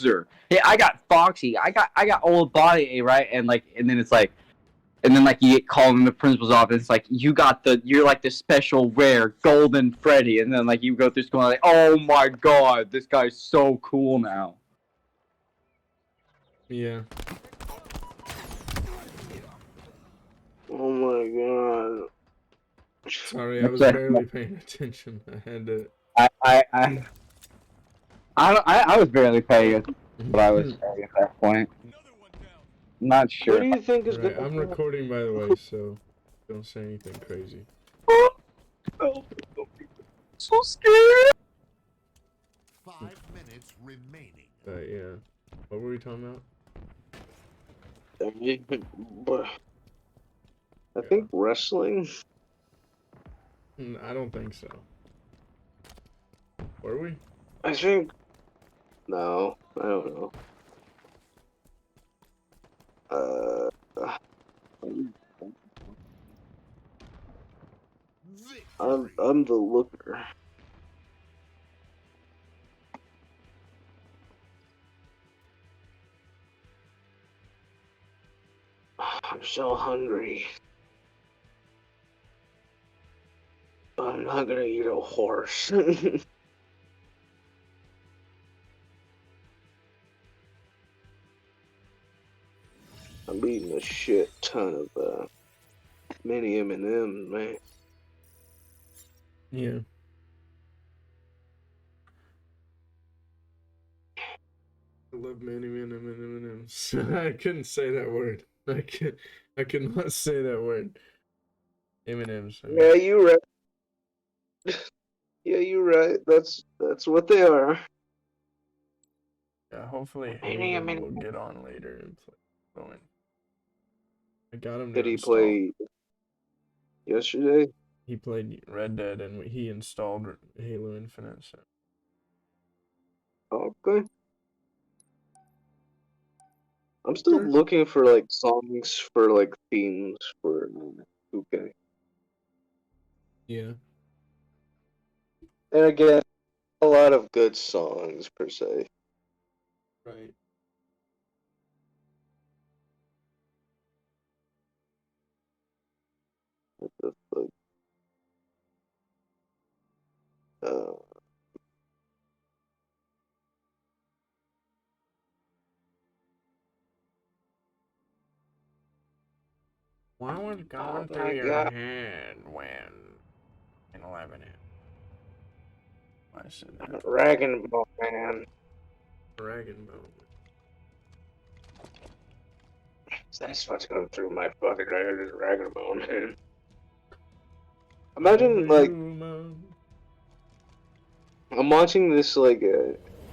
Hey, I got Foxy. I got old body, right? And then it's like, and then like you get called in the principal's office. It's like you're like the special rare golden Freddy, and then like you go through school and like, oh my god, this guy's so cool now. Yeah. Oh my god. Sorry, I was barely paying attention. I had to. I was barely paying what I was saying at that point. I'm not What sure. do you think is Right, gonna I'm recording by the way, so don't say anything crazy. So scared. 5 minutes remaining. Yeah. What were we talking But I think wrestling. about? I don't think so. Were we? I think no. I don't know. I'm the looker. I'm so hungry. I'm not gonna eat a horse. I'm eating a shit ton of mini M&Ms, man. Yeah. I love many M&Ms. I couldn't say that word. I could not say that word. M&Ms. I mean. Yeah, you right. Yeah, you right. That's what they are. Yeah, hopefully Mini Hayden will M&Ms. get on later and play going. I got him to Did he install. play yesterday? He played Red Dead and he installed Halo Infinite. So. Okay. I'm still looking for like songs for like themes for 2K. Yeah. And again, a lot of good songs per se. Right. What the fuck? What was going Oh through my your god. head when in 11 hit? I said that. Dragon Ball, man. Dragon Ball. That's what's going through my fucking head is Dragon Ball, man. Imagine, like, I'm watching this, like,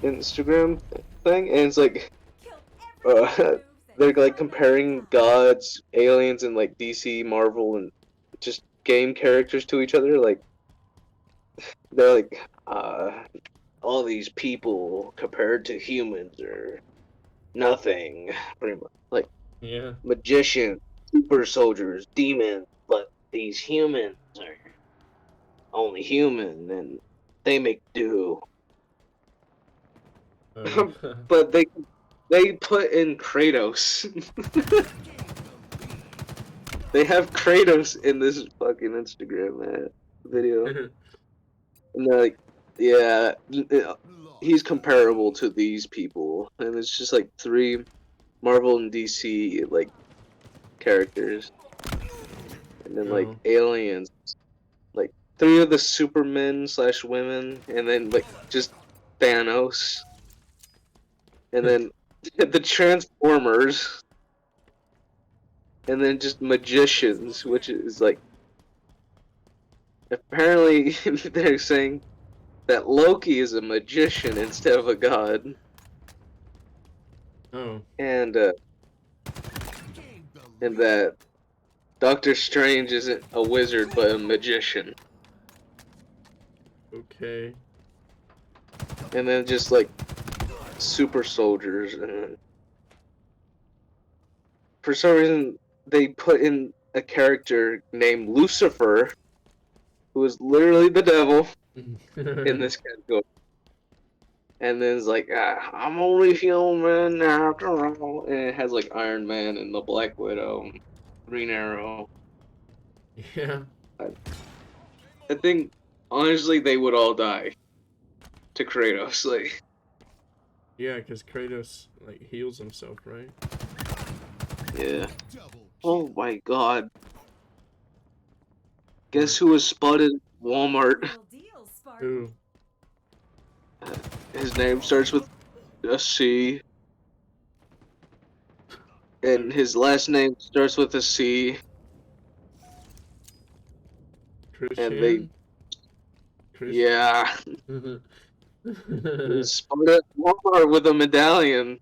Instagram thing, and it's like, they're, like, comparing gods, aliens, and, like, DC, Marvel, and just game characters to each other. Like, they're like, all these people compared to humans are nothing, pretty much. Like, Yeah. magicians, super soldiers, demons, but these humans are only human, and they make do. But they put in Kratos. They have Kratos in this fucking Instagram video, and they're like, yeah, he's comparable to these people, and it's just like 3 Marvel and DC like characters, and then like aliens, like 3 of the Supermen / women, and then like just Thanos, and then the Transformers, and then just magicians, which is like apparently they're saying that Loki is a magician instead of a god. Oh. And that Doctor Strange isn't a wizard but a magician. Okay. And then just like super soldiers, and for some reason they put in a character named Lucifer, who is literally the devil in this category. And then it's like, I'm only human after all. And it has like Iron Man and the Black Widow, Green Arrow. Yeah. I think honestly they would all die to Kratos. Like, Yeah, because Kratos like heals himself, right? yeah. Double Oh my God. Guess who was spotted at Walmart? Who? His name starts with a C. And his last name starts with a C. Christian? Yeah. Christian? He was spotted at Walmart with a medallion.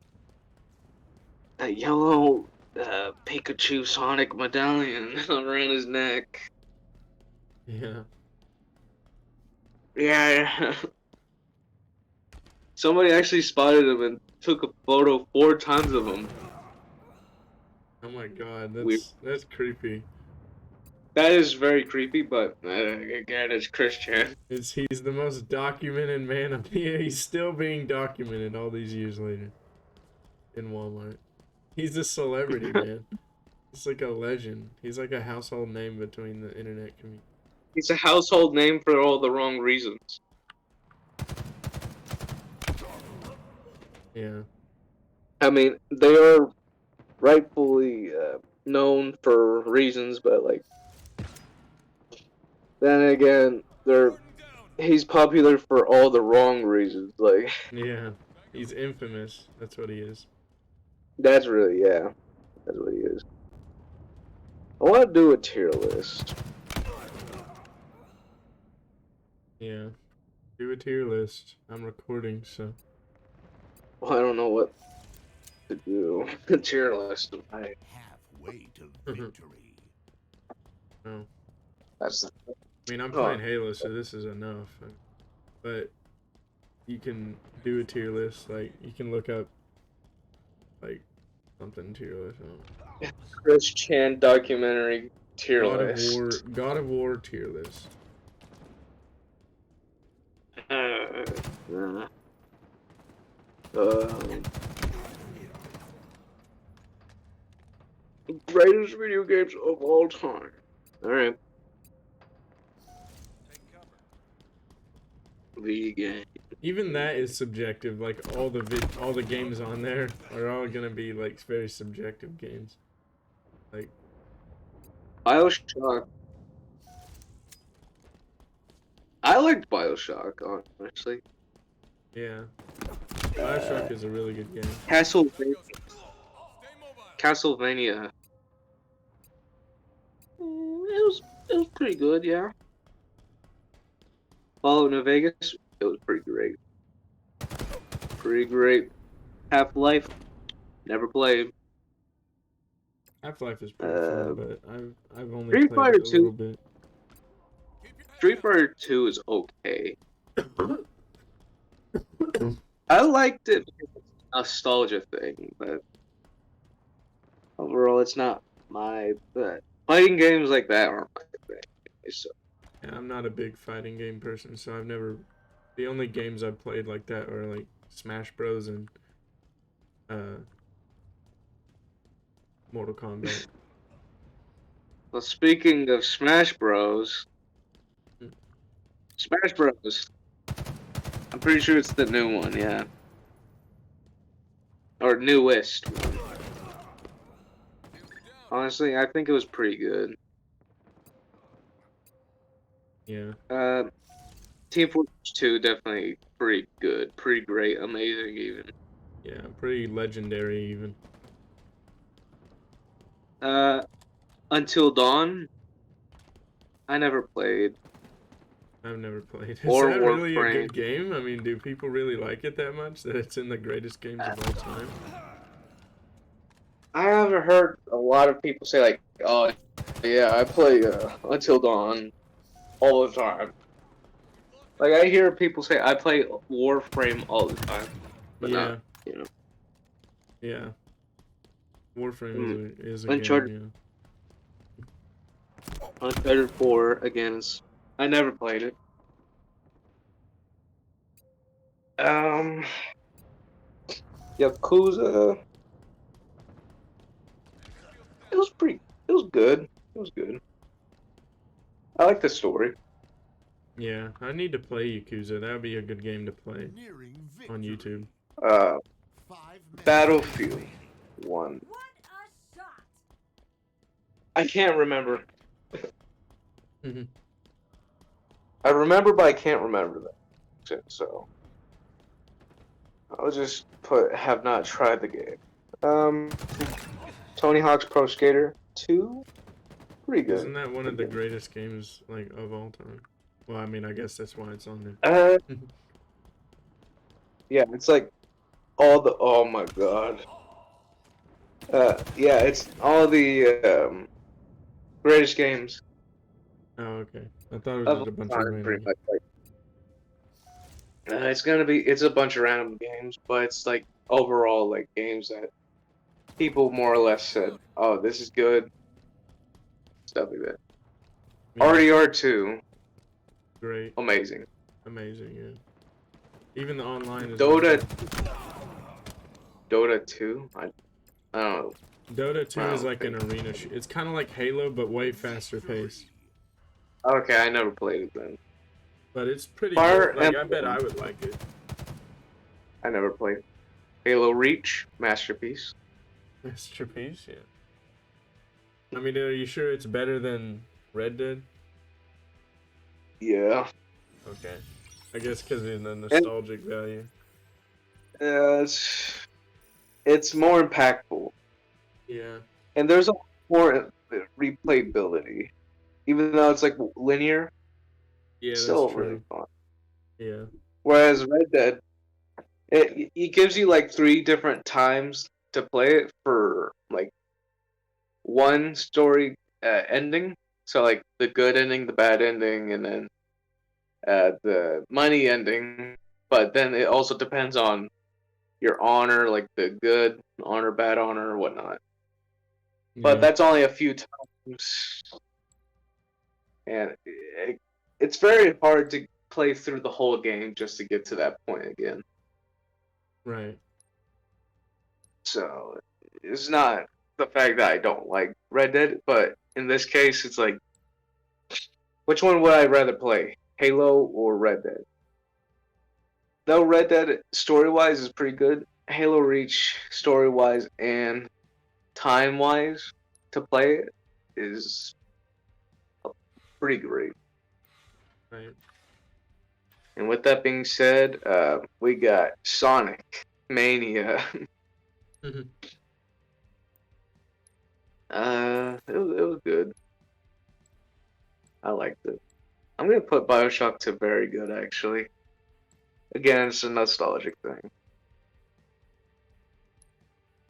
A yellow Pikachu Sonic medallion around his neck. Yeah. Yeah. Somebody actually spotted him and took a photo 4 times of him. Oh my god, Weird. that's creepy. That is very creepy, but again, it's Christian. He's the most documented man of the year. He's still being documented all these years later. In Walmart. He's a celebrity, man. He's like a legend. He's like a household name between the internet community. He's a household name for all the wrong reasons. Yeah. I mean, they are rightfully known for reasons, but like, then again, he's popular for all the wrong reasons. Like, Yeah. He's infamous. That's what he is. that's really, yeah, that's what he is. I want to do a tier list. Yeah. Do a tier list. I'm recording, so. Well, I don't know what to do. A tier list. halfway to victory. Oh. That's I mean, I'm playing Halo, so this is enough. But you can do a tier list. Like, you can look up, like, something tier list. Chris Chan documentary tier list. God of War tier list. Greatest video games of all time. Alright. Video game. Even that is subjective. Like, all the games on there are all gonna be, like, very subjective games. Like, BioShock. I liked BioShock, honestly. yeah. BioShock is a really good game. Castlevania. It was pretty good, yeah. Fallout New Vegas, it was pretty great. Pretty great. Half-Life, never played. Half-Life is pretty fun, but I've only Street played Fighter it a little bit. Street Fighter 2 is okay. I liked it because it's a nostalgia thing, but overall it's not my but fighting games like that aren't my thing. So Yeah, I'm not a big fighting game person, so I've never. The only games I've played like that are like Smash Bros. And Mortal Kombat. well, speaking of Smash Bros. Smash Bros. I'm pretty sure it's the new one, yeah. Or newest one. Honestly, I think it was pretty good. Yeah. Team Fortress 2 definitely pretty good, pretty great, amazing even. Yeah, pretty legendary even. Until Dawn, I never played. I've never played. Is Or that really a Warframe. good game? I mean, do people really like it that much that it's in the greatest games of all time? I haven't heard a lot of people say like, "Oh, yeah, I play Until Dawn all the time." Like I hear people say, "I play Warframe all the time," but Yeah. not, you know. Yeah. Warframe is a Uncharted. game, Uncharted 4 again is. I never played it. Um, Yakuza. It was pretty. It was good. It was good. I like the story. Yeah, I need to play Yakuza. That would be a good game to play Nearing on victory. YouTube. Uh, 5 minutes Battlefield remaining. 1. What a shot! I can't remember. Mhm. I remember, but I can't remember that shit. So I'll just put have not tried the game. Tony Hawk's Pro Skater 2. Pretty good. Isn't that one of the greatest games like of all time? Well, I mean, I guess that's why it's on there. Yeah, it's like all the. Oh my god. Yeah, it's all the greatest games Oh, okay. I thought it was of just a all bunch of time, random. pretty much. Like, it's gonna be. It's a bunch of random games, but it's like overall like games that people more or less said, "Oh, this is good." Stuff like that. Yeah, RDR2, great, amazing. amazing, yeah. Even the online is Dota, amazing. Dota 2. I don't know. Dota 2 is Wow. like an arena. It's kind of like Halo, but way faster paced. Okay, I never played it then. But it's pretty Fire good. Like, I Emblem. bet I would like it. I never played. Halo Reach, masterpiece. Masterpiece, yeah. I mean, are you sure it's better than Red Dead? Yeah. Okay. I guess because of the nostalgic value. It's more impactful, Yeah. and there's a more replayability, even though it's like linear. Yeah, It's that's still true. really fun. Yeah. Whereas Red Dead, it gives you like 3 different times to play it for like one story ending. So like the good ending, the bad ending, and then the money ending. But then it also depends on your honor, like the good honor, bad honor, or whatnot. But Yeah. that's only a few times, and it's very hard to play through the whole game just to get to that point again. Right. So it's not the fact that I don't like Red Dead, but in this case, it's like, which one would I rather play, Halo or Red Dead? Though Red Dead story-wise is pretty good, Halo Reach story-wise and time-wise to play it is pretty great. Right. And with that being said, we got Sonic Mania. Mhm. It was good. I liked it. I'm gonna put BioShock to very good actually. Again, it's a nostalgic thing.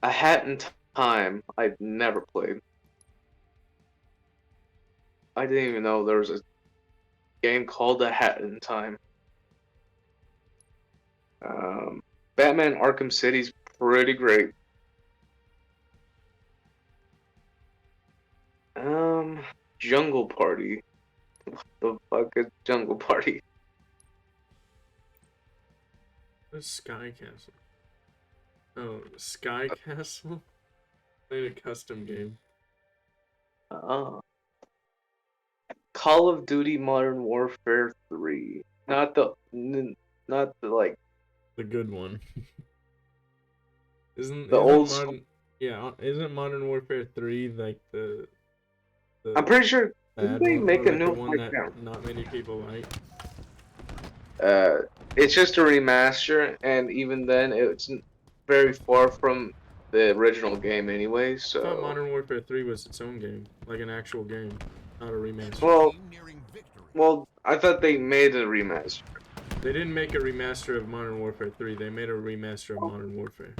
A Hat in Time, I'd never played. I didn't even know there was a game called A Hat in Time. Batman Arkham City's pretty great. Jungle Party. What the fuck is Jungle Party? What's Sky Castle? Oh, Sky Castle? Played a custom game. Call of Duty Modern Warfare 3. Not the like The good one. Isn't The old Modern, yeah, isn't Modern Warfare 3 like the I'm pretty sure bad didn't they one, make or a like new the one like, that not many people like? it's just a remaster, and even then it's very far from the original game anyway, I thought so Modern Warfare 3 was its own game, like an actual game, not a remaster. well Team nearing victory. I thought they made a remaster. They didn't make a remaster of Modern Warfare 3, they made a remaster of Modern Warfare.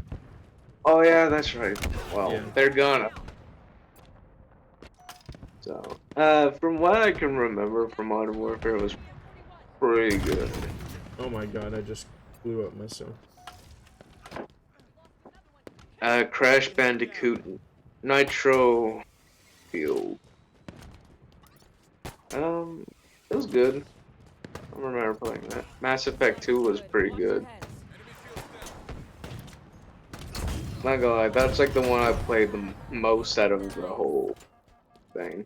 Oh yeah, that's right. Well, Yeah. they're gonna. So, from what I can remember from Modern Warfare, it was pretty good. Oh my god, I just blew up myself. Crash Bandicoot Nitro Field. It was good. I remember playing that. Mass Effect 2 was pretty good. Not gonna lie, that's like the one I played the most out of the whole thing.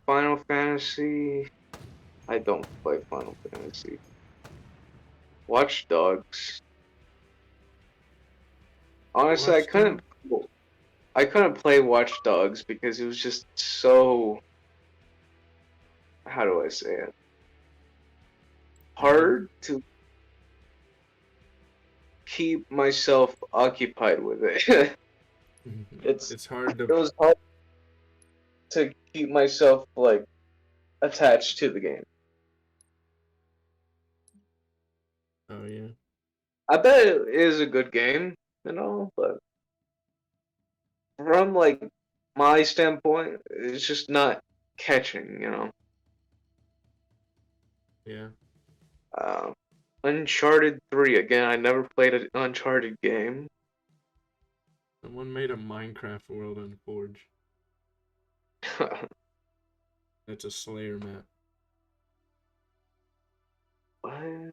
Final Fantasy. I don't play Final Fantasy. Watch Dogs. Honestly, Watch I couldn't play Watch Dogs because it was just so. How do I say it? Hard to keep myself occupied with it. It's hard It to. was hard to keep myself like attached to the game. Oh yeah. I bet it is a good game, but from like my standpoint, it's just not catching. Yeah. Uncharted 3 again. I never played an Uncharted game. Someone made a Minecraft world on Forge. It's a Slayer map. What?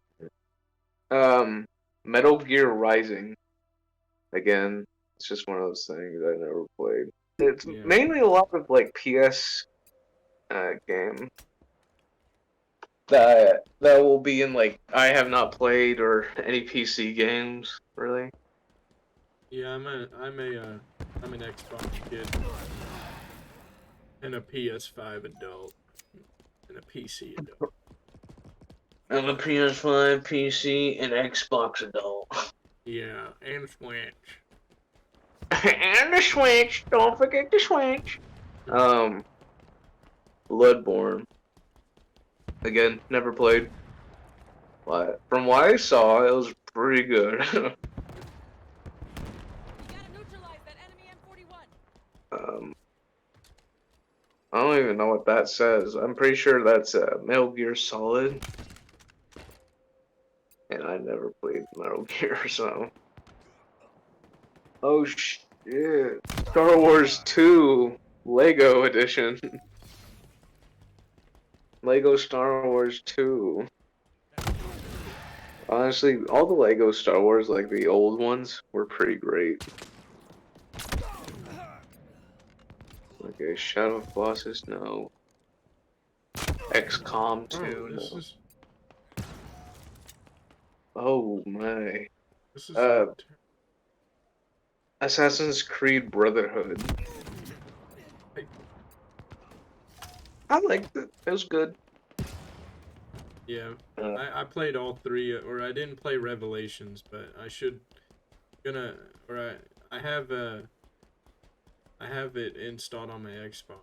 Metal Gear Rising. Again, it's just one of those things I never played. It's Yeah. mainly a lot of like PS game that will be in like I have not played or any PC games really. Yeah, I'm an Xbox kid. And a PS5 adult. And a PC adult. I'm a PS5, PC, and Xbox adult. Yeah, and Switch. And the Switch. Don't forget the Switch. Bloodborne. Again, never played. But from what I saw, it was pretty good. We gotta neutralize that enemy M41. I don't even know what that says. I'm pretty sure that's Metal Gear Solid. And I never played Metal Gear, so. Oh shit. Star Wars 2 Lego Edition. Lego Star Wars 2. Honestly, all the Lego Star Wars, like the old ones, were pretty great. Okay, Shadow of Colossus, no. XCOM 2, Oh, this no. is Oh my. this is Assassin's Creed Brotherhood. I liked it. It was good. yeah. I played all three, or I didn't play Revelations, but I should I have it installed on my Xbox.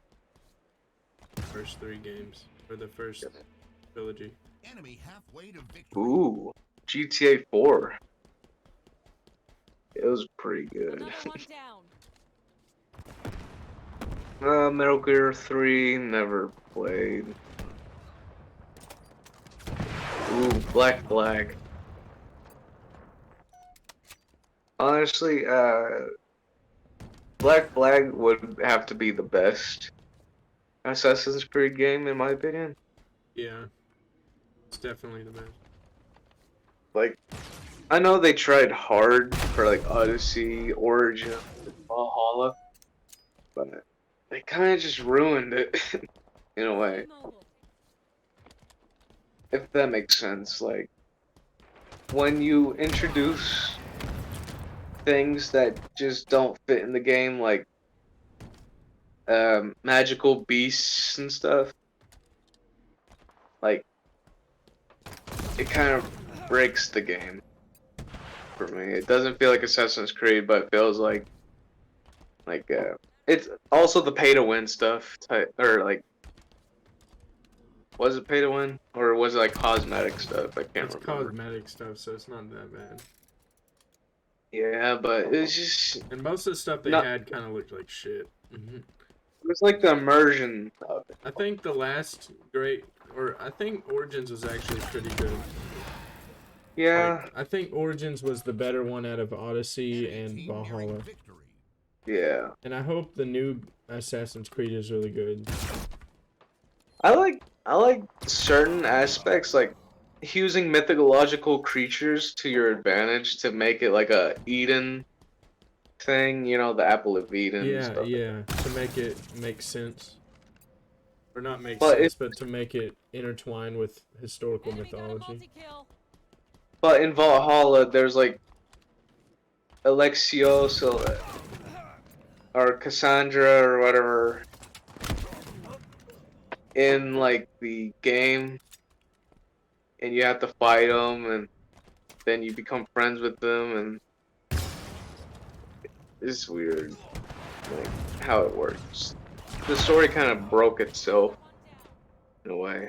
First three games or the first trilogy. Enemy halfway to victory. Ooh, GTA 4. It was pretty good. Another one down. Metal Gear 3, never played. Ooh, Black Flag. Honestly, Black Flag would have to be the best Assassin's Creed game, in my opinion. Yeah, it's definitely the best. Like, I know they tried hard for like Odyssey, Origin, Valhalla, but they kind of just ruined it in a way. Mobile. If that makes sense. Like, when you introduce things that just don't fit in the game, like magical beasts and stuff, like, it kind of breaks the game for me. It doesn't feel like Assassin's Creed, but it feels like it's also the pay to win stuff type, or like, was it pay to win or was it like cosmetic stuff? I can't It's remember. cosmetic stuff, so it's not that bad. Yeah, but it's just And most of the stuff they No. had kind of looked like shit. it's like the immersion of it. I think the last I think Origins was actually pretty good. Yeah, Like, I think Origins was the better one out of Odyssey Enemy and team nearing Valhalla. victory. yeah. And I hope the new Assassin's Creed is really good. I like certain aspects, like using mythological creatures to your advantage to make it like a Eden thing, you know, the Apple of Eden and Yeah, stuff. yeah, to make it make sense. Or not make But sense, but to make it intertwine with historical Enemy got a mythology. multi-kill. But in Valhalla, there's like Alexios or Cassandra or whatever in like the game, and you have to fight them, and then you become friends with them, and it's weird, like how it works. The story kind of broke itself in a way.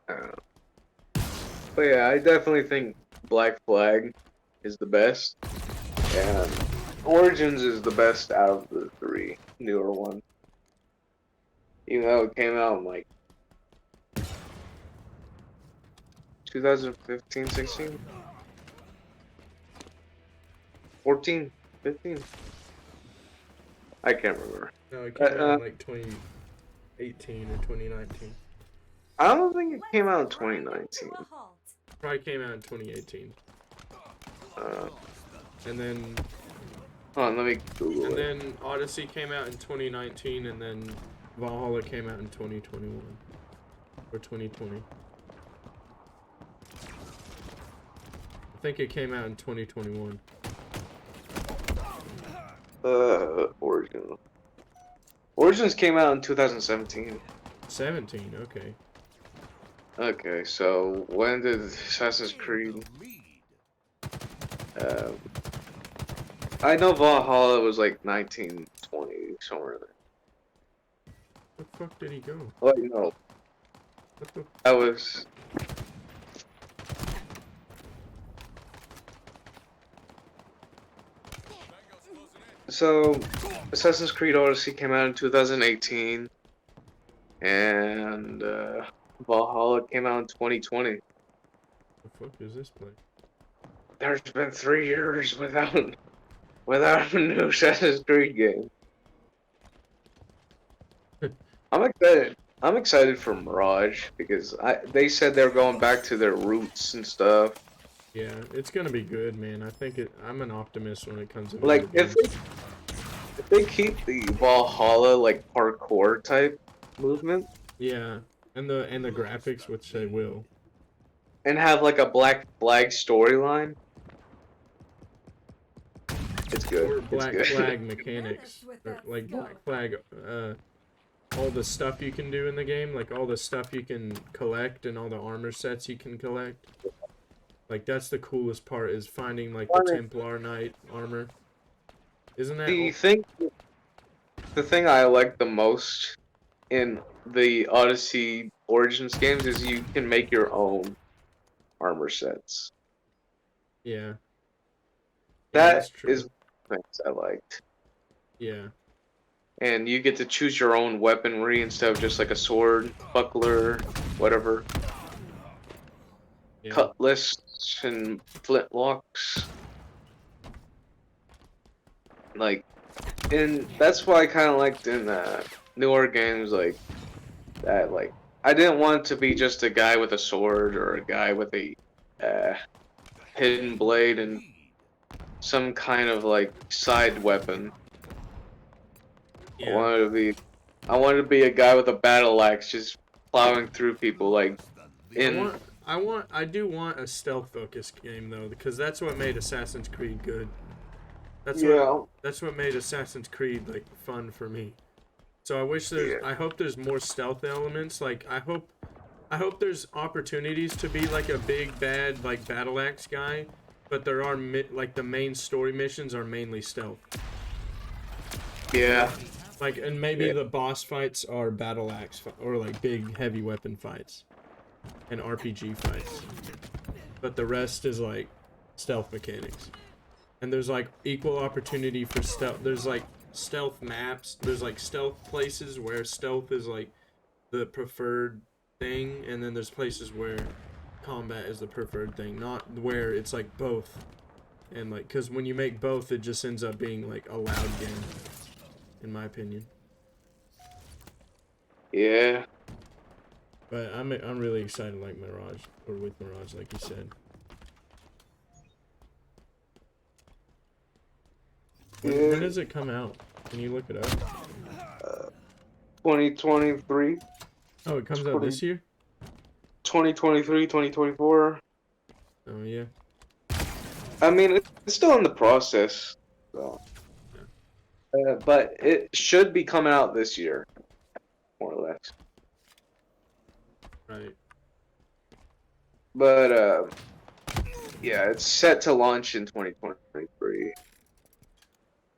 I don't know. But yeah, I definitely think Black Flag is the best, and Origins is the best out of the three newer ones. Even though it came out in like 2015, 16, 14, 15. I can't remember. No, it came out in like 2018 or 2019. I don't think it came out in 2019. Probably came out in 2018. And then Hold on, let me Google and it. then Odyssey came out in 2019, and then Valhalla came out in 2021 or 2020. I think it came out in 2021. Origins. Origins came out in 2017. 17, okay. Okay, so when did Assassin's Creed? I know Valhalla was like 1920, somewhere in there. Where the fuck did he go? Well, you know, What the? that was. So, Assassin's Creed Odyssey came out in 2018, and Valhalla came out in 2020. The fuck is this place? There's been 3 years without a new Assassin's Creed game. I'm excited. I'm excited for Mirage because they said they're going back to their roots and stuff. Yeah, it's gonna be good, man. I'm an optimist when it comes to Like video if games. they keep the Valhalla like parkour type movement Yeah, and the graphics, which they will. and have like a Black Flag storyline, it's good. Or It's Black good. Flag mechanics, or like Black Flag, all the stuff you can do in the game, like all the stuff you can collect and all the armor sets you can collect. Like that's the coolest part is finding like the Templar Knight armor. Isn't that? The thing I like the most in the Odyssey Origins games is you can make your own armor sets. Yeah. That that's true. is things I liked. Yeah. And you get to choose your own weaponry instead of just like a sword, buckler, whatever. Yeah. Cutlass and flintlocks. Like, and that's why I kind of liked in newer games like that. Like, I didn't want it to be just a guy with a sword or a guy with a hidden blade and some kind of like side weapon. Yeah. I wanted to be a guy with a battle axe just plowing through people like in. I do want a stealth focused game though, because that's what made Assassin's Creed good. That's what made Assassin's Creed like fun for me. So I hope there's more stealth elements. Like I hope there's opportunities to be like a big bad like battle axe guy, but there are like the main story missions are mainly stealth. Yeah. Like, and maybe the boss fights are battle axe or like big heavy weapon fights and RPG fights. But the rest is like stealth mechanics. And there's like equal opportunity for stealth. There's like stealth maps. There's like stealth places where stealth is like the preferred thing. And then there's places where combat is the preferred thing. Not where it's like both. And like, because when you make both, it just ends up being like a loud game. In my opinion. Yeah. But I'm really excited, like Mirage, or with Mirage, like you said. When does it come out? Can you look it up? 2023. Oh, it comes out this year? 2023, 2024. Oh, yeah. I mean, it's still in the process, so. But it should be coming out this year, more or less. Right. But yeah, it's set to launch in 2023.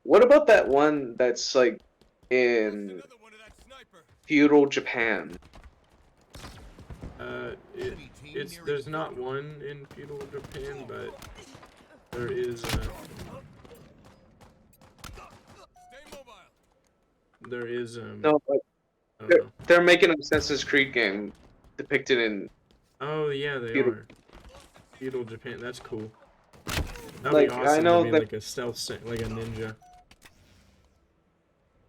What about that one that's like in feudal Japan? There's not one in feudal Japan, but there is No, but I don't know. they're making an Assassin's Creed game depicted in Oh yeah, they feudal. are. Feudal Japan, that's cool. That'd Like, be I awesome know to be that- like a stealth, like a ninja.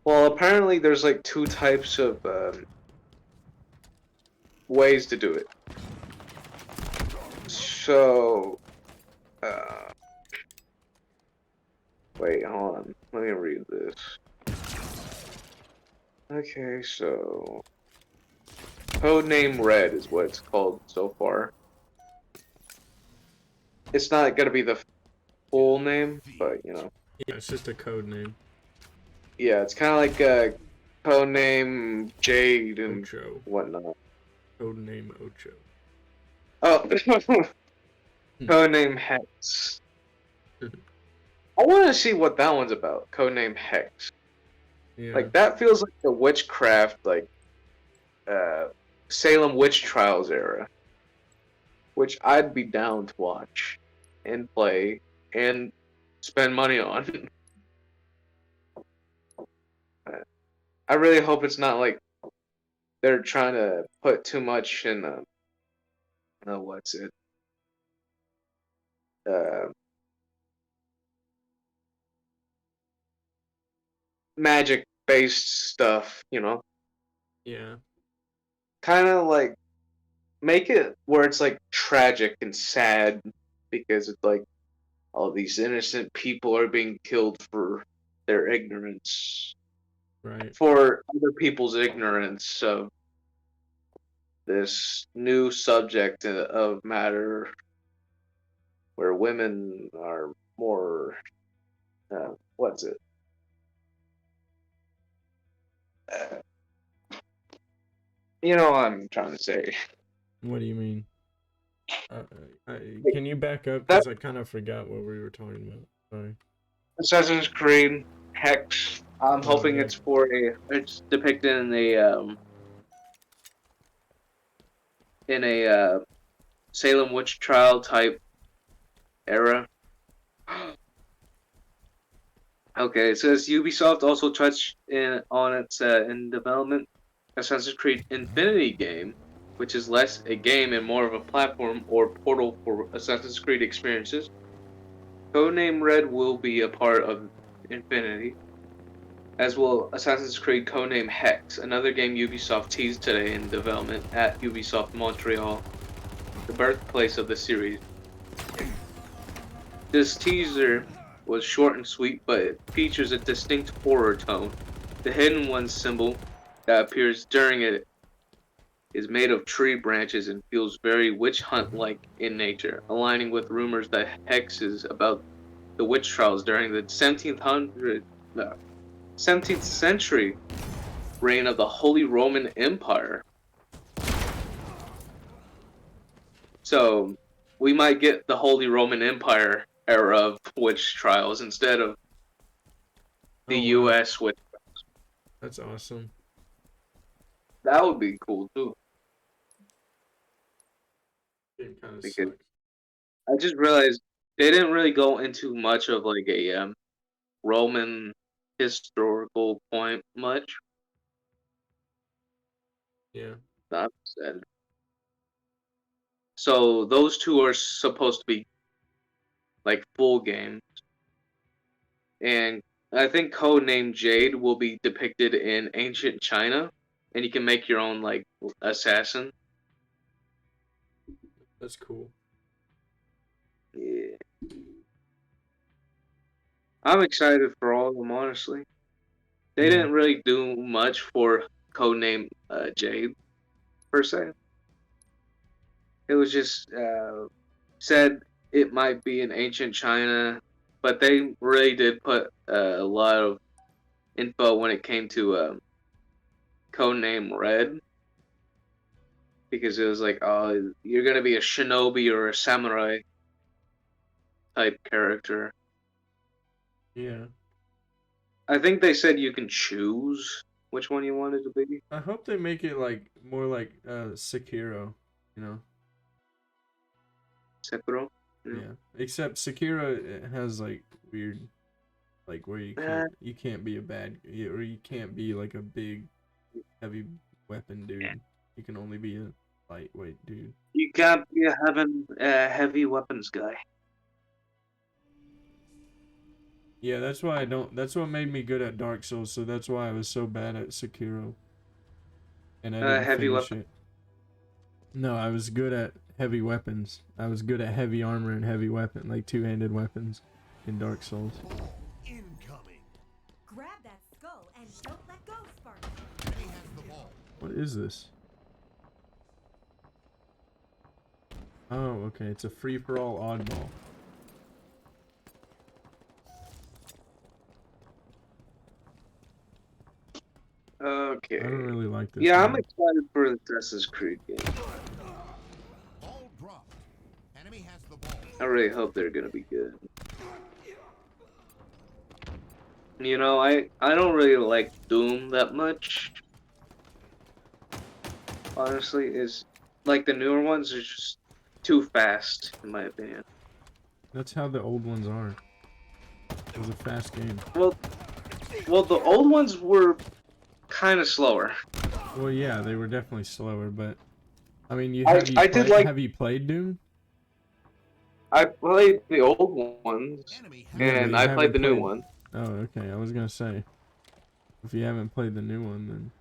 Well, apparently there's like two types of ways to do it. So, wait, hold on. Let me read this. Okay, so Codename Red is what it's called so far. It's not gonna be the full name, but you know. Yeah, it's just a code name. Yeah, it's kind of like a codename Jade and Ocho. whatnot. Code name Ocho. Oh, codename Hex. I want to see what that one's about. Codename Hex. Yeah. Like that feels like the witchcraft, like Salem witch trials era, which I'd be down to watch and play and spend money on. I really hope it's not like they're trying to put too much in what's it? Magic based stuff, you know? Yeah. Kind of like make it where it's like tragic and sad because it's like all these innocent people are being killed for their ignorance, Right. for other people's ignorance of this new subject of matter where women are more what's it you know what I'm trying to say. What do you mean? Can you back up? Because I kind of forgot what we were talking about. Sorry. Assassin's Creed Hex. I'm hoping it's it's depicted in a Salem witch trial type era. Okay, it says Ubisoft also touched on its in development Assassin's Creed Infinity game, which is less a game and more of a platform or portal for Assassin's Creed experiences. Codename Red will be a part of Infinity, as will Assassin's Creed Codename Hex, another game Ubisoft teased today in development at Ubisoft Montreal, the birthplace of the series. This teaser was short and sweet, but it features a distinct horror tone. The Hidden One symbol that appears during it is made of tree branches and feels very witch hunt-like in nature, aligning with rumors that hexes about the witch trials during the 17th century reign of the Holy Roman Empire. So we might get the Holy Roman Empire era of witch trials instead of the U.S. witch trials. That's awesome. That would be cool too. It kind of Because sucks. I just realized they didn't really go into much of like a Roman historical point much. Yeah. That said. So those two are supposed to be like full games. And I think Codename Jade will be depicted in ancient China, and you can make your own like assassin. That's cool. Yeah. I'm excited for all of them, honestly. They Yeah. didn't really do much for Codename Jade, per se. It was just said it might be in ancient China, but they really did put a lot of info when it came to Codename Red. Because it was like, oh, you're gonna be a shinobi or a samurai type character. Yeah. I think they said you can choose which one you wanted to be. I hope they make it like more like Sekiro, you know. Sekiro. Yeah. Except Sekiro it has like weird like where you can't be a bad or you can't be like a big heavy weapon dude. You can only be a lightweight dude. You can't be a heavy weapons guy. Yeah, that's why I don't. That's what made me good at Dark Souls. So that's why I was so bad at Sekiro. And I didn't Heavy finish weapon. it. No, I was good at heavy weapons. I was good at heavy armor and heavy weapon, like two-handed weapons, in Dark Souls. Incoming. Grab that skull and don't let go, Spartan. Enemy has the ball. What is this? Oh, okay. It's a free-for-all oddball. Okay. I don't really like this. Yeah, I'm game. excited for the Assassin's Creed game. Ball dropped. Enemy has the ball. I really hope they're gonna be good. You know, I don't really like Doom that much. Honestly, is like the newer ones are just too fast, in my opinion. That's how the old ones are. It was a fast game. Well, the old ones were kind of slower. Well, yeah, they were definitely slower, but I mean, have you played Doom? I played the old ones, Enemy Yeah, has but and you I haven't played the new played- one. Oh, okay. I was gonna say, if you haven't played the new one, then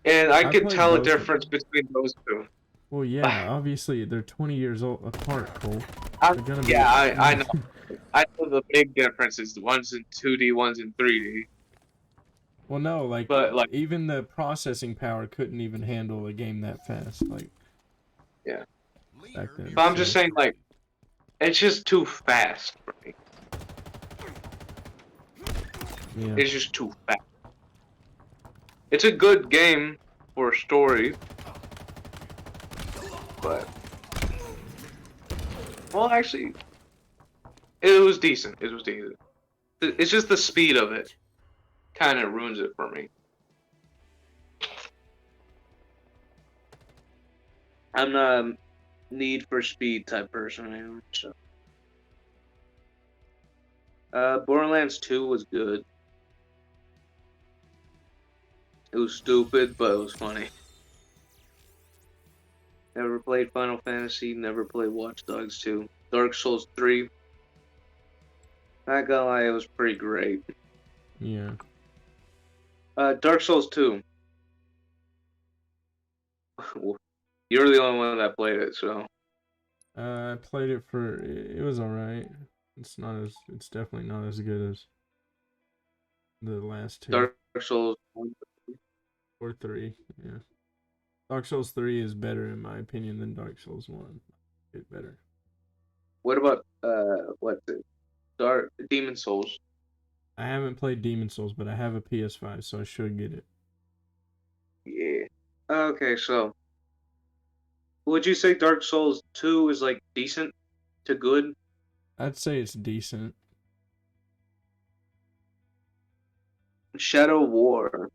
And I I could played tell a both of them. difference between those two. well, yeah, obviously they're 20 years old apart, Cole. I, They're gonna be. yeah, I know. I know the big difference is the one's in 2D, one's in 3D. Well, no, like, But, like- even the processing power couldn't even handle a game that fast. Like, leader back then. near But I'm just So- saying, like, it's just too fast for me. yeah, It's just too fast. It's a good game for story, but well, actually, it was decent. It was decent. It's just the speed of it kind of ruins it for me. I'm not a Need for Speed type person anymore. So, Borderlands 2 was good. It was stupid, but it was funny. Never played Final Fantasy, never played Watch Dogs 2. Dark Souls 3. Not gonna lie, it was pretty great. yeah. Dark Souls 2. You're the only one that played it, so. I played it for. It was alright. It's not as. It's definitely not as good as the last two Dark Souls 1. or 3. Yeah. Dark Souls 3 is better in my opinion than Dark Souls 1. It's better. What about, what's it? Demon Souls. I haven't played Demon Souls, but I have a PS5, so I should get it. Yeah. Okay, so. Would you say Dark Souls 2 is, like, decent to good? I'd say it's decent. Shadow War.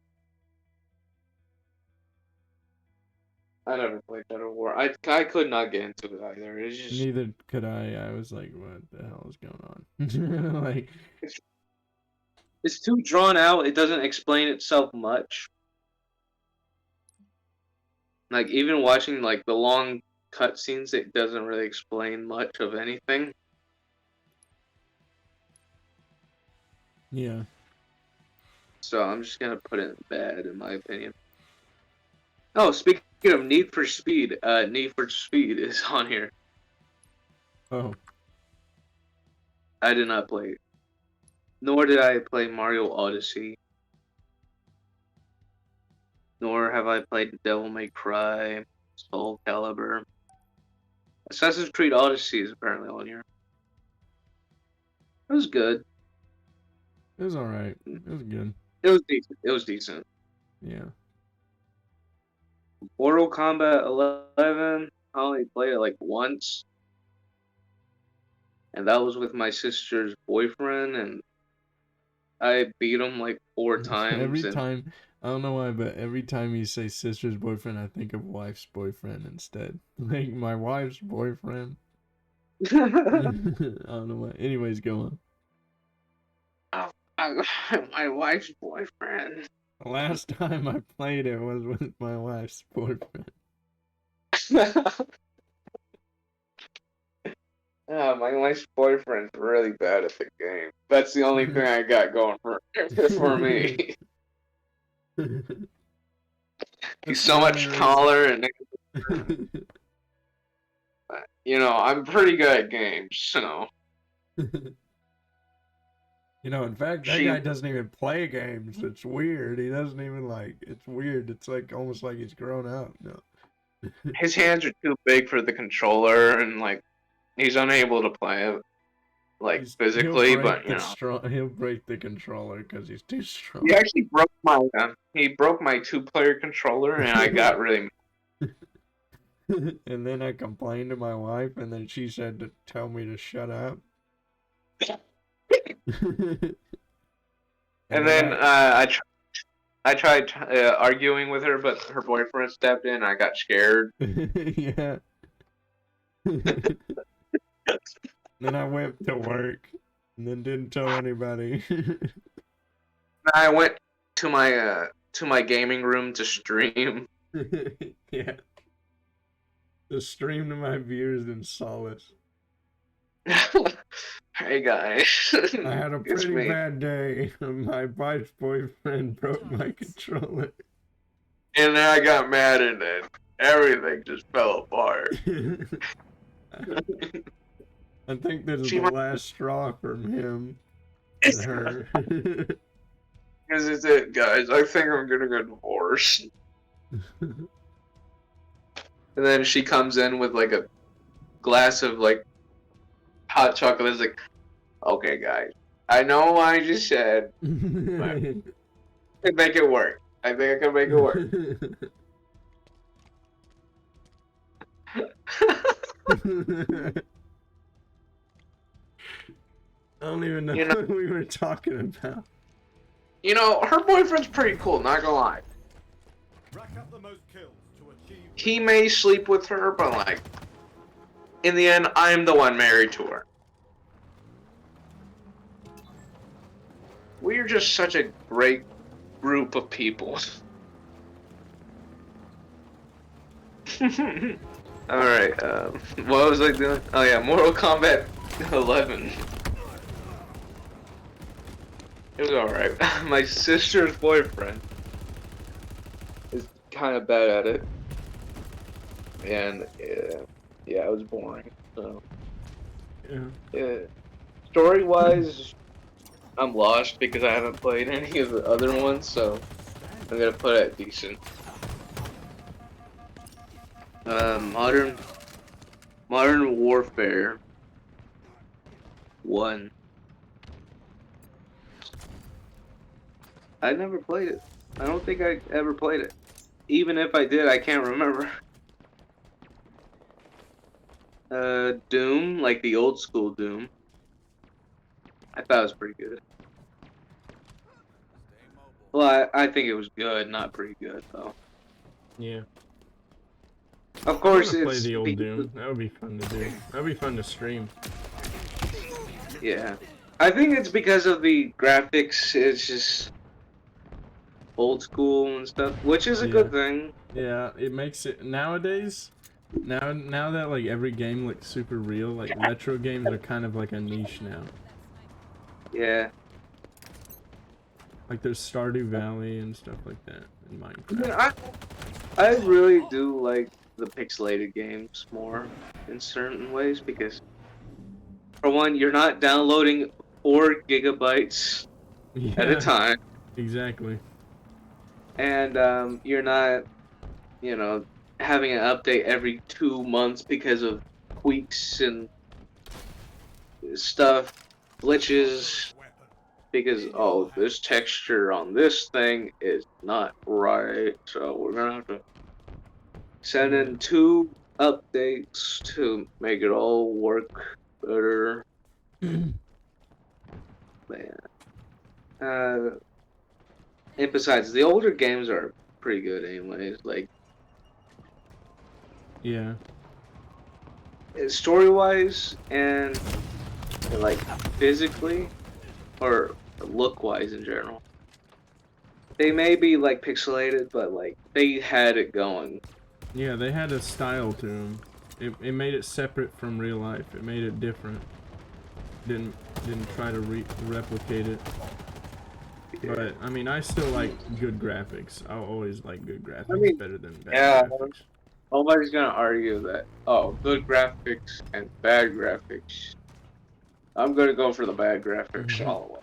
I never played Shadow War. I could not get into it either. It's just Neither could I. I was like, what the hell is going on? Like, it's too drawn out. It doesn't explain itself much. Like even watching like the long cutscenes, it doesn't really explain much of anything. yeah. So I'm just gonna put it in bad, in my opinion. Oh, speaking of Need for Speed, Need for Speed is on here. Oh, I did not play it. Nor did I play Mario Odyssey. Nor have I played Devil May Cry, Soul Calibur. Assassin's Creed Odyssey is apparently on here. It was good. it was alright. It was good. It was decent. It was decent. Yeah. Mortal Kombat 11, I only played it like once. And that was with my sister's boyfriend, and I beat him like 4 times. Every and time, I don't know why, but every time you say sister's boyfriend, I think of wife's boyfriend instead. Like my wife's boyfriend. I don't know why. Anyways, go on. my wife's boyfriend. The last time I played it was with my wife's boyfriend. My wife's boyfriend's really bad at the game. That's the only thing I got going for me. He's so much taller, and I'm pretty good at games, so. You know, in fact, that guy doesn't even play games. It's weird. He doesn't even it's weird. It's like almost like he's grown up. No. His hands are too big for the controller, and he's unable to play it physically. But he'll break the controller because he's too strong. He actually broke my 2-player controller, and I got really. And then I complained to my wife, and then she said to tell me to shut up. And then I tried arguing with her, but her boyfriend stepped in. I got scared. Yeah. Then I went to work, and then didn't tell anybody. I went to my gaming room to stream. Yeah. To stream to my viewers in solace. Hey guys. I had a pretty bad day. My wife's boyfriend broke my controller. And then I got mad, and then everything just fell apart. I think this is the last straw from him and her. This is it, guys. I think I'm gonna get divorced. And then she comes in with a glass of hot chocolate. It's like, okay, guys, I know what I just said, but I can make it work. I think I can make it work. I don't even know what we were talking about. Her boyfriend's pretty cool, not gonna lie. Rack up the most kills to achieve. He may sleep with her, but in the end, I'm the one married to her. We're just such a great group of people. Alright, what was I doing? Oh yeah, Mortal Kombat 11. It was alright. My sister's boyfriend is kind of bad at it. And, yeah, it was boring. So, yeah. Story-wise, I'm lost because I haven't played any of the other ones, so I'm gonna put it at decent. Modern Warfare 1. I never played it. I don't think I ever played it. Even if I did, I can't remember. Doom, like the old school Doom. I thought it was pretty good. Well, I think it was good, not pretty good though. Yeah. Of course, play it's the old Doom. That would be fun to do. That would be fun to stream. Yeah, I think it's because of the graphics. It's just old school and stuff, which is a good thing. Yeah, it makes it nowadays. Now that every game looks super real, retro games are kind of like a niche now. Yeah. Like there's Stardew Valley and stuff like that in Minecraft. I mean, I really do like the pixelated games more in certain ways because, for one, you're not downloading 4 gigabytes at a Yeah, time, exactly. and you're not, you know, having an update every 2 months because of tweaks and stuff, glitches. Because oh, this texture on this thing is not right, so we're gonna have to send in 2 updates to make it all work better. Man. And besides, the older games are pretty good anyways. Like, Yeah. story-wise and like physically or look-wise in general. They may be like pixelated, but like they had it going. Yeah, they had a style to them. It made it separate from real life. It made it different. Didn't try to replicate it. But I mean, I still like good graphics. I'll always like good graphics I mean, better than bad yeah. graphics. Nobody's gonna argue that. Oh, good graphics and bad graphics. I'm gonna go for the bad graphics all the way.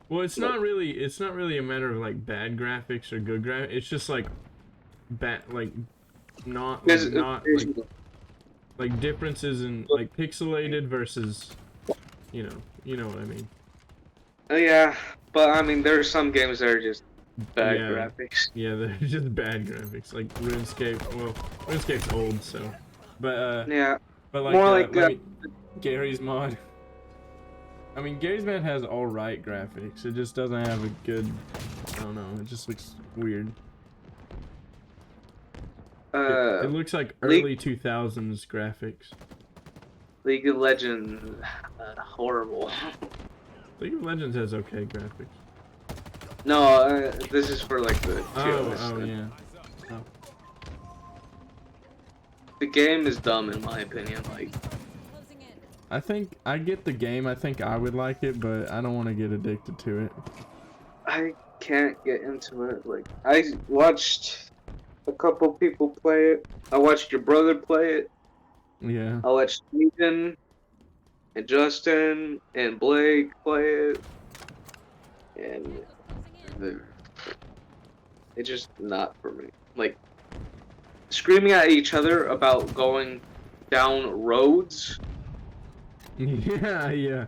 Well, it's not really a matter of like bad graphics or good graphics. It's just like not like differences in like pixelated versus you know what I mean. Yeah, but I mean, there are some games that are just bad Yeah. graphics. Yeah, they're just bad graphics. Like RuneScape. Well, RuneScape's old, so. But Yeah, like, more like Gary's mod. I mean, Gary's mod has alright graphics. It just doesn't have a good. I don't know. It just looks weird. It looks like early 2000s graphics. League of Legends, horrible. League of Legends has okay graphics. No, this is for like the tier list. Oh yeah. Oh. The game is dumb in my opinion. Like, Closing in. I think I get the game. I think I would like it, but I don't want to get addicted to it. I can't get into it. Like, I watched a couple people play it. I watched your brother play it. Yeah. I watched Ethan and Justin and Blake play it, and it's just not for me. Like, screaming at each other about going down roads. Yeah, yeah.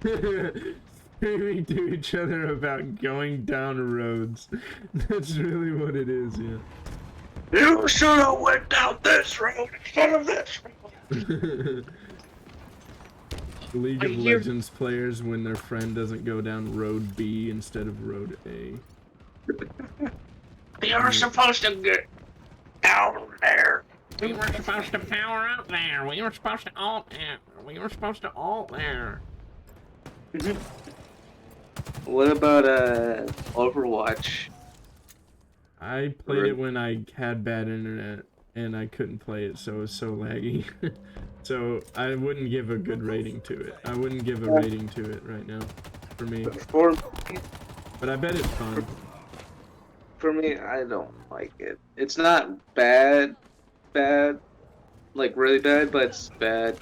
Screaming to each other about going down roads. That's really what it is, yeah. You should have went down this road instead of this road. League of Legends players when their friend doesn't go down road B instead of road A. You're supposed to get down there. We were supposed to power up there. We were supposed to alt there. We were supposed to alt there. What about Overwatch? I played it when I had bad internet and I couldn't play it, so it was so laggy. So I wouldn't give a good rating to it. I wouldn't give a rating to it right now, for me. But I bet it's fun. For me, I don't like it. It's not bad, like really bad, but it's bad.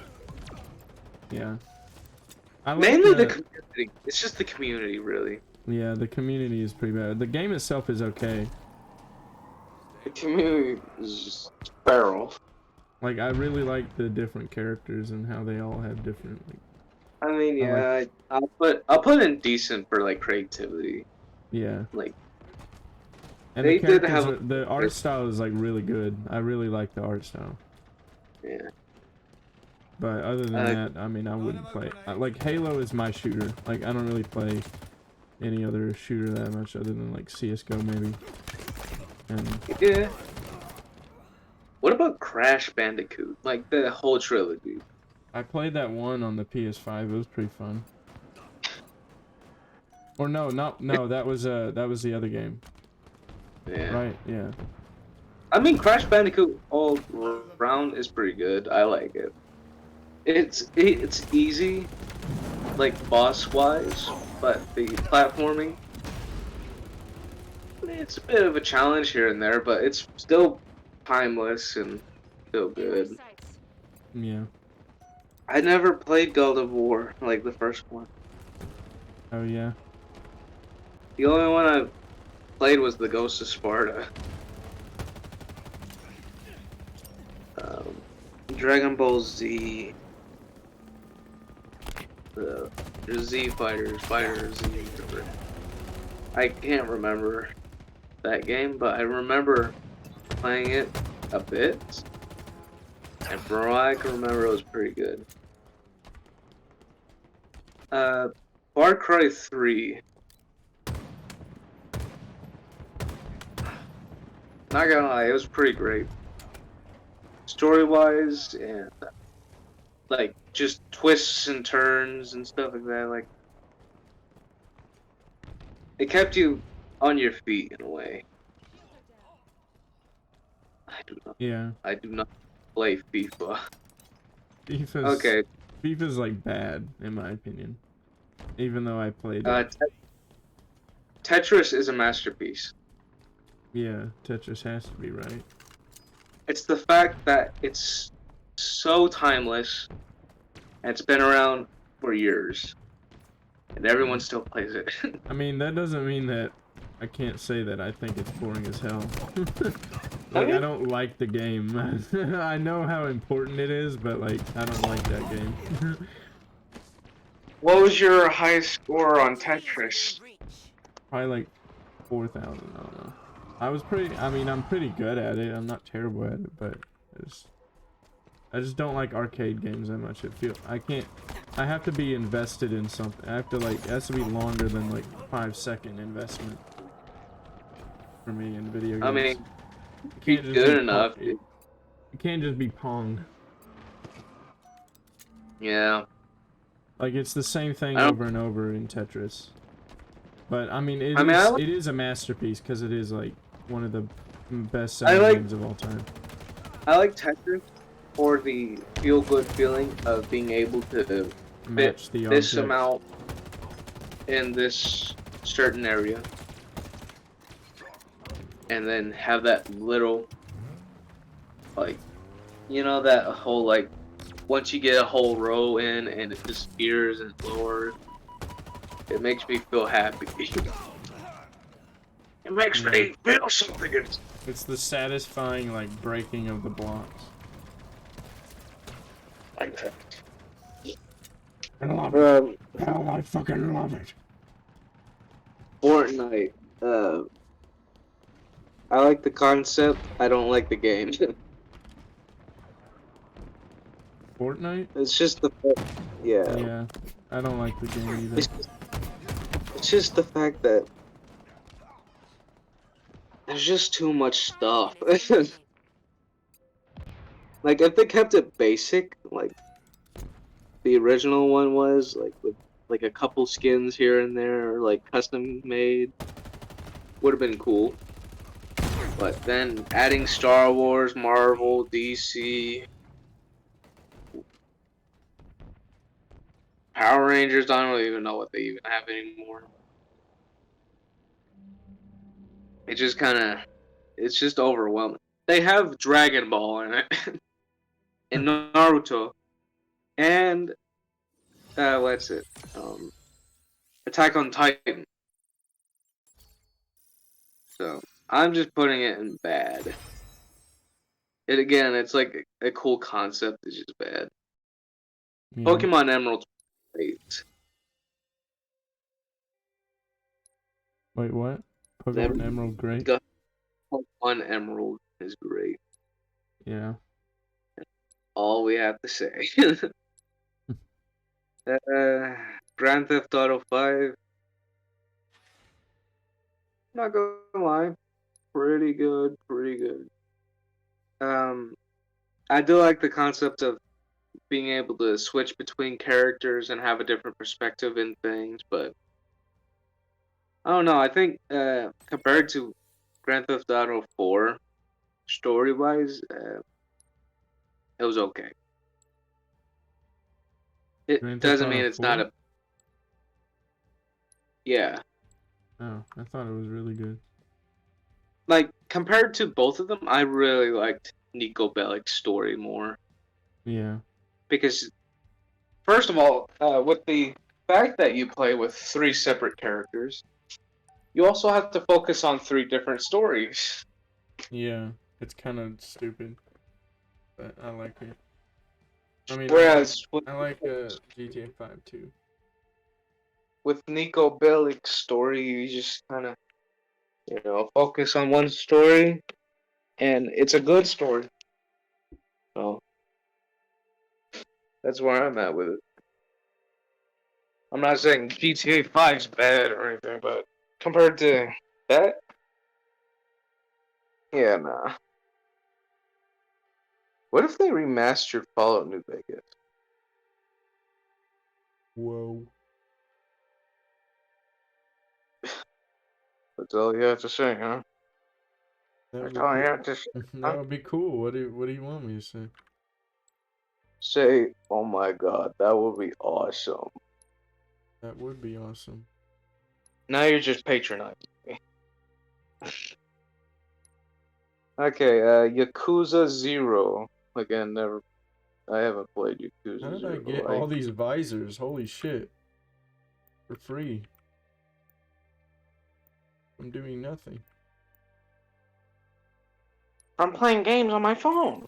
Yeah. I like Mainly the community. It's just the community, really. Yeah, the community is pretty bad. The game itself is okay. The community is just feral. Like, I really like the different characters and how they all have different, like, I mean, yeah, I'll put in decent for like creativity. yeah. Like, And they the did characters, have the art style is like really good. I really like the art style. yeah. But other than that, I mean, I wouldn't play. Like, Halo is my shooter. Like, I don't really play any other shooter that much other than like CS:GO maybe. And Yeah. What about Crash Bandicoot? Like the whole trilogy. I played that one on the PS5. It was pretty fun. Or no, that was the other game. Yeah. Right? Yeah. I mean, Crash Bandicoot all round is pretty good. I like it. It's easy, like boss wise, but the platforming, it's a bit of a challenge here and there, but it's still timeless and still good. Yeah. I never played God of War like the first one. Oh yeah. The only one I played was the Ghost of Sparta. Um, Dragon Ball Z. The Z Fighters, Fighter Z. Whatever. I can't remember that game, but I remember playing it a bit. And from what I can remember, it was pretty good. Far Cry 3. Not gonna lie, it was pretty great. Story-wise, and like just twists and turns and stuff like that. Like it kept you on your feet in a way. Yeah. I do not play FIFA. FIFA's Okay. FIFA's like bad in my opinion. Even though I played it. Tetris is a masterpiece. Yeah, Tetris has to be, right? It's the fact that it's so timeless, and it's been around for years, and everyone still plays it. I mean, that doesn't mean that I can't say that I think it's boring as hell. Like, I don't like the game. I know how important it is, but like, I don't like that game. What was your highest score on Tetris? Probably like 4,000, I don't know. I mean, I'm pretty good at it. I'm not terrible at it, but I just don't like arcade games that much. I have to be invested in something. It has to be longer than like 5-second investment for me in video games. I mean, It be can't just good be enough. It can't just be Pong. Yeah. Like, it's the same thing I don't- over and over in Tetris. But I mean, it is a masterpiece because it is like one of the best-selling games of all time. I like Tetris for the feel-good feeling of being able to Match fit the this objects. amount in this certain area, and then have that little, like, you know, that whole, like, once you get a whole row in and it disappears and lowers, it makes me feel happy. It makes me feel something. It's the satisfying, like, breaking of the blocks. Like that. I love it. Hell, I fucking love it. Fortnite. I like the concept. I don't like the game. Fortnite? It's just the yeah. Yeah, I don't like the game either. It's just the fact that there's just too much stuff. Like if they kept it basic, like the original one was, like with like a couple skins here and there, or like custom made, would have been cool. But then adding Star Wars, Marvel, DC, Power Rangers, I don't even know what they even have anymore. It just it's just overwhelming. They have Dragon Ball in it, and Naruto, and what's it? Attack on Titan. So I'm just putting it in bad. It's like a cool concept. It's just bad. Yeah. Pokemon Emerald, great. Wait, what? Pokemon Emerald, great. Pokemon Emerald is great. Yeah. All we have to say. Grand Theft Auto 5. Not gonna lie, pretty good, pretty good. I do like the concept of being able to switch between characters and have a different perspective in things, but I don't know. I think compared to Grand Theft Auto 4, story-wise, it was okay. It Grand Theft doesn't mean Auto it's not 4? a. Yeah. Oh, I thought it was really good. like compared to both of them, I really liked Nico Bellic's story more Yeah. because, first of all, with the fact that you play with 3 separate characters, you also have to focus on 3 different stories. Yeah. It's kind of stupid, but I like it. I mean, Whereas I like GTA 5 too. with Nico Bellic's story, you just kind of, focus on one story, and it's a good story. So that's where I'm at with it. I'm not saying GTA 5 is bad or anything, but compared to that, yeah, nah. What if they remastered Fallout New Vegas? Whoa. That's all you have to say, huh? That would That's be all you cool. have to say. That would be cool. What do you want me to say? Say, oh my god, that would be awesome. That would be awesome. Now you're just patronizing me. Okay, Yakuza 0. Again, never. I haven't played Yakuza How did 0. I get all these visors? Holy shit. For free. I'm doing nothing. I'm playing games on my phone.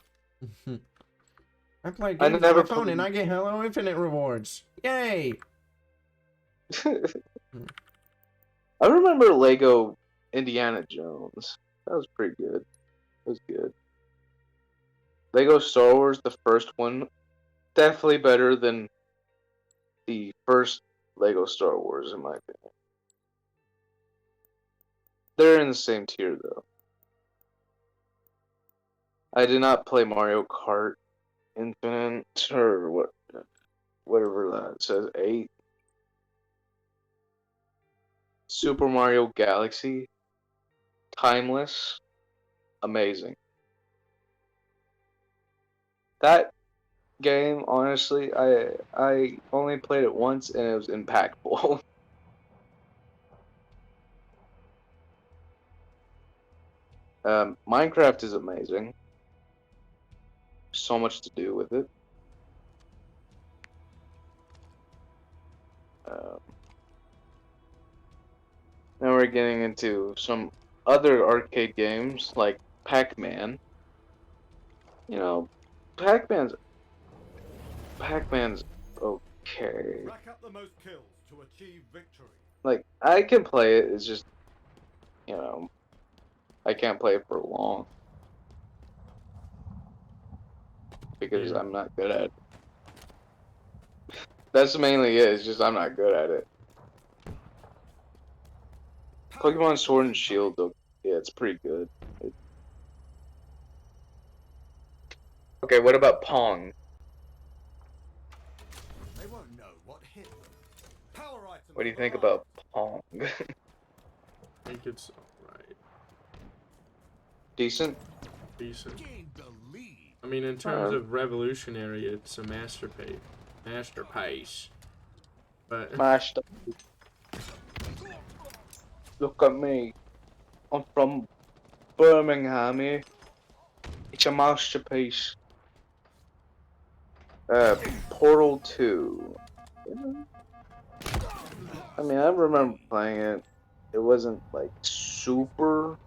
I play I games on never my phone and played- I get Halo Infinite rewards. Yay! I remember Lego Indiana Jones. That was pretty good. It was good. Lego Star Wars, the first one, definitely better than the first Lego Star Wars, in my opinion. They're in the same tier, though. I did not play Mario Kart Infinite, or whatever that says, 8. Super Mario Galaxy, timeless, amazing. That game, honestly, I only played it once and it was impactful. Minecraft is amazing. So much to do with it. Now we're getting into some other arcade games like Pac-Man. You know, Pac-Man's Pac-Man's okay. Rack up the most kills to achieve victory. Like, I can play it, it's just, I can't play it for long. Because Yeah. I'm not good at it. That's mainly it, it's just I'm not good at it. Pokemon Sword and Shield, though, yeah, it's pretty good. Okay, what about Pong? They won't know what hit them. Power items. What do you think about Pong? I think it's alright. Decent? Decent. Gain the lead. I mean, in terms of revolutionary, it's a masterpiece. But Master. Look at me. I'm from Birmingham here. It's a masterpiece. Portal 2. I mean, I remember playing it. It wasn't like super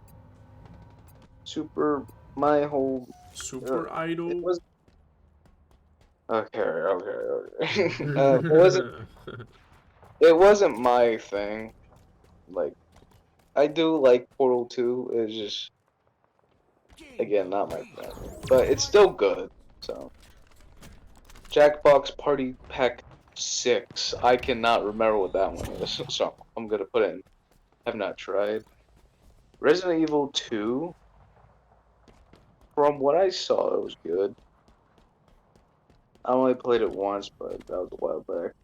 my whole. Super It Idol. was. Okay. It wasn't my thing. Like, I do like Portal 2. It's just, again, not my thing. But it's still good. So, Jackbox Party Pack 6. I cannot remember what that one is, so I'm gonna put it in. Have not tried. Resident Evil 2. From what I saw, it was good. I only played it once, but that was a while back.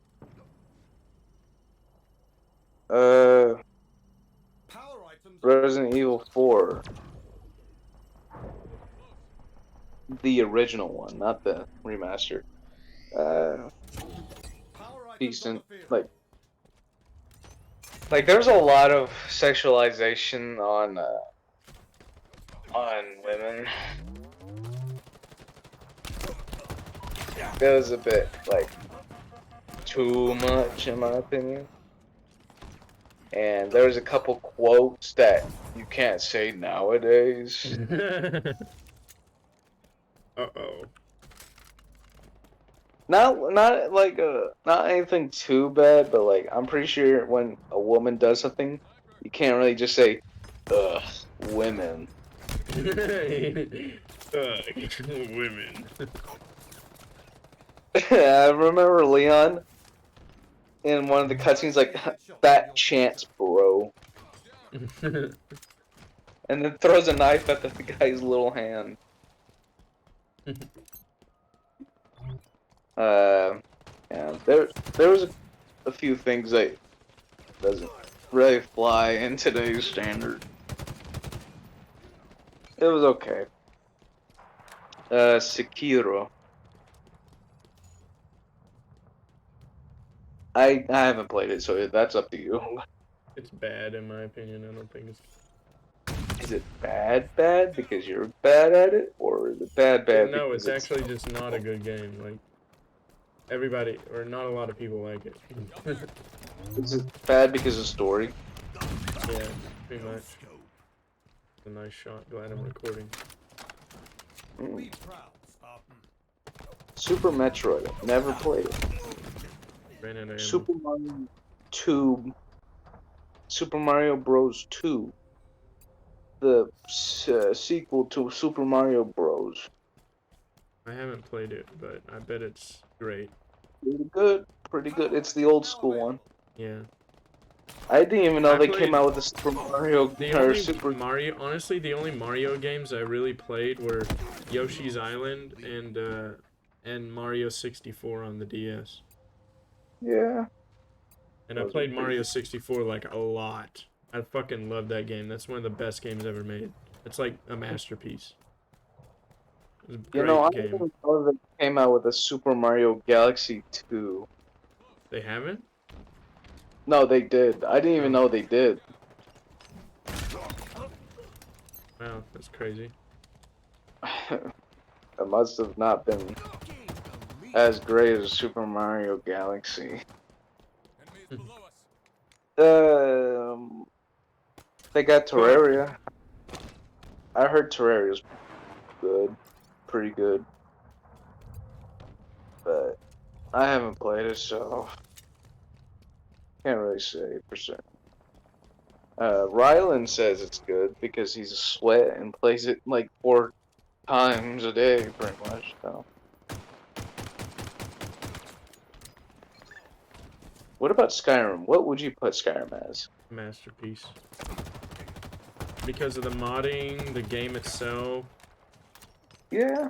Power items. Resident Evil 4. The original one, not the remaster. Power items Decent. on the field. Like there's a lot of sexualization on on women. That was a bit like too much in my opinion. And there's a couple quotes that you can't say nowadays. Uh-oh. Not like not anything too bad, but like I'm pretty sure when a woman does something, you can't really just say, "Ugh, women." Women. I remember Leon in one of the cutscenes like, "Fat chance, bro," and then throws a knife at the guy's little hand. Yeah, there was a few things that doesn't really fly in today's standard. It was okay. Sekiro. I haven't played it, so that's up to you. It's bad in my opinion. I don't think it's. Is it bad because you're bad at it, or is it bad No, because it's actually just not a good game. Like everybody or not a lot of people like it. is it bad because of story? Yeah, pretty much. A nice shot. Glad I'm recording. Mm. Super Metroid. Never played it. Ran out of ammo. Super Mario 2. Super Mario Bros. 2. The sequel to Super Mario Bros. I haven't played it, but I bet it's great. Pretty good. Pretty good. It's the old school one. Yeah. I didn't even know I they played- came out with a Super Mario The or only Super. Mario, honestly, the only Mario games I really played were Yoshi's Island and Mario 64 on the DS. Yeah. And I Those are played pretty- Mario 64 like a lot. I fucking love that game. That's one of the best games ever made. It's like a masterpiece. It was a You great know, I game. didn't know they came out with a Super Mario Galaxy 2. They haven't? No, they did. I didn't even know they did. Wow, that's crazy. It must have not been as great as Super Mario Galaxy. They got Terraria. I heard Terraria's good, pretty good, but I haven't played it, so can't really say for certain. Rylan says it's good because he's a sweat and plays it like 4 times a day, pretty much. So. What about Skyrim? What would you put Skyrim as? Masterpiece. Because of the modding, the game itself, Yeah.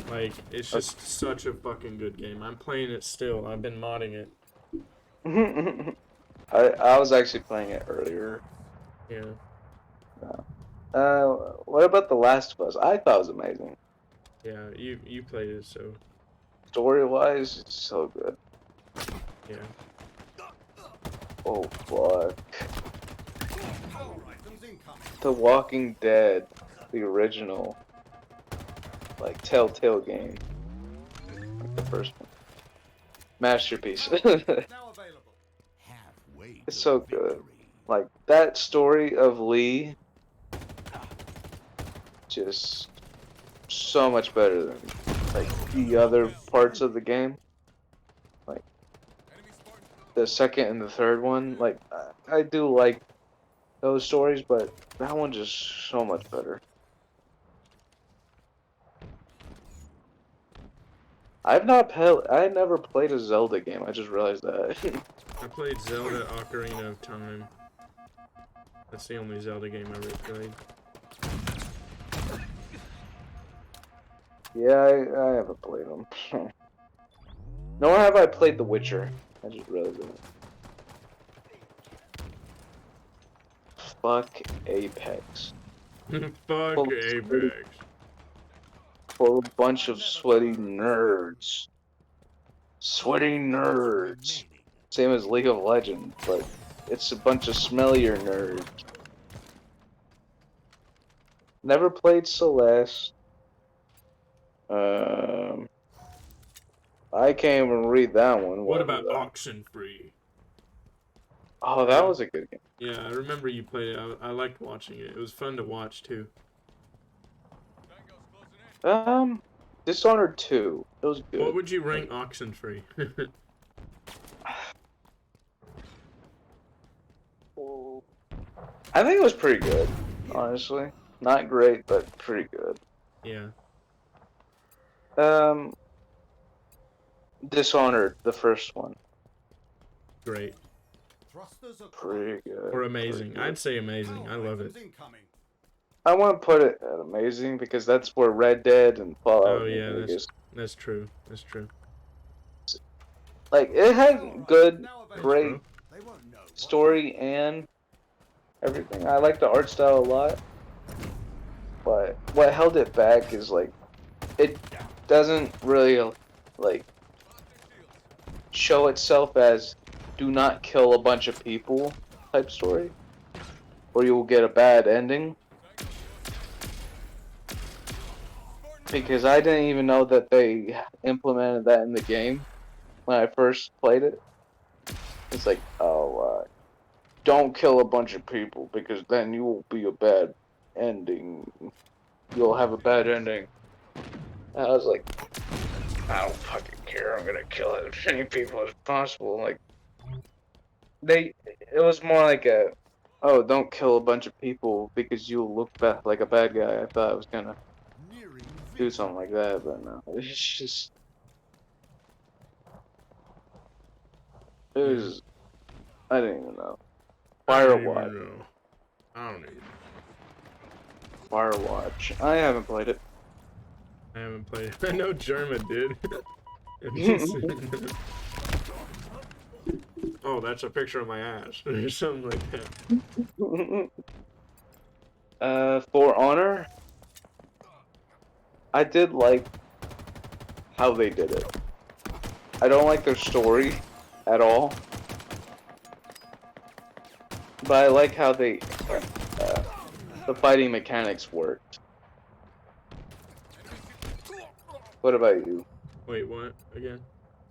like, it's just such a fucking good game. I'm playing it still. I've been modding it. I was actually playing it earlier. Yeah. What about The Last of Us? I thought it was amazing. Yeah, you played it, so, Story-wise, it's so good. yeah. Oh, fuck. The Walking Dead, the original, like, Telltale game. Like the first one. Masterpiece. It's so good. Like, that story of Lee, just so much better than, like, the other parts of the game. Like, the second and the third one, like, I do like those stories, but that one's just so much better. I never played a Zelda game, I just realized that. I played Zelda Ocarina of Time. That's the only Zelda game I ever played. Yeah, I haven't played them. Nor have I played The Witcher. I just realized that. Fuck Apex. Fuck Well, Apex. For a bunch of sweaty nerds. Sweaty nerds. Same as League of Legends, but it's a bunch of smellier nerds. Never played Celeste. Um, I can't even read that one. What is about that? Oxenfree? Oh, that was a good game. Yeah, I remember you played it. I liked watching it. It was fun to watch too. Dishonored 2. It was What good. would you rank Oxenfree? I think it was pretty good, honestly. Not great, but pretty good. Yeah. Dishonored, the first one. Great. Thrusters acquired. Pretty good. Or amazing. pretty good. I'd say amazing. I love it. Items incoming. I want to put it at amazing because that's where Red Dead and Fallout Oh yeah, are the biggest. that's true. That's true. Like, it had good, great They won't know what story and everything. I like the art style a lot. But what held it back is, like, it doesn't really, like, show itself as do not kill a bunch of people type story, or you will get a bad ending. Because I didn't even know that they implemented that in the game when I first played it. It's like, oh, don't kill a bunch of people because then you will be a bad ending. You'll have a bad ending. And I was like, I don't fucking care. I'm gonna kill as many people as possible. Like, it was more like a, oh, don't kill a bunch of people because you'll look like a bad guy. I thought I was gonna nearing do something like that, but no. It's just, it was, I didn't even know. Firewatch. I don't even. Firewatch. I haven't played it. I haven't played it. I know German did. Oh, that's a picture of my ass or something like that. For Honor, I did like how they did it. I don't like their story at all, but I like how the fighting mechanics worked. What about you? Wait, what? Again?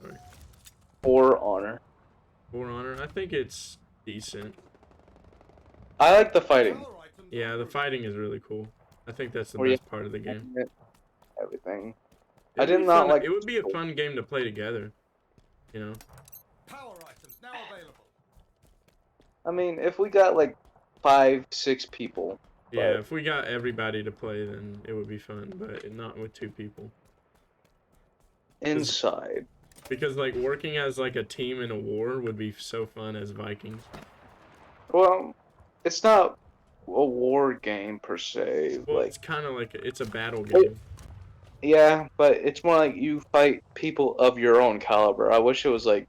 Sorry. For Honor, For Honor? I think it's decent. I like the fighting. Power items Yeah, the fighting is really cool. I think that's the Where you- best part of the game. Everything. It I would did be not fun- like. It would be a fun game to play together. You know? Power items now available. I mean, if we got like 5, 6 people. Yeah, But- if we got everybody to play, then it would be fun, but not with 2 people. Inside. Because, like, working as, like, a team in a war would be so fun as Vikings. Well, it's not a war game per se. Well, Like, it's kind of like, it's a battle game. yeah, but it's more like you fight people of your own caliber. I wish it was like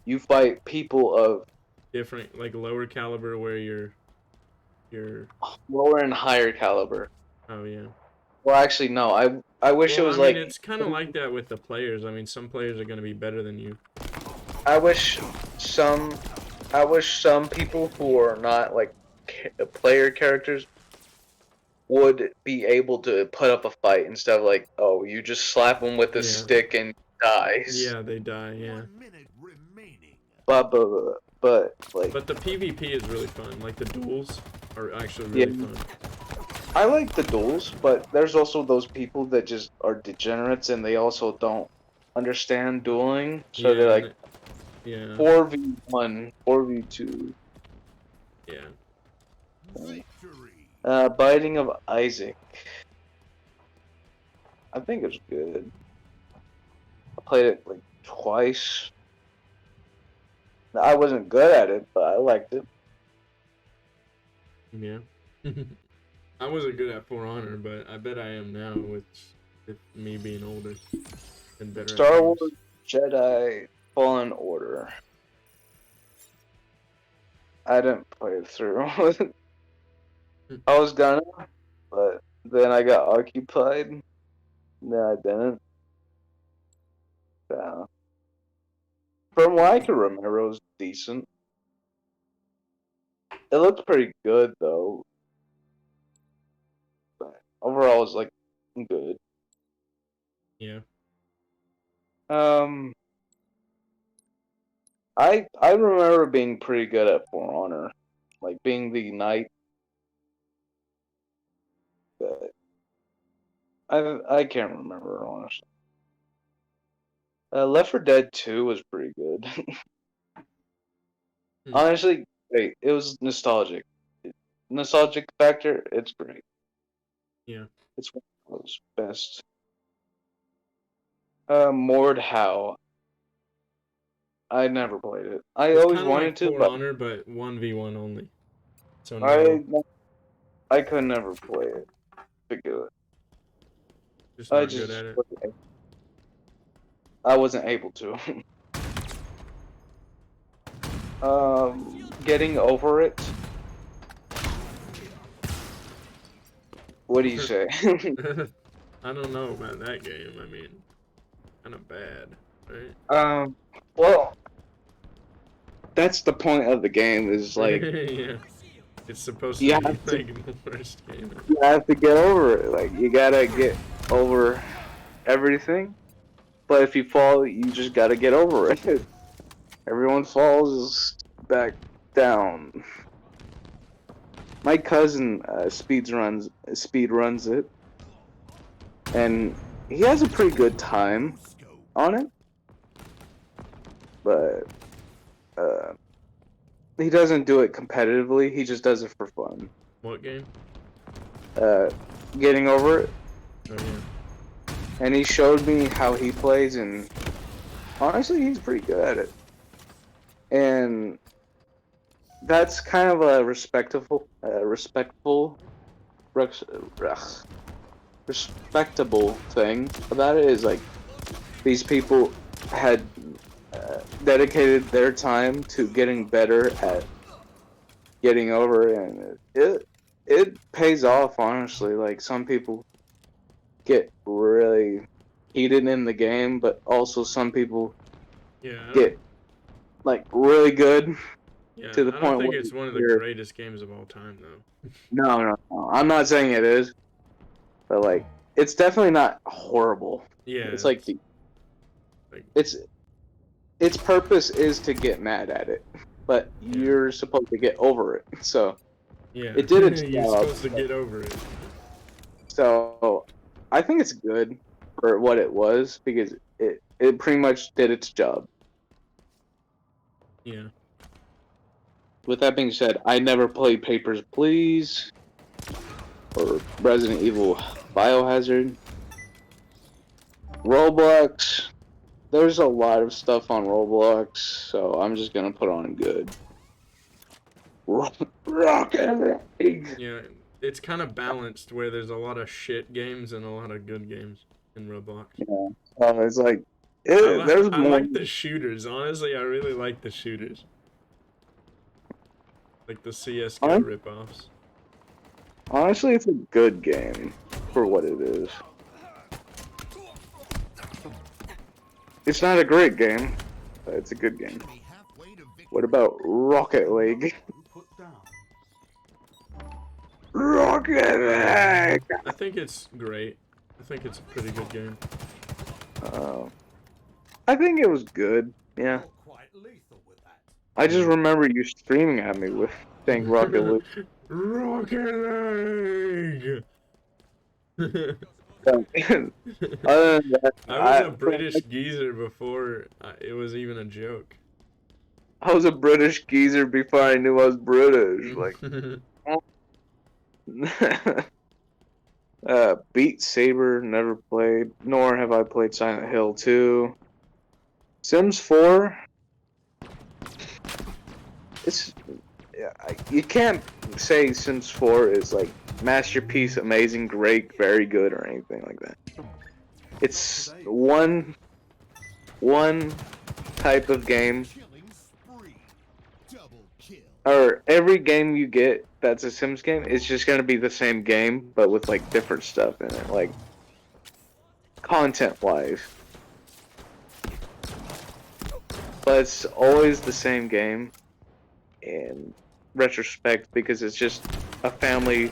you fight people of Different, like, lower caliber where you're... lower and higher caliber. Oh, yeah. Well, actually, no. I wish it Well, was I mean, like it's kind of like that with the players. I mean, some players are going to be better than you. I wish some people who are not like player characters would be able to put up a fight instead of like, oh, you just slap them with a Yeah. stick and dies. Yeah, they die, yeah. 1 minute remaining. But like But the PvP is really fun. Like, the duels are actually really Yeah. fun. I like the duels, but there's also those people that just are degenerates and they also don't understand dueling. So they're like Yeah, 4v1, 4v2. yeah. Victory. Binding of Isaac. I think it's good. I played it like twice. I wasn't good at it, but I liked it. Yeah. I wasn't good at For Honor, but I bet I am now with me being older and better Star at Wars games. Jedi Fallen Order. I didn't play it through. I was gonna, but then I got occupied. Then I didn't. Yeah. From what I can remember, it was decent. It looked pretty good, though. overall it's like good. Yeah. I remember being pretty good at For Honor, like being the knight. But I can't remember honestly. Left 4 Dead 2 was pretty good. Hmm. Honestly, great. It was nostalgic. Nostalgic factor, it's great. Yeah. It's one of those best. Mordhau. I never played it. I It's always kind of wanted like to, For but Honor, but 1v1 only. So I no, I could never play it. Because just I not good just at it. I wasn't able to. Getting over it. What do you say? I don't know about that game. I mean, kind of bad, right? Well, that's the point of the game. Is like Yeah. It's supposed you to be have to like the worst game ever. you have to get over it. Like you gotta get over everything. But if you fall, you just gotta get over it. Everyone falls back down. My cousin speed runs it, and he has a pretty good time on it. But he doesn't do it competitively. He just does it for fun. What game? Getting over it, Oh yeah. and he showed me how he plays, and honestly, he's pretty good at it. And that's kind of a respectable thing about it is like these people had dedicated their time to getting better at getting over it, and it pays off honestly. Like some people get really heated in the game, but also some people Yeah. get like really good Yeah. to the I don't point think where it's one of the you're greatest games of all time, though. no. I'm not saying it is, but like it's definitely not horrible. Yeah. It's like its purpose is to get mad at it, but Yeah. you're supposed to get over it. So Yeah. it did its You're job. supposed to get over it. So I think it's good for what it was because it pretty much did its job. Yeah. With that being said, I never played Papers, Please or Resident Evil Biohazard. Roblox. There's a lot of stuff on Roblox, so I'm just gonna put on good. Rocket League. Yeah. It's kind of balanced where there's a lot of shit games and a lot of good games in Roblox. Yeah. It's like I more. like the shooters. Honestly, I really like the shooters. Like the CS:GO Huh? ripoffs. Honestly, it's a good game for what it is. It's not a great game, but it's a good game. What about Rocket League? Rocket League! I think it's great. I think it's a pretty good game. I think it was good, yeah. I just remember you screaming at me with saying Rocket League. Rocket League! Other than that, I was a British geezer before it was even a joke. I was a British geezer before I knew I was British. Like, Beat Saber, never played, nor have I played Silent Hill 2. Sims 4, you can't say Sims 4 is like masterpiece, amazing, great, very good, or anything like that. It's one type of game, or every game you get that's a Sims game, it's just gonna be the same game, but with like different stuff in it, like content-wise. But it's always the same game in retrospect because it's just a family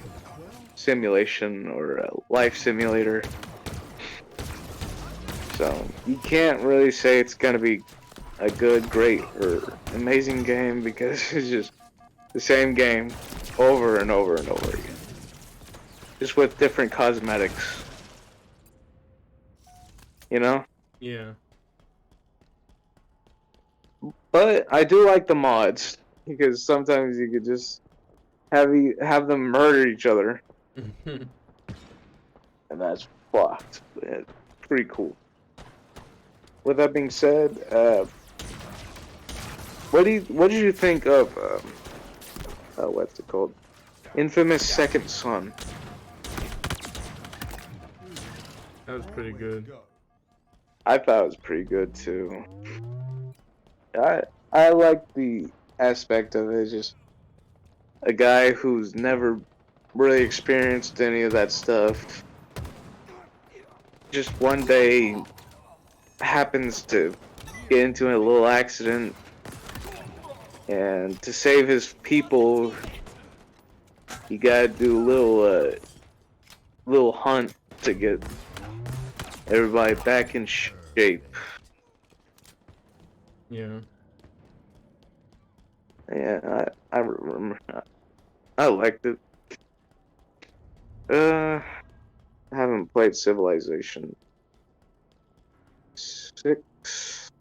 simulation or a life simulator. So you can't really say it's gonna be a good, great, or amazing game because it's just the same game over and over and over again. Just with different cosmetics. You know? Yeah. But I do like the mods because sometimes you could just have them murder each other, and that's fucked. It's pretty cool. With that being said, what did you think of what's it called? Infamous Second Son. That was pretty good. I thought it was pretty good too. I like the aspect of it. Just a guy who's never really experienced any of that stuff. Just one day happens to get into a little accident, and to save his people, you gotta do a little hunt to get everybody back in shape. Yeah. Yeah, I remember. I liked it. I haven't played Civilization 6,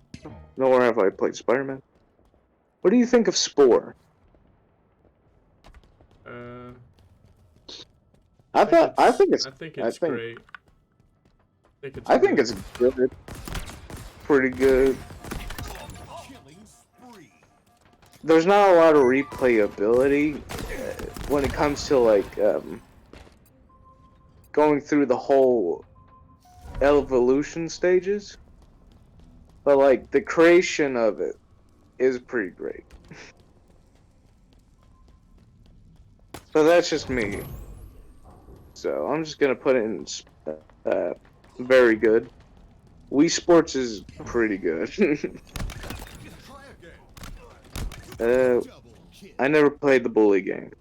nor have I played Spider-Man. What do you think of Spore? I think it's great. I think it's good. Pretty good. There's not a lot of replayability when it comes to like going through the whole evolution stages, but like the creation of it is pretty great. So that's just me. So I'm just gonna put it in very good. Wii Sports is pretty good. I never played the Bully game,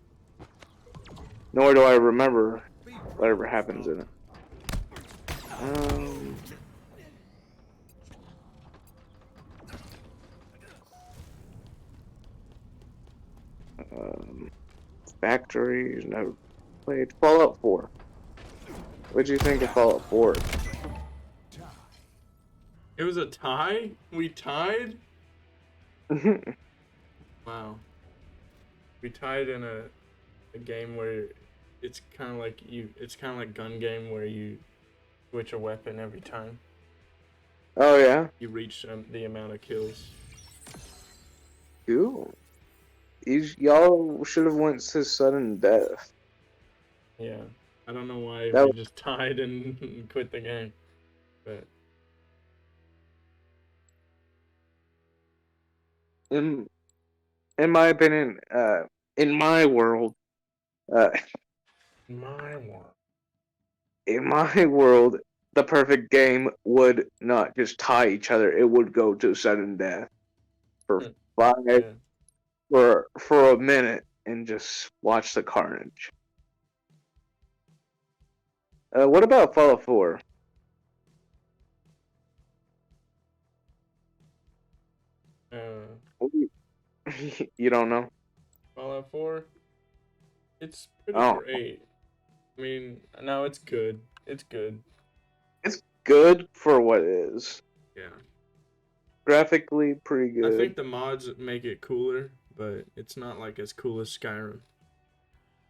nor do I remember whatever happens in it. Factory, never played. Fallout 4. What'd you think of Fallout 4? It was a tie? We tied? Wow. We tied in a game where it's kind of like gun game where you switch a weapon every time Oh yeah? you reach the amount of kills. Cool. Y'all should have went to sudden death. Yeah. I don't know why That we just tied and quit the game. But in my opinion, in my world, uh, my one. in my world, the perfect game would not just tie each other; it would go to sudden death for five Yeah. for a minute and just watch the carnage. What about Fallout 4? You don't know? Fallout 4? It's pretty Oh. great. I mean, no, it's good. It's good. It's good for what it is. Yeah. Graphically, pretty good. I think the mods make it cooler, but it's not like as cool as Skyrim.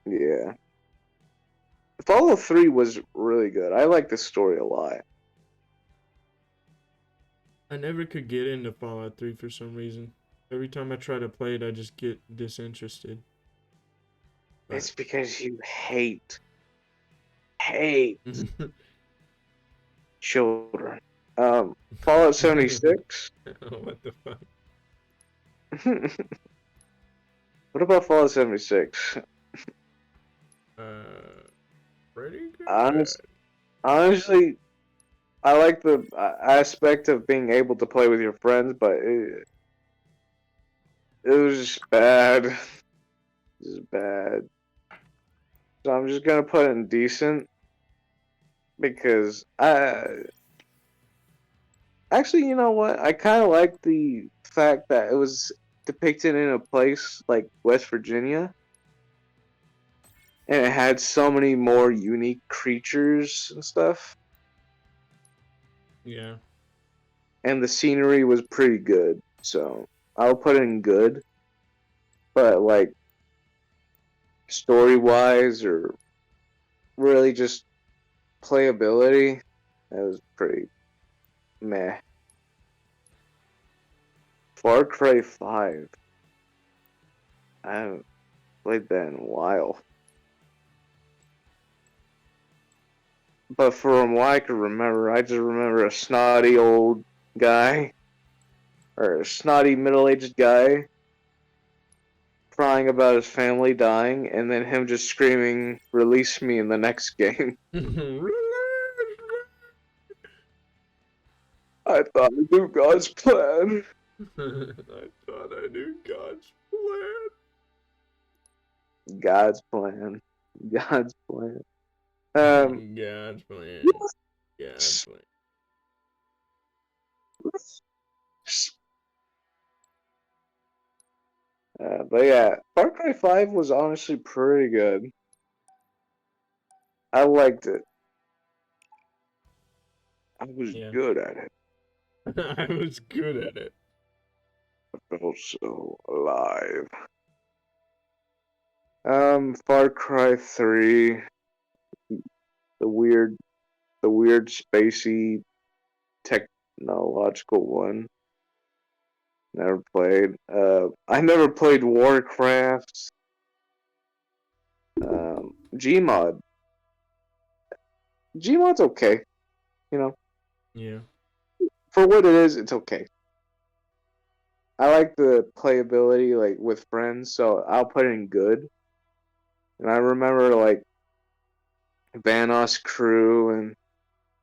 Yeah. Fallout 3 was really good. I like the story a lot. I never could get into Fallout 3 for some reason. Every time I try to play it, I just get disinterested. But... It's because you hate children. Fallout 76? What the fuck? What about Fallout 76? Pretty good. Honestly, I like the aspect of being able to play with your friends, but it was just bad. Just bad. So I'm just gonna put in decent because actually, you know what? I kind of like the fact that it was depicted in a place like West Virginia, and it had so many more unique creatures and stuff, Yeah. and the scenery was pretty good. So I'll put in good, but like story-wise or really just playability, that was pretty meh. Far Cry 5. I haven't played that in a while. But from what I can remember, I just remember a snotty old guy, or a snotty middle-aged guy, crying about his family dying, and then him just screaming, "Release me" in the next game. I thought I knew God's plan. I thought I knew God's plan. God's plan. God's plan. God's plan. God's plan. But yeah, Far Cry 5 was honestly pretty good. I liked it. I was Yeah. good at it. I was good at it. I felt so alive. Far Cry 3, the weird spacey technological one. Never played. I never played Warcraft. Gmod. Gmod's okay. You know, Yeah. for what it is, it's okay. I like the playability, like, with friends, so I'll put it in good. And I remember, like, Vanoss Crew and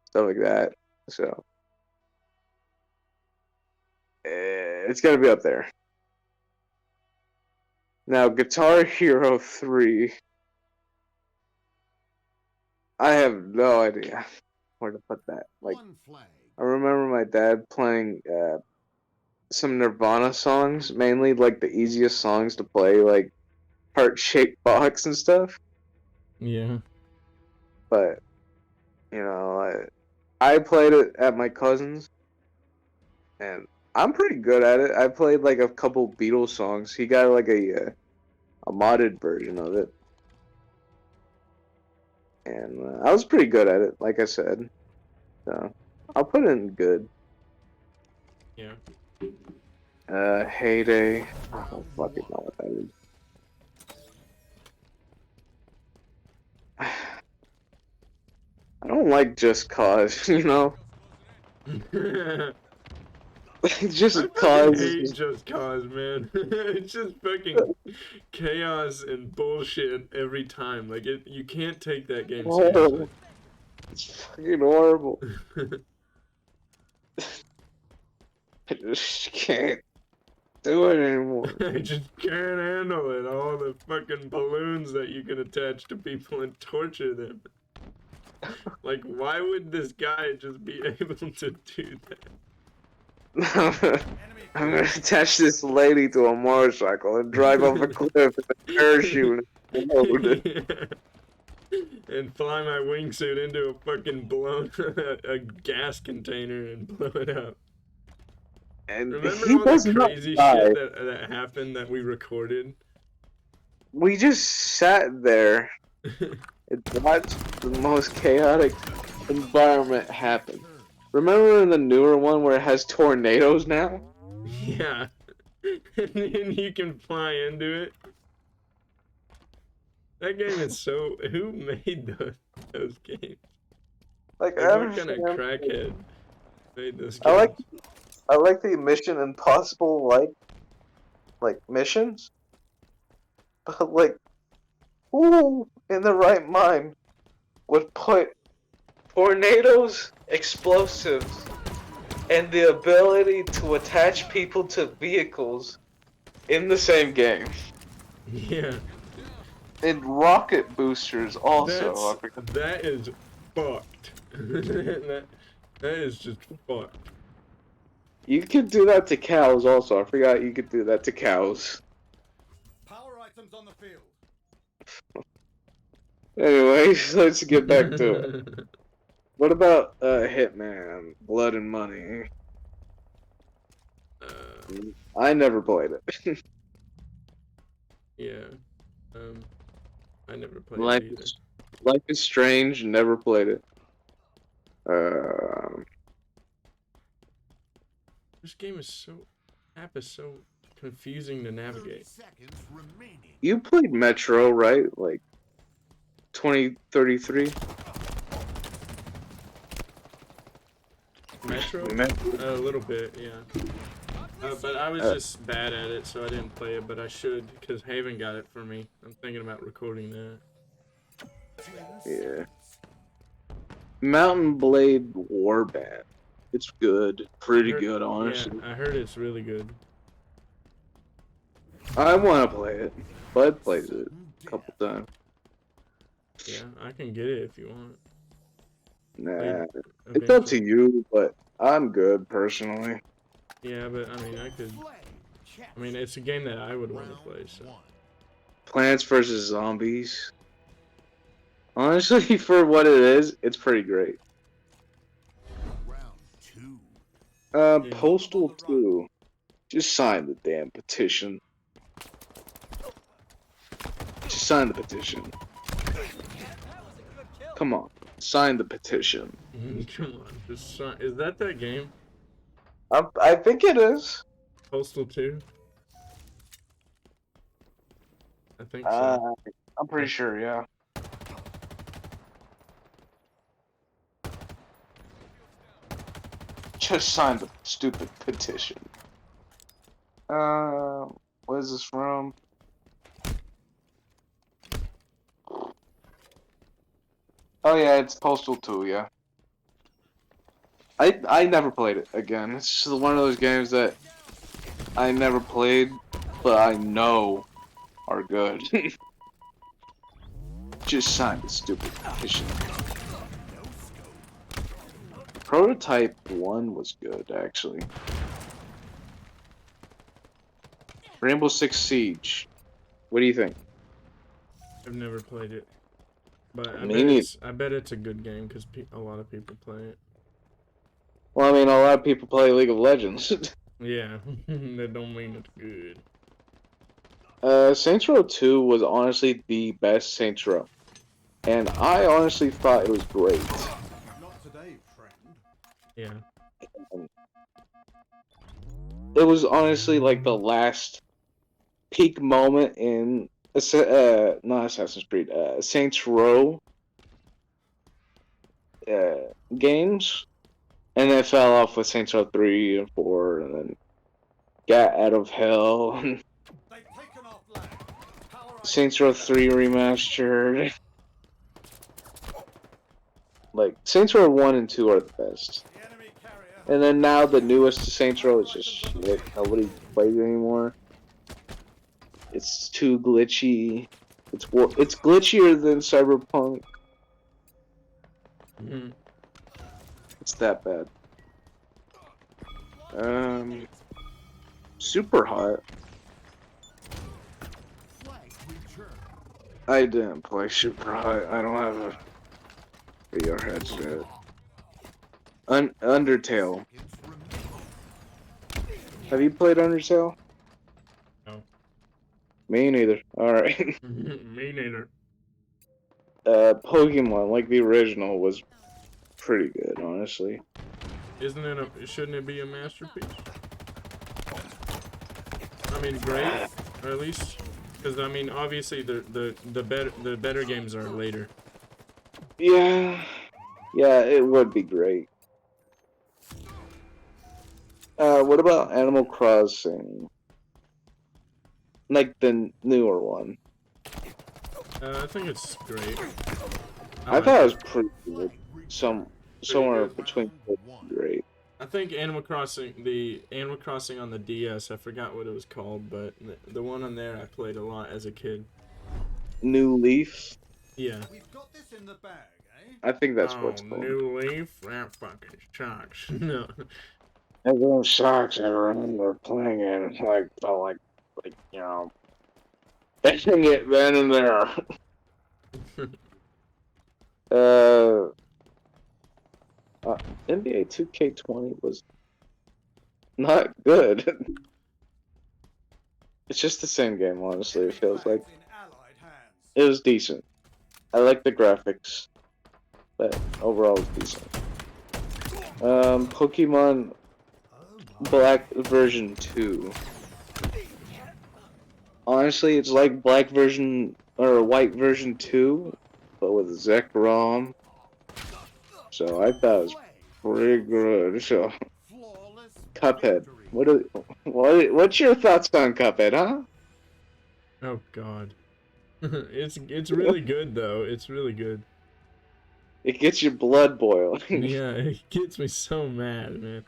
stuff like that, so it's gonna be up there. Now, Guitar Hero 3, I have no idea where to put that. Like, One flag. I remember my dad playing some Nirvana songs, mainly like the easiest songs to play, like Heart-Shaped Box and stuff. Yeah. But you know, I played it at my cousin's, and I'm pretty good at it. I played like a couple Beatles songs. He got like a modded version of it, and I was pretty good at it, like I said. So I'll put it in good. Yeah. Heyday. I don't fucking know what that is. I don't like Just Cause, you know? Just I Cause. fucking hate Just Cause, man. It's just fucking chaos and bullshit every time. Like, you can't take that game seriously. It's fucking horrible. I just can't do it anymore. I just can't handle it. All the fucking balloons that you can attach to people and torture them. Like, why would this guy just be able to do that? I'm gonna attach this lady to a motorcycle and drive off a cliff in a parachute and explode. And fly my wingsuit into a fucking a gas container and blow it up. And Remember he all does the not crazy die. shit that happened that we recorded? We just sat there and watched the most chaotic environment happen. Remember in the newer one where it has tornadoes now? Yeah. And then you can fly into it. That game is so... Who made those games? Like, Like, what kind of crackhead made this game? I like the Mission Impossible like missions, but like, who in the right mind would put tornadoes, explosives, and the ability to attach people to vehicles in the same game? Yeah. And rocket boosters also. I forgot. That is fucked. that is just fucked. You could do that to cows also. I forgot you could do that to cows. Power items on the field. Anyways, let's get back to it. What about Hitman, Blood and Money? I never played it. Yeah. I never played Life it either. Life is Strange, never played it. This game is app is so confusing to 30 navigate. seconds remaining. You played Metro, right? Like 2033? Metro? A little bit, yeah. But I was just bad at it, so I didn't play it, but I should, because Haven got it for me. I'm thinking about recording that. 10 Yeah. seconds. Mountain Blade Warband. It's good. Pretty I heard- good, honestly. Yeah, I heard it's really good. I want to play it. Bud plays it a couple times. Yeah, I can get it if you want. Nah. It's up to Eventually. you, but I'm good personally. Yeah, but I mean, Play. Check. I mean, it's a game that I would want to play, so. One. Plants vs. Zombies. Honestly, for what it is, it's pretty great. Round 2. Yeah. Postal 2. Just sign the damn petition. Just sign the petition. Come on. Sign the petition. Come on, just is that game? I think it is. Postal 2? I think so. I'm pretty sure, yeah. Just sign the stupid petition. What is this from? Oh yeah, it's Postal 2, yeah. I never played it again. It's just one of those games that I never played, but I know are good. Just sign the stupid petition. Prototype 1 was good, actually. Rainbow Six Siege. What do you think? I've never played it. But Me I bet it's a good game because a lot of people play it. Well, I mean, a lot of people play League of Legends. Yeah, that don't mean it's good. Saints Row 2 was honestly the best Saints Row. And I honestly thought it was great. Not today, friend. Yeah. It was honestly like the last peak moment in not Assassin's Creed, Saints Row games, and then it fell off with Saints Row 3 and 4, and then got out of hell. They've taken off land. Power Saints Row 3 remastered. Like Saints Row 1 and 2 are the best. The enemy carrier. And then now the newest Saints Row is just shit. Nobody plays it anymore. It's too glitchy. It's glitchier than Cyberpunk. Hmm. It's that bad. Super Hot. Flag return. I didn't play Super Hot. I don't have a VR headset. Undertale. Seconds remaining. Have you played Undertale? No. Me neither. Alright. Me neither. Pokemon, like the original, was pretty good, honestly. Shouldn't it be a masterpiece? I mean, great, or at least, because I mean, obviously the better games are later. Yeah, it would be great. What about Animal Crossing? Like the newer one. I think it's great. I thought it was pretty good. Somewhere good. between good and great. I think the Animal Crossing on the DS, I forgot what it was called, but the one on there I played a lot as a kid. New Leaf. Yeah. We've got this in the bag, eh? I think that's what it's Oh, called. New Leaf? That fucking sucks. No. Everyone sucks. I remember playing it. Felt like you know, hitting it then and there. NBA 2K20 was not good. It's just the same game, honestly. It feels like Bag's in allied hands. it was decent. I like the graphics, but overall it's decent. Pokemon Black version 2. Honestly, it's like Black version or White version 2, but with Zekrom. So I thought it was pretty good. So Flawless Cuphead. victory. What's your thoughts on Cuphead, huh? Oh god. It's really good though. It's really good. It gets your blood boiling. Yeah, it gets me so mad, man.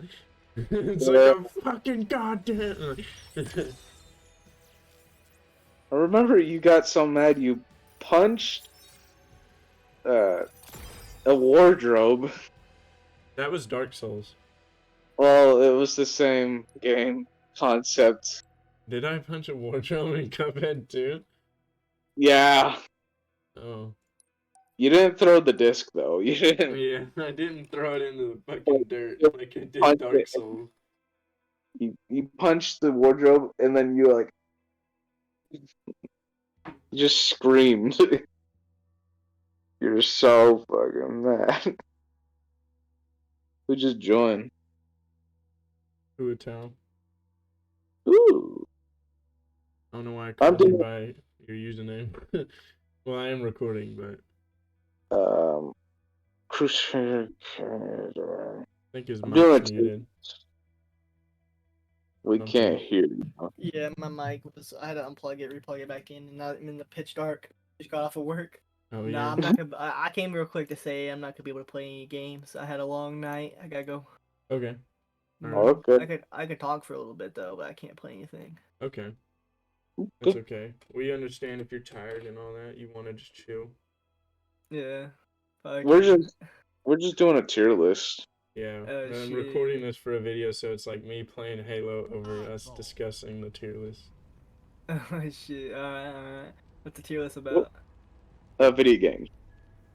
It's like a fucking goddamn. I remember you got so mad you punched a wardrobe. That was Dark Souls. Well, it was the same game concept. Did I punch a wardrobe in Cuphead too? Yeah. Oh. You didn't throw the disc though. You didn't. Yeah, I didn't throw it into the fucking dirt like I did Punch Dark it. Souls. You punched the wardrobe and then you like just screamed. You're so fucking mad. Who just joined? Who would tell? Ooh. I don't know why I I'm called you doing- by your username. Well, I am recording, but Crusader. I think his I'm doing mic's it. muted. We Okay. can't hear you. Yeah, my mic was. I had to unplug it, replug it back in, and now I'm in the pitch dark. Just got off of work. Oh Nah, yeah. I'm not gonna. I came real quick to say I'm not gonna be able to play any games. I had a long night. I gotta go. Okay. Okay. I could talk for a little bit though, but I can't play anything. Okay. That's okay. We understand if you're tired and all that. You want to just chill. Yeah. We're just doing a tier list. Yeah. Oh, and I'm shit. recording this for a video, so it's like me playing Halo over us discussing the tier list. Oh shit. Alright. What's the tier list about? Video games.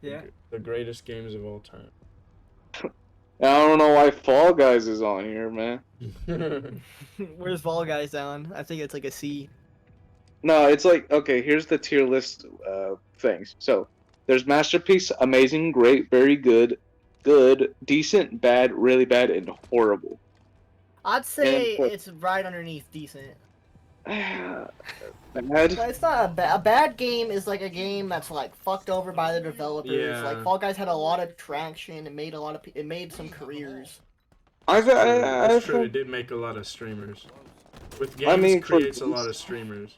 Yeah. The greatest games of all time. I don't know why Fall Guys is on here, man. Where's Fall Guys down? I think it's like a C. No, it's like, okay, here's the tier list things. So, there's Masterpiece, Amazing, Great, Very Good, Good, Decent, Bad, Really Bad, and Horrible. I'd say And what- it's right underneath decent. Bad? It's not a bad game. Is like a game that's like fucked over by the developers. Yeah. Like Fall Guys had a lot of traction. It made a lot of. It made some careers. That's true. It did make a lot of streamers. With games, I mean, for creates a lot games- of streamers.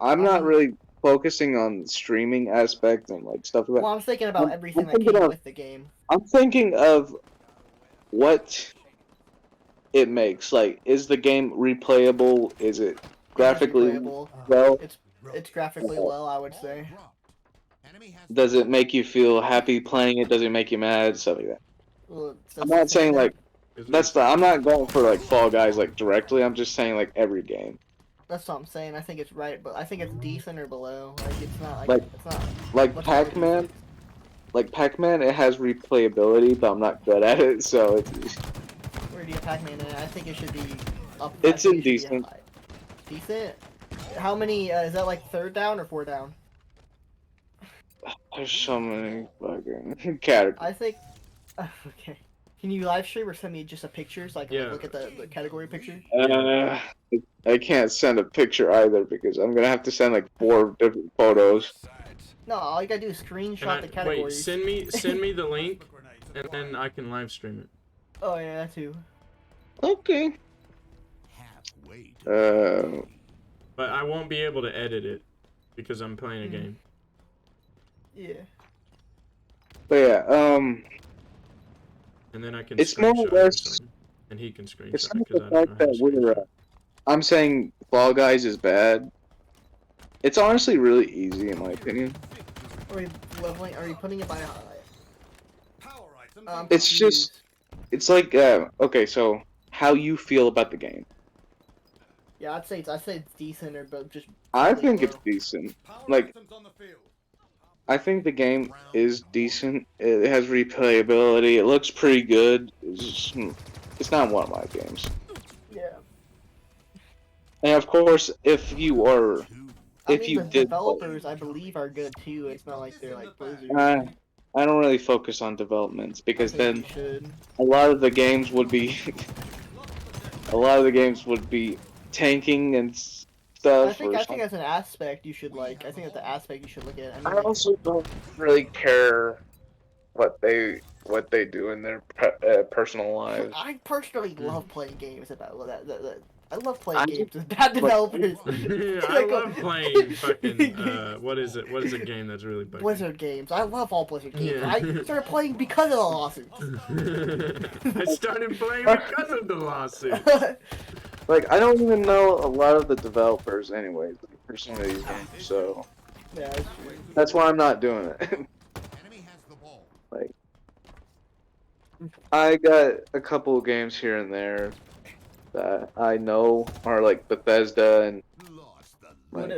I'm not really focusing on the streaming aspect and like stuff like that. Well, I'm thinking about everything that thinking came of- with the game. I'm thinking of what it makes. Like, is the game replayable? Is it graphically Replayable. well? It's graphically well, I would say. Does it make you feel happy playing it? Does it make you mad? Stuff like that. Well, I'm not saying like Is I'm not going for like Fall Guys like directly. I'm just saying like every game. That's what I'm saying. I think it's right, but I think it's decent or below. Like it's not Like- it's not. Like much more Pac-Man. decent. Like Pac-Man, it has replayability, but I'm not good at it. So it's Where do you Pac-Man in it? I think it should be up. It's I think it should be indecent. high. Decent. How many? Is that like third down or four down? there's so many fucking categories. I think. Okay. Can you live stream or send me just a picture so I can like, Yeah. look at the category picture? I can't send a picture either because I'm gonna have to send like 4 different photos. No, all you gotta do is screenshot the wait, categories. send me the link, and then I can live stream it. Oh yeah, that too. Okay. Halfway But I won't be able to edit it because I'm playing a game. Yeah. But yeah, And then I can It's more or screenshot it less- something, and he can screenshot it's it not because the I don't fact know how that to we're. screenshot. I'm saying Fall Guys is bad, It's honestly really easy in my opinion. Are we leveling? Are we putting it by? Power items. I'm It's confused. just, it's like, okay, so how you feel about the game. Yeah, I'd say it's decent or but just. I really think it's low. decent. Power Like, items on the field. I think the game is decent. It has replayability. It looks pretty good. It's not one of my games. Yeah. And of course, if you are, I if mean, you the did, developers, I believe, are good too. It's not like they're like Blizzard. I don't really focus on developments I because think then you should. a lot of the games would be, a lot of the games would be tanking and stuff. I think that's an aspect you should like. I think that's an aspect you should look at. I mean, I like, also don't really care what they do in their personal lives. I personally love playing games about that. I love I playing just- games with bad developers. I love playing fucking what is it? What is a game that's really bugging? Blizzard games. I love all Blizzard games. Yeah. I started playing because of the lawsuits. I started playing because of the lawsuit. Like, I don't even know a lot of the developers anyways, for some of these games, so Yeah, that's true. that's why I'm not doing it. Enemy has the ball. Like, I got a couple of games here and there that I know are like Bethesda and Lost the like,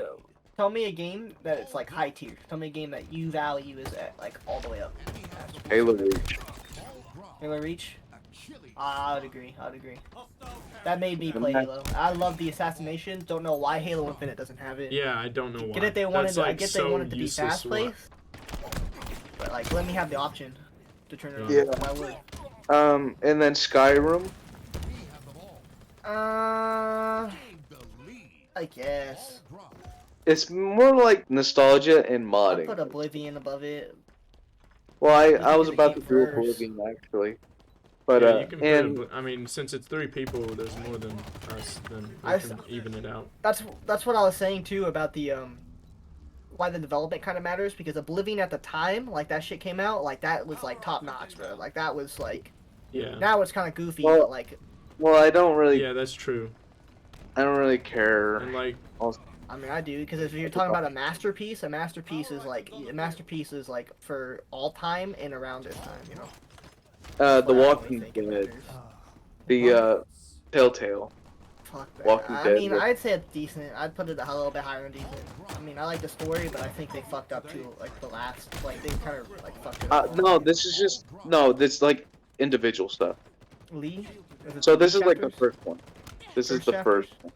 Tell me a game that it's like high tier. Tell me a game that you value is at like all the way up. enemy has the ball. Halo Reach. Ball drop. Halo Reach. Achilles. I would agree. I would agree. Hostile That made me play Halo. I love the assassination. Don't know why Halo Infinite doesn't have it. Yeah, I don't know why. Get it? They wanted. That's, I like, get so they wanted to be useless fast why- paced. But like, let me have the option to turn it on. Yeah. I would. And then Skyrim. We have the ball. Gained the lead. I guess. Ball drop. It's more like nostalgia and I modding. put Oblivion above it. Well, I You was can about to eat do first. Oblivion actually, but Yeah, you can put and I mean, since it's 3 people, there's more than us. Then we I can even it out. That's what I was saying too about the why the development kind of matters, because Oblivion at the time, like that shit came out, like that was like top notch, bro. Like that was like Yeah. now it's kind of goofy, Well, but like well, I don't really Yeah, that's true. care. And like, I mean I do, because if you're talking about a masterpiece is like for all time and around this time, you know. The What I Walking think it Dead, matters. the Telltale. Fuck that. Walking I Dead, mean, yeah. I'd say it's decent. I'd put it a little bit higher than decent. I mean, I like the story, but I think they fucked up too. Like the last, like they kind of like fucked it up. No, this is just no. This like individual stuff. Lee. Is it So three this is like the chapters? first one. This is First the chapters? first one.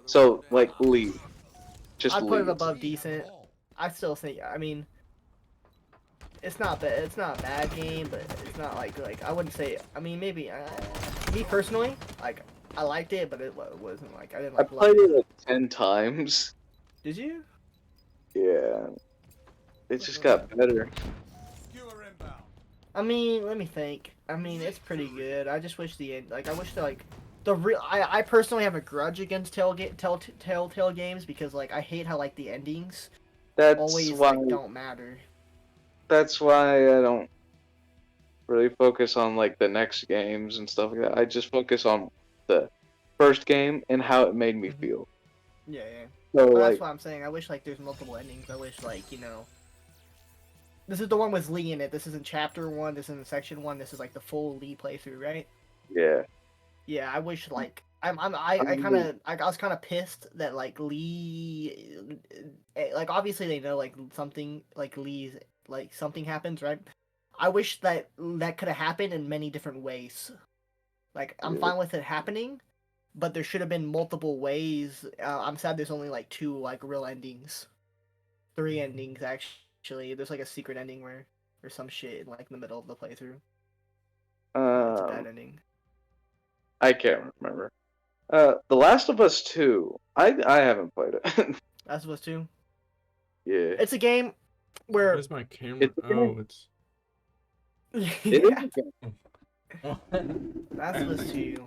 So like Lee, just I'd Lee. put it above decent. I still think. I mean, it's not bad. It's not a bad game, but it's not like I wouldn't say. I mean, maybe me personally, like I liked it, but it wasn't like I didn't I like. played love it like 10 times. Did you? Yeah, it just got better. Skewer inbound. I mean, let me think. I mean, it's pretty good. I just wish the end. Like, I wish the like. The real, I personally have a grudge against Telltale games because like I hate how like the endings That's always why. like don't matter. That's why I don't really focus on like the next games and stuff like that. I just focus on the first game and how it made me Mhm. feel. Yeah, yeah. So But like, that's what I'm saying. I wish like there's multiple endings. I wish like this is the one with Lee in it. This isn't chapter 1. This isn't section 1. This is like the full Lee playthrough, right? yeah, Yeah, I wish like I was kind of pissed that like Lee, like obviously they know like something like Lee's like something happens, right? I wish that could have happened in many different ways. Like I'm Yeah. fine with it happening, but there should have been multiple ways. I'm sad there's only like 2 like real endings, 3 endings actually. There's like a secret ending where there's some shit in like the middle of the playthrough. It's a bad ending. I can't remember. The Last of Us 2. I haven't played it. Last of Us 2. Yeah, It's a game where where's my camera? It's- Oh, it's. it yeah, is. a game. Last of Us 2.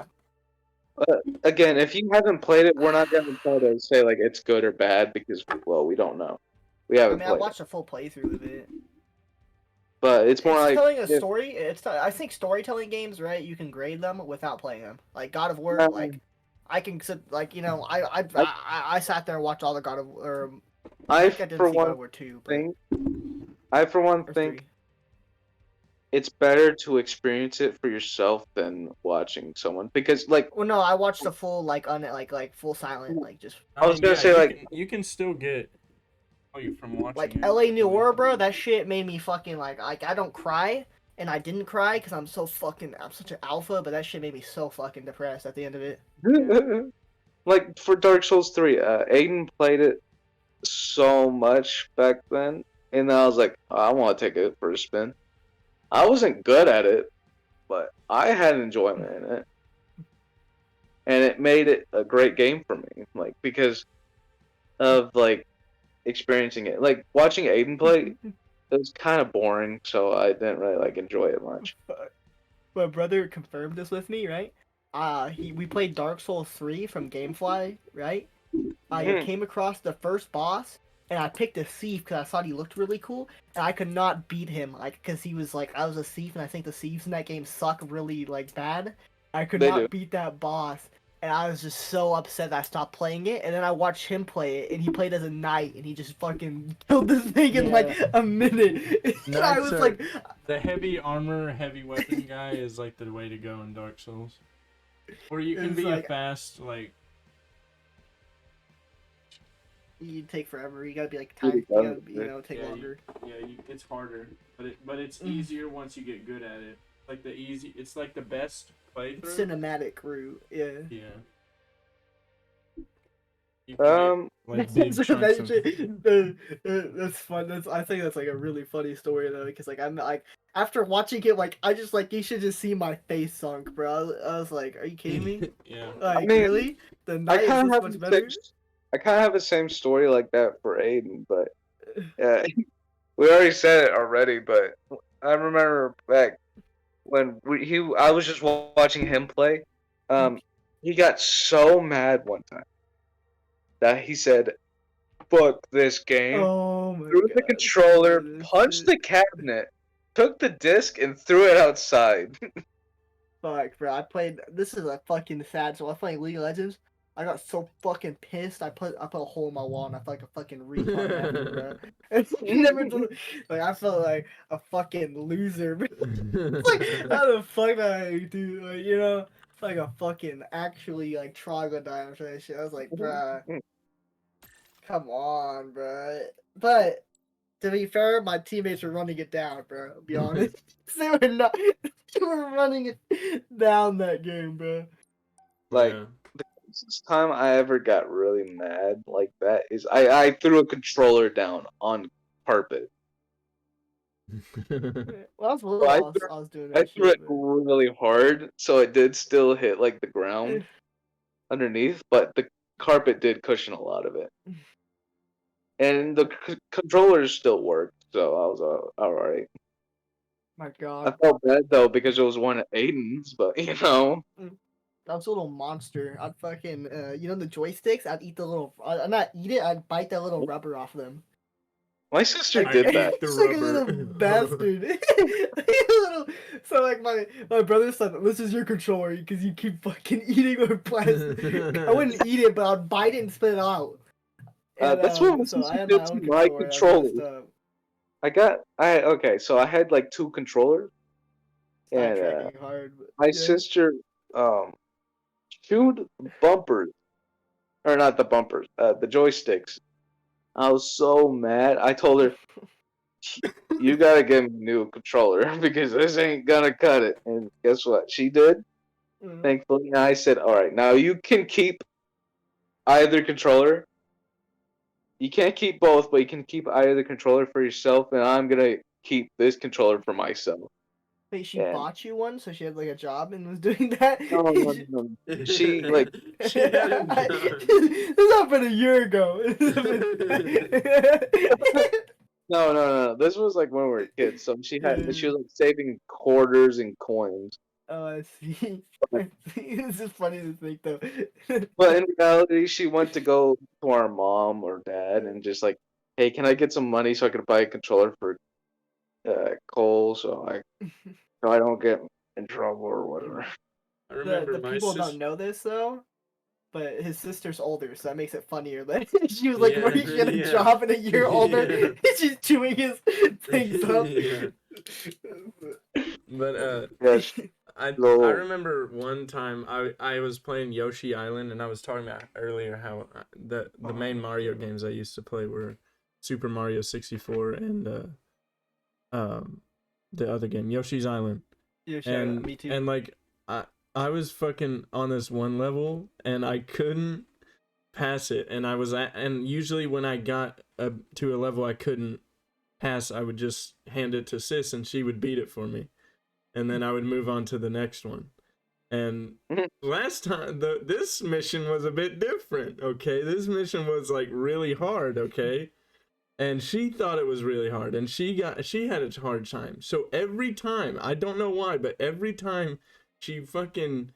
Again, if you haven't played it, we're not gonna try to say like it's good or bad because well, we don't know. We I haven't mean, I played watched a full playthrough of it. it, but it's more It's like telling a if- story. I think storytelling games, right? You can grade them without playing them. Like God of War, Um, like I can sit like I sat there and watched all the God of or I think I did for see God one of War 2, but think I for one or think 3. it's better to experience it for yourself than watching someone because like Well, no, I watched the full like full silent like just I was gonna yeah, say like you can still get value from watching like it. L.A. New Era, bro. That shit made me fucking like I don't cry and I didn't cry because I'm such an alpha, but that shit made me so fucking depressed at the end of it. like for Dark Souls 3, Aiden played it so much back then, and I was like, I want to take it for a spin. I wasn't good at it, but I had enjoyment in it, and it made it a great game for me. Like because of like experiencing it, like watching Aiden play, it was kind of boring, so I didn't really like enjoy it much. My brother confirmed this with me, right? We played Dark Souls 3 from GameFly, right? I Mhm. came across the first boss, and I picked a thief because I thought he looked really cool, and I could not beat him, like, because he was like, I was a thief, and I think the thieves in that game suck really, like, bad. I could They do. not beat that boss, and I was just so upset that I stopped playing it, and then I watched him play it, and he played as a knight, and he just fucking killed this thing in, like, a minute. And I Knights was are- like, The heavy armor, heavy weapon guy is like the way to go in Dark Souls. Or you can It's be like- a fast like. you take forever, you gotta be, like, Really time, does, take Yeah, longer. it's harder, but it's Mm. easier once you get good at it. Like it's like the best playthrough. Cinematic route, yeah. Yeah. You can get, Um, like big So chunks of. that's fun. I think that's like a really funny story though, because like I'm like after watching it, like I just like you should just see my face sunk, bro. I was like, are you kidding me? Yeah. Like mean, really? The I night is kind of this have much the better. I kind of have the same story like that for Aiden, but yeah, we already said it already. But I remember back when I was just watching him play. He got so mad one time that he said, "Fuck this game." Oh my Threw the god! controller, This punched shit. the cabinet, took the disc, and threw it outside. Fuck, bro. I played. This is a fucking sad. So I was playing League of Legends. I got so fucking pissed. I put a hole in my wall, and I felt like a fucking retard after, bro. And never done, like I felt like a fucking loser. Bro. It's like how the fuck did I do? Like like a fucking actually like troglodyte or that shit. I was like, bruh, come on, bruh. But to be fair, my teammates were running it down, bro. I'll be honest. They were not. They were running it down that game, bro. Like Yeah. the closest time I ever got really mad like that is I threw a controller down on carpet. Well, I was little. Well, I was doing I that threw it shit. But... really hard, so it did still hit like the ground underneath, but the carpet did cushion a lot of it, and the controllers still worked, so I was all right. My I God, felt bad though because it was one of Aiden's, but I was a little monster. I'd fucking, the joysticks. I'd eat the little. I'd not eat it. I'd bite that little rubber off them. my sister I did ate that. the It's like a rubber. little bastard. So like my brother said, this is your controller because you keep fucking eating our plastic. I wouldn't eat it, but I'd bite it and spit it out. And, That's what my so I sister had did my to own my controller. That was controller. messed up. Okay, so I had like two controllers, and Sidetracking hard. But, my yeah. sister chewed bumpers, or not the bumpers, the joysticks. I was so mad. I told her, "You gotta get me a new controller because this ain't gonna cut it." And guess what? She did. Mhm. Thankfully, and I said, "All right, now you can keep either controller. You can't keep both, but you can keep either controller for yourself, and I'm gonna keep this controller for myself." Wait, she And bought you one, so she had like a job and was doing that. no. She like She had a job. This happened a year ago. no. This was like when we were kids, so she was like saving quarters and coins. Oh, I see. It's just funny to think though. But in reality, she went to go to our mom or dad and just like, "Hey, can I get some money so I could buy a controller for Cole so I don't get in trouble or whatever." I remember The my people sister. don't know this though. but his sister's older, so that makes it funnier. That she was like, Yeah, "Where you get a yeah. job and a year older?" Yeah. She's chewing his things up. Yeah. But Yeah, I No. remember one time I was playing Yoshi Island, and I was talking about earlier how the main Mario games I used to play were Super Mario 64 and the other game, Yoshi's Island. Yeah, And me too. and like I was fucking on this one level and I couldn't pass it, and and usually when I got to a level I couldn't pass, I would just hand it to Sis and she would beat it for me, and then I would move on to the next one. And last time this mission was a bit different, okay? This mission was like really hard, okay? And she thought it was really hard, and she had a hard time. So every time, I don't know why, but every time she fucking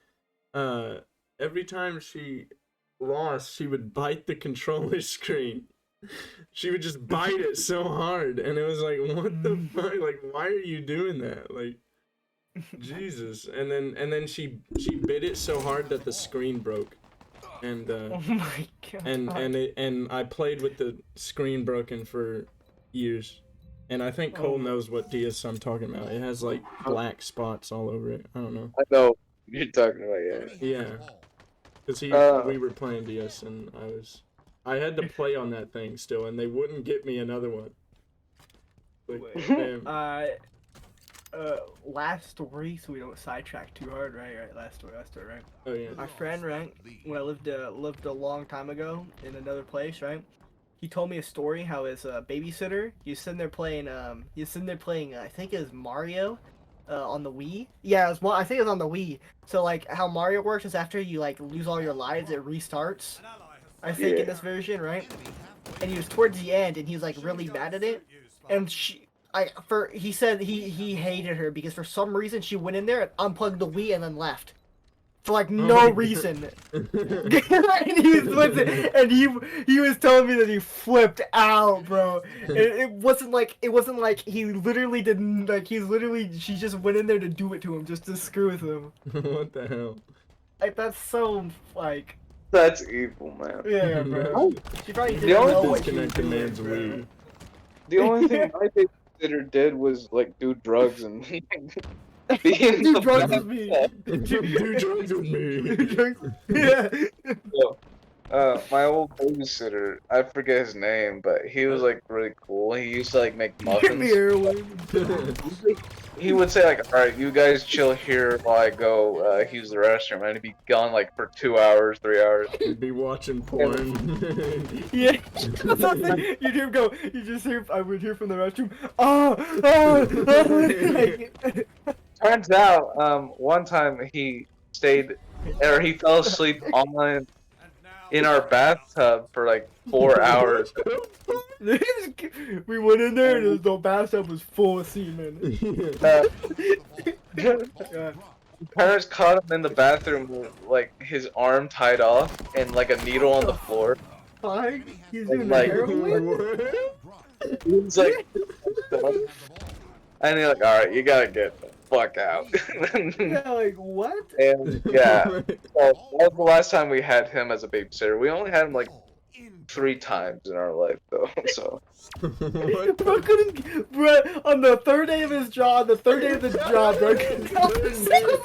every time she lost, she would bite the controller screen. She would just bite it so hard, and it was like, what the fuck? Like, why are you doing that? Like, Jesus. And then she bit it so hard that the screen broke. And Oh my god. and I played with the screen broken for years. And I think Cole knows what DS I'm talking about. It has like black spots all over it. I don't know. I know what you're talking about. Yeah. Yeah. Cause we were playing DS and I had to play on that thing still, and they wouldn't get me another one. Like, damn. Last story, so we don't sidetrack too hard, right? Last story, right? Oh yeah. My friend, right, when I lived a long time ago in another place, right? He told me a story how his babysitter, he was sitting there playing, I think it was Mario, on the Wii. Yeah, I think it was on the Wii. So like how Mario works is after you like lose all your lives, it restarts. I think in this version, right? And he was towards the end, and he was like really mad at it, and he said he hated her because for some reason she went in there and unplugged the Wii and then left. For like no reason. And he was telling me that he flipped out, bro. It wasn't like he literally didn't she just went in there to do it to him, just to screw with him. What the hell? Like that's so like That's evil, man. yeah, bro. She probably didn't The only know what she was Disconnect the doing, man's bro. Wii. The only thing my babysitter did was like do drugs and be in Do the drugs back. with me. Do drugs with me. Yeah. My old babysitter, I forget his name, but he was like really cool. He used to like make Give me muffins. heroin. He would say like, "All right, you guys chill here while I go use the restroom," and he'd be gone like for 2 hours, 3 hours. You'd be watching porn. Yeah. You'd hear him go. I would hear from the restroom. Like, Turns out, one time he fell asleep in our bathtub for like 4 hours. we went in there and the bathtub was full of semen. Yeah. Parents caught him in the bathroom with like his arm tied off and like a needle on the floor. Fine. He's doing Like- heroin. He was like, and he's like, "All right, you gotta get the fuck out." Yeah, like what? And yeah, so that was the last time we had him as a babysitter. We only had him like 3 times in our life though. So What Bro couldn't, bro, on the third day of his job, bro, couldn't help himself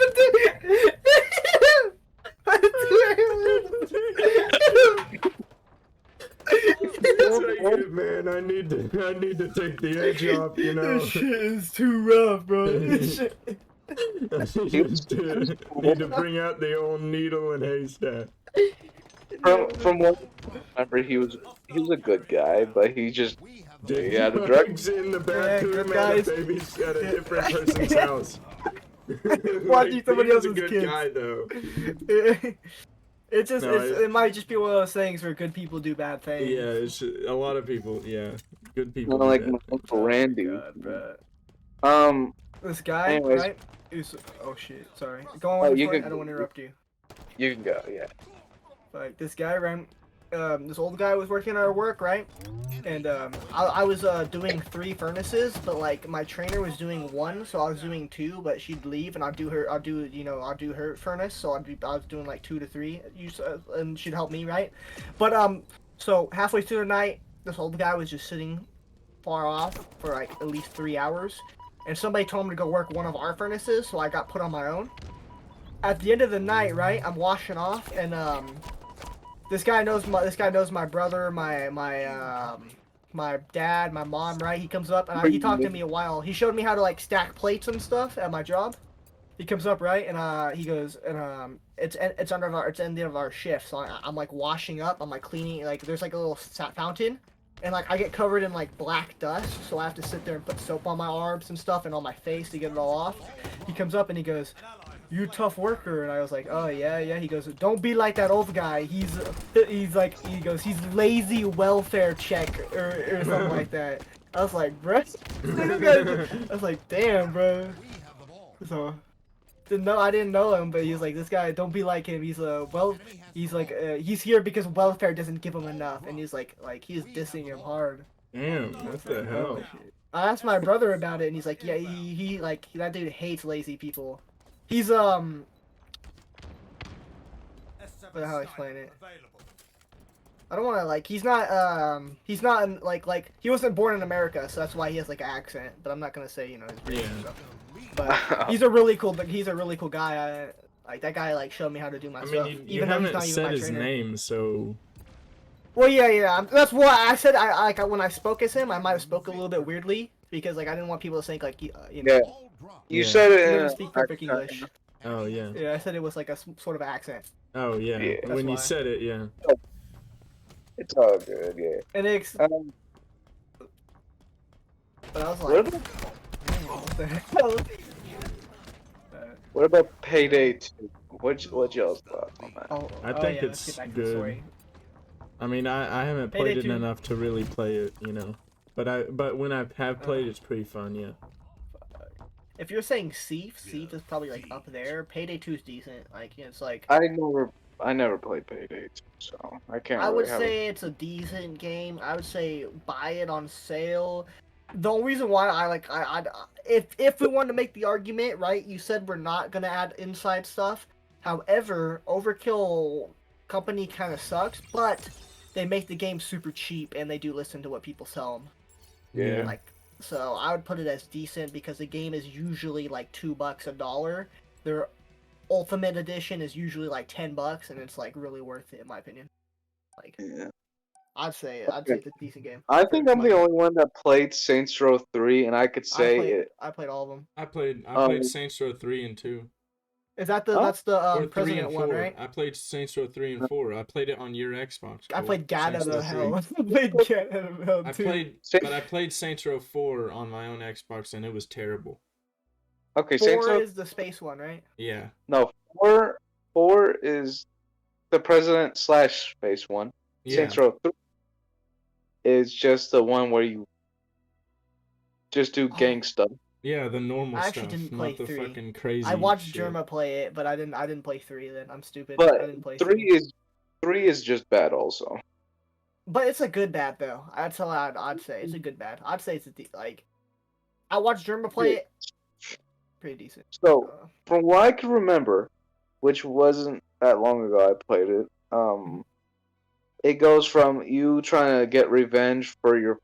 but That's what I get, man. I need to take the edge off, you know. This shit is too rough, bro. This shit. I need to bring out the old needle and haystack. from what I remember, he was a good guy, but he just Did had a drug. drugs in the bathroom good and guys. a baby's at a different person's house. Watching somebody he was a else's good kids. guy though. It just No, it might just be one of those things where good people do bad things. Yeah, it's a lot of people. Yeah, good people. Not do like that. my Uncle Randy. God, bro. This guy, anyways. right? Oh shit, sorry. Go on, you I can- don't want to interrupt you. You can go, yeah. Like this guy, right? this old guy was working at our work, right? And I was doing 3 furnaces, but like my trainer was doing 1, so I was doing 2. But she'd leave, and I'll do her furnace. So I was doing like 2 to 3, and she'd help me, right? But so halfway through the night, this old guy was just sitting far off for like at least 3 hours, and somebody told him to go work one of our furnaces, so I got put on my own. At the end of the night, right, I'm washing off, and this guy knows my brother, my dad, my mom, right? He comes up and he talked to me a while. He showed me how to like stack plates and stuff at my job. He comes up, right, and he goes, and it's the end of our shift, so I'm like washing up, I'm like cleaning, like there's like a little fountain, and like I get covered in like black dust, so I have to sit there and put soap on my arms and stuff and on my face to get it all off. He comes up and he goes, "You a tough worker," and I was like, "Oh yeah." He goes, "Don't be like that old guy. He's lazy welfare check or something like that." I was like, "Bro," I was like, "Damn, bro." So, I didn't know him, but he was like, "This guy, don't be like him. He's he's here because welfare doesn't give him enough," and he's like he's dissing him hard. Damn, what the hell? I asked my brother about it, and he's like, "Yeah, he that dude hates lazy people." He's how do I explain it? I don't want to like he's not like he wasn't born in America, so that's why he has like an accent. But I'm not gonna say his race and stuff. But he's a really cool guy. Like that guy like showed me how to do my stuff. You haven't said his name, so. Well, yeah. That's what I said. I when I spoke as him, I might have spoke a little bit weirdly because like I didn't want people to think like Yeah. You said it He in doesn't speak perfect English. Oh yeah. Yeah, I said it was like a sort of accent. Oh yeah. Yeah. When you why. said it, yeah. It's all good, yeah. And but I was What like, about, what the hell? what about Payday 2? What y'all's thoughts on that? I think let's it's get back to the good. story. I mean, I haven't Payday played it 2. enough to really play it, But when I have played, it's pretty fun, yeah. If you're saying Thief is probably like up there. Payday 2 is decent. Like it's like I never played Payday 2, so I can't. I really would have say it's a decent game. I would say buy it on sale. The only reason why if we wanted to make the argument, right? You said we're not gonna add inside stuff. However, Overkill company kind of sucks, but they make the game super cheap and they do listen to what people tell them. Yeah. Like, so I would put it as decent because the game is usually like $2, $1. Their Ultimate Edition is usually like $10, and it's like really worth it in my opinion. Like, Yeah. I'd say it's a decent game. I think I'm the only one that played Saints Row 3, and I could say I played all of them. I played Saints Row 3 and 2. Is that Huh? that's the Or 3 President and 1, 4. right? I played Saints Row 3 and 4. I played it on your Xbox. I played Gat out Saints Row of 3. Hell. I played Gat out of Hell too. I played Saints Row 4 on my own Xbox, and it was terrible. okay. Saints 4 Row. is the space one, right? Yeah. No, 4 is the President / Space one. Yeah. Saints Row 3 is just the one where you just do gang stuff. Yeah, the normal I actually stuff, didn't play not the 3. fucking crazy. I watched shit. Germa play it, but I didn't play 3 then. I'm stupid. But I didn't play 3 is just bad also. But it's a good bad though. That's how I'd say. It's a good bad. I'd say it's like I watched Germa play it. Pretty decent. So from what I can remember, which wasn't that long ago I played it, it goes from you trying to get revenge for your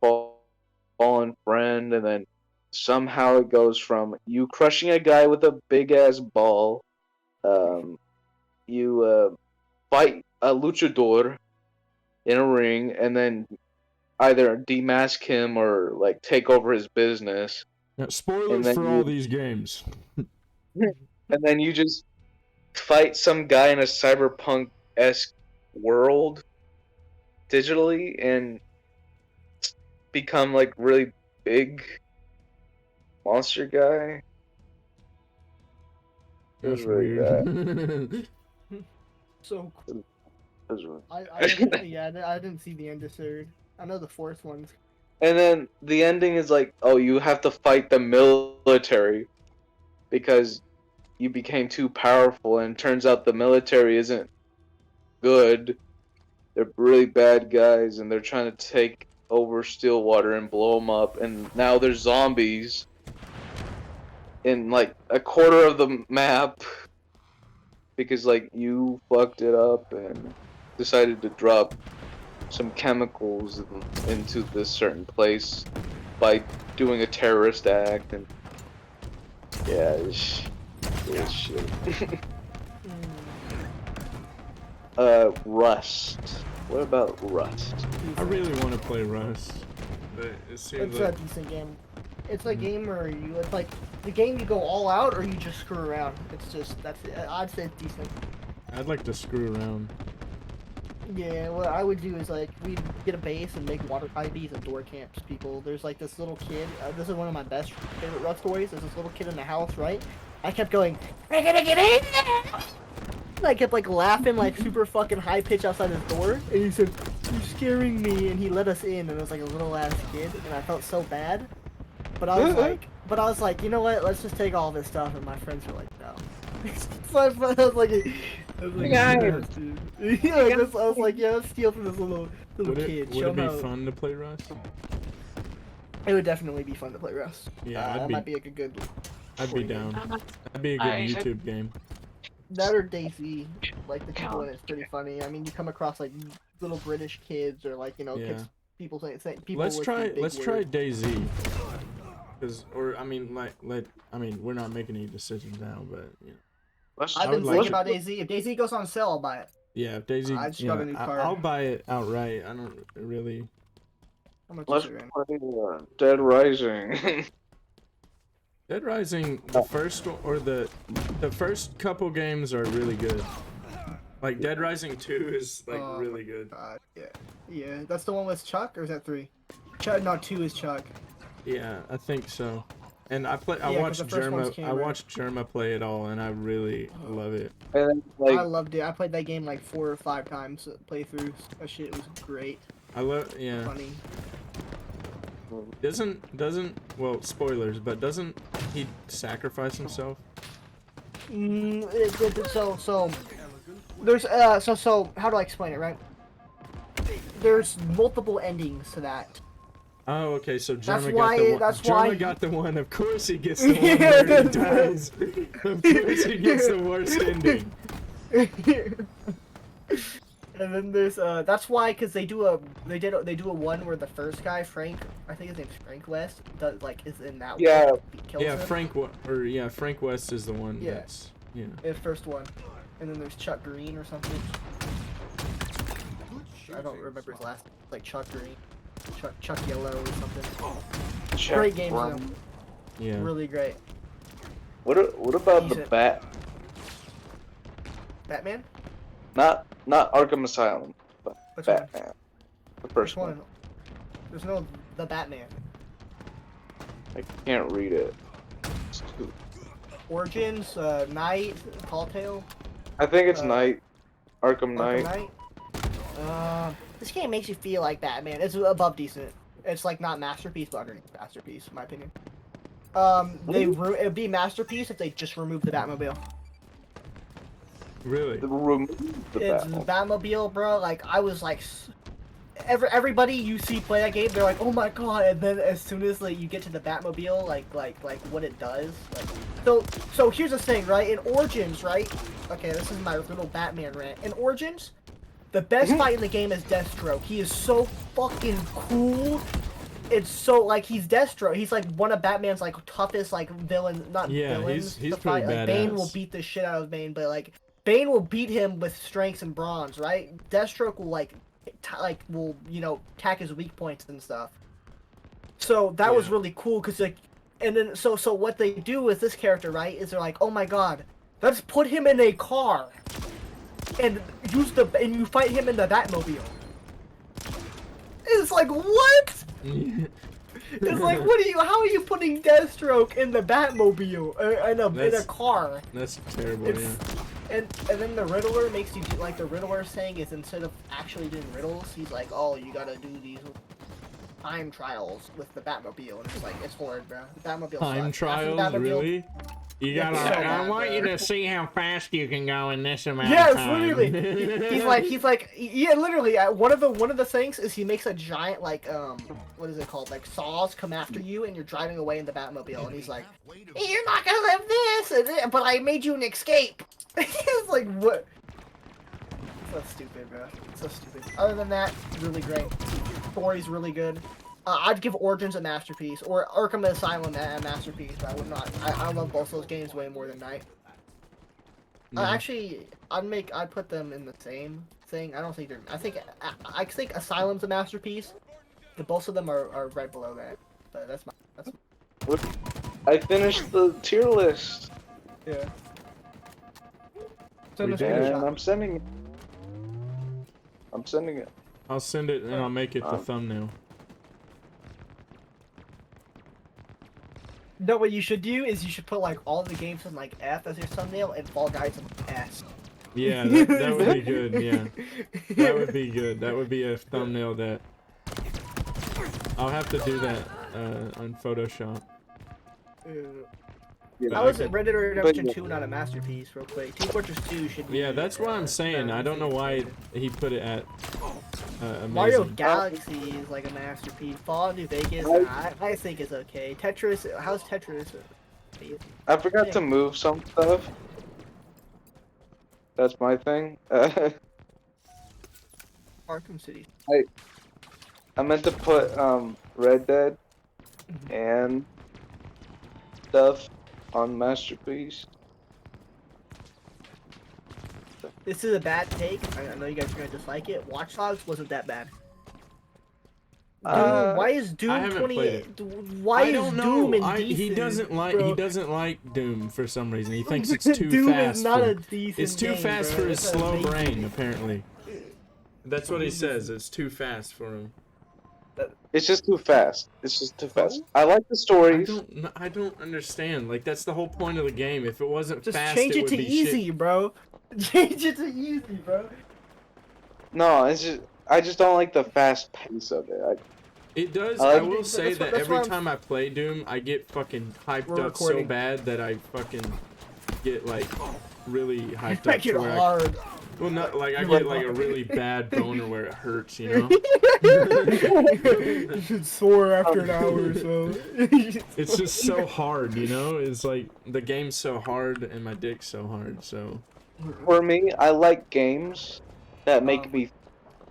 fallen friend, and then somehow it goes from you crushing a guy with a big ass ball, you fight a luchador in a ring, and then either demask him or like take over his business. Yeah, spoilers then for you- all these games. And then you just fight some guy in a cyberpunk-esque world digitally and become like really big monster guy. It was That's really bad. weird. So It was really... I didn't see the end of third. I know the fourth one's. And then the ending is like, oh, you have to fight the military because you became too powerful, and it turns out the military isn't good. they're really bad guys, and they're trying to take over Stillwater and blow them up. And now there's zombies in like a quarter of the map because like you fucked it up and decided to drop some chemicals into this certain place by doing a terrorist act. And yeah, it's shit. Rust. What about Rust? I really want to play Rust, but it seems It's like a decent game. It's a game where it's like the game you go all out or you just screw around. It's just I'd say it's decent. I'd like to screw around. Yeah, what I would do is like we'd get a base and make water IVs and door camps. People, there's like this little kid. This is one of my best favorite Rust stories. There's this little kid in the house, right? I kept going, "We're gonna get in there!" And I kept like laughing like super fucking high pitch outside his door, and he said, "You're scaring me," and he let us in, and it was like a little ass kid, and I felt so bad. But I was like, you know what? Let's just take all this stuff, and my friends were like, no. So I was like, yeah, dude. Yeah, I was like, yeah, let's steal from this little kid. Would it be fun to play Rust? It would definitely be fun to play Rust. Yeah, that might be like a good. I'd be down. That'd be a good YouTube game. That or DayZ, like the people in it's pretty funny. I mean, you come across like little British kids or like kids, people saying people. Let's with try big DayZ. We're not making any decisions now, but I've been thinking about DayZ. If DayZ goes on sale, I'll buy it. Yeah, if DayZ. I just got a new card. I'll buy it outright. I don't really. How much Let's is it, Rand? play Dead Rising. Dead Rising, the first one, or the first couple games are really good. Like Dead Rising 2 is like really good. Yeah. That's the one with Chuck, or is that 3? Chuck, no, 2 is Chuck. Yeah, I think so. And I watched Germa play it all, and I really love it. And like, I loved it. I played that game like 4 or 5 times playthroughs. That shit was great. Funny. Well, spoilers, but doesn't he sacrifice himself? So there's so how do I explain it, right? There's multiple endings to that. Oh, okay, so That's Germa why- Germa got the one. Of course he gets the one where he dies. Of course he gets the worst ending. And then there's that's why, because they do a one where the first guy, Frank, I think his name's Frank West, is in that Yeah. one. Kills him. Frank West is the one. Yeah. That's The first one. And then there's Chuck Green or something. I don't remember his last name. Like Chuck Green. Chuck Yellow or something. Great game though. Yeah. Really great. What about the Batman? Not Arkham Asylum, but Which one? Batman. The first Which one. There's no the Batman. I can't read it. It's too... Origins, Night, Tall Tale. I think it's Night. Arkham Knight. This game makes you feel like Batman. It's above decent. It's like not masterpiece, but underneath masterpiece, in my opinion. It'd be masterpiece if they just removed the Batmobile. Really? It's Batmobile, bro. Like I was like, everybody you see play that game, they're like, oh my god, and then as soon as like you get to the Batmobile, like what it does, like, so here's the thing, right? In Origins, right? Okay, this is my little Batman rant. In Origins, the best fight in the game is Deathstroke. He is so fucking cool. It's so like he's Deathstroke. He's like one of Batman's like toughest like villains, villains. He's to fight. pretty Like badass. Bane will beat the shit out of Bane, but like Bane will beat him with strengths and bronze, right? Deathstroke will will attack his weak points and stuff. So that was really cool because like, and then so what they do with this character, right, is they're like, oh my god, let's put him in a car and you fight him in the Batmobile. It's like what? It's like how are you putting Deathstroke in the Batmobile in a car? That's terrible. And then the Riddler makes you do, like the Riddler saying is instead of actually doing riddles, he's like, oh, you gotta do these time trials with the Batmobile, and it's like, it's horrid, bro. The Batmobile Time sucks. trials, really? You gotta. Yeah, I want you to see how fast you can go in this amount Yes, of time. literally. He's like, yeah, literally. One of the things is he makes a giant like what is it called? Like saws come after you, and you're driving away in the Batmobile, and he's like, "You're not gonna live this," but I made you an escape. It's like what? So stupid, bro. So stupid. Other than that, really great. Story's really good. I'd give Origins a masterpiece, or Arkham Asylum a masterpiece. But I would not. I love both those games way more than Night. Actually, I'd put them in the same thing. I don't think they're. I think Asylum's a masterpiece. The both of them are right below that. But that's my. I finished the tier list. Yeah. So We let's did. give it a And shot. I'm sending it. I'm sending it. I'll send it and I'll make it the thumbnail. No, what you should do is you should put like all the games in like F as your thumbnail and Fall Guys in S. Yeah, that would be good. Yeah, that would be good. That would be a thumbnail that. I'll have to do that on Photoshop. But How is I it could- Red Dead Redemption 2 not a masterpiece, real quick? Team Fortress 2 should be. Yeah, that's what I'm saying. I don't know why he put it at Mario amazing. Galaxy is like a masterpiece. Fallout New Vegas, I think is okay. Tetris, how's Tetris? I forgot to move some stuff. That's my thing. Arkham City. I meant to put Red Dead and stuff on masterpiece. This is a bad take. I know you guys are gonna dislike it. Watch Dogs wasn't that bad. Doom, why is I Doom haven't 28? Why I is don't Doom know. indecent? He doesn't like Doom for some reason. He thinks it's too Doom fast. is not for, a decent it's too game, fast bro. for his It's slow amazing. brain, apparently. That's what he says. It's too fast for him. It's just too fast. It's just too fast. I like the stories. I don't understand. Like that's the whole point of the game. If it wasn't Just fast, change it would to be easy, shit. bro. Change it to easy, bro. No, it's just I just don't like the fast pace of it. It does. I I like- will say that that's every why I'm- time I play Doom, I get fucking hyped We're up so recording. bad that I fucking get like really hyped Make up to it where hard. well, not like I You're get like- like a really bad boner where it hurts, you know. You should soar after an hour or so. It's just so hard, you know. It's like the game's so hard and my dick's so hard. So For me, I like games that make me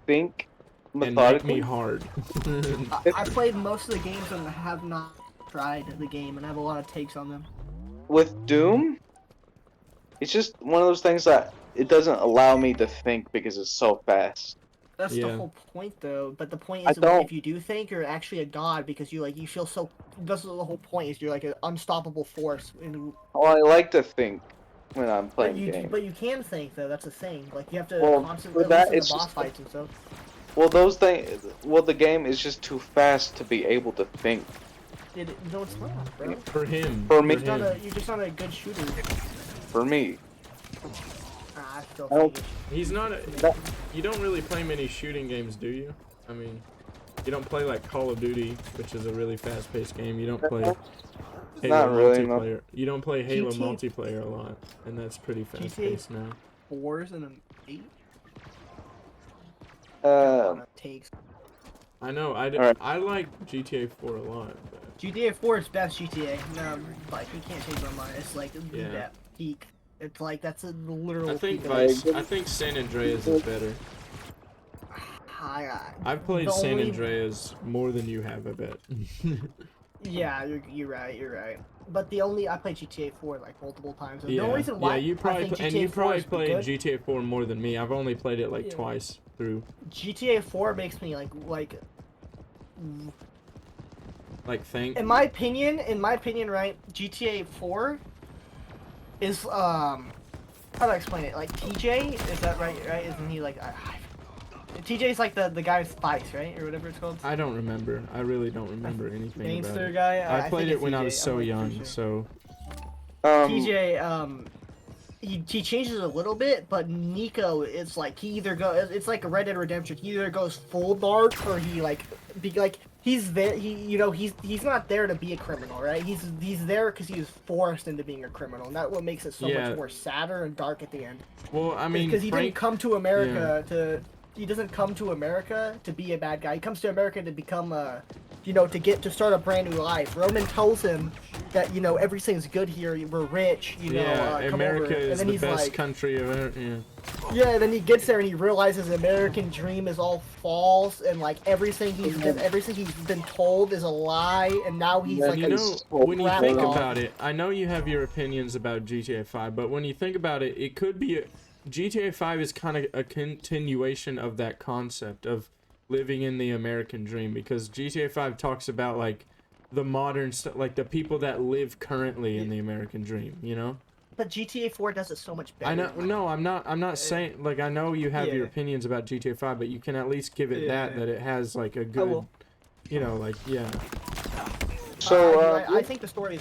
think and make methodically. me hard. I played most of the games and have not tried the game, and I have a lot of takes on them. With Doom, it's just one of those things that it doesn't allow me to think because it's so fast. That's Yeah. the whole point, though. But the point I is, don't- if you do think, you're actually a god because you feel so. That's the whole point. Is you're like an unstoppable force. And Oh, I like to think when I'm but playing you games. but you can think though. That's the thing. Like you have to Well, constantly for that, listen it's to boss just- fights and stuff. Well, those things. Well, the game is just too fast to be able to think. No, it's not, bro. For him. For me- You're just not a good shooter. For me, I still I don't- think He's not. That- You don't really play many shooting games, do you? I mean, you don't play like Call of Duty, which is a really fast-paced game. You don't play Halo Not really, no. multiplayer. You don't play Halo GTA multiplayer a lot, and that's pretty fast-paced now. 4s and an 8 takes. I know. Alright. I like GTA 4 a lot. But GTA 4 is best GTA. No, like you can't change my mind. It's like Yeah. that peak. It's like that's a literal. I think peak Vice. I think San Andreas is better. I've played The San only- Andreas more than you have, I bet. Yeah, you're right. You're right. But I played GTA 4 like multiple times. And yeah, the only reason why yeah, you probably I think and GTA you 4 probably is played good, GTA 4 more than me. I've only played it like Yeah. twice through. GTA 4 makes me like Think. in my opinion, right? GTA 4 is how do I explain it? Like TJ, is that right? Right? Isn't he like TJ's like the guy with Spice, right, or whatever it's called? I don't remember. I really don't remember anything about Gangster it. guy. I played think it it's when I TJ, was so I'm not young, pretty sure. so TJ, he changes a little bit, but Nico, it's like he either goes, it's like a Red Dead Redemption. He either goes full dark or he like he's there. He's not there to be a criminal, right? He's there because he was forced into being a criminal, and that's what makes it so Yeah. much more sadder and dark at the end. Well, I mean, Because he Frank, didn't come to America to. He doesn't come to America to be a bad guy. He comes to America to become a, to start a brand new life. Roman tells him that everything's good here. We're rich. yeah, come America over. is And then the he's best like, country of ever. Yeah. yeah. Then he gets there and he realizes the American dream is all false and like everything he's been told is a lie. And now he's Yeah, like, You a know, when you wrapped think off. about it, I know you have your opinions about GTA 5, but when you think about it, it could be GTA 5 is kind of a continuation of that concept of living in the American dream, because GTA 5 talks about like the modern stuff, like the people that live currently in the American dream, you know? But GTA 4 does it so much better. I know, no, I'm not saying, like, I know you have your Yeah. opinions about GTA 5, but you can at least give it Yeah. that it has like a I good, will. like, yeah. So, I think the story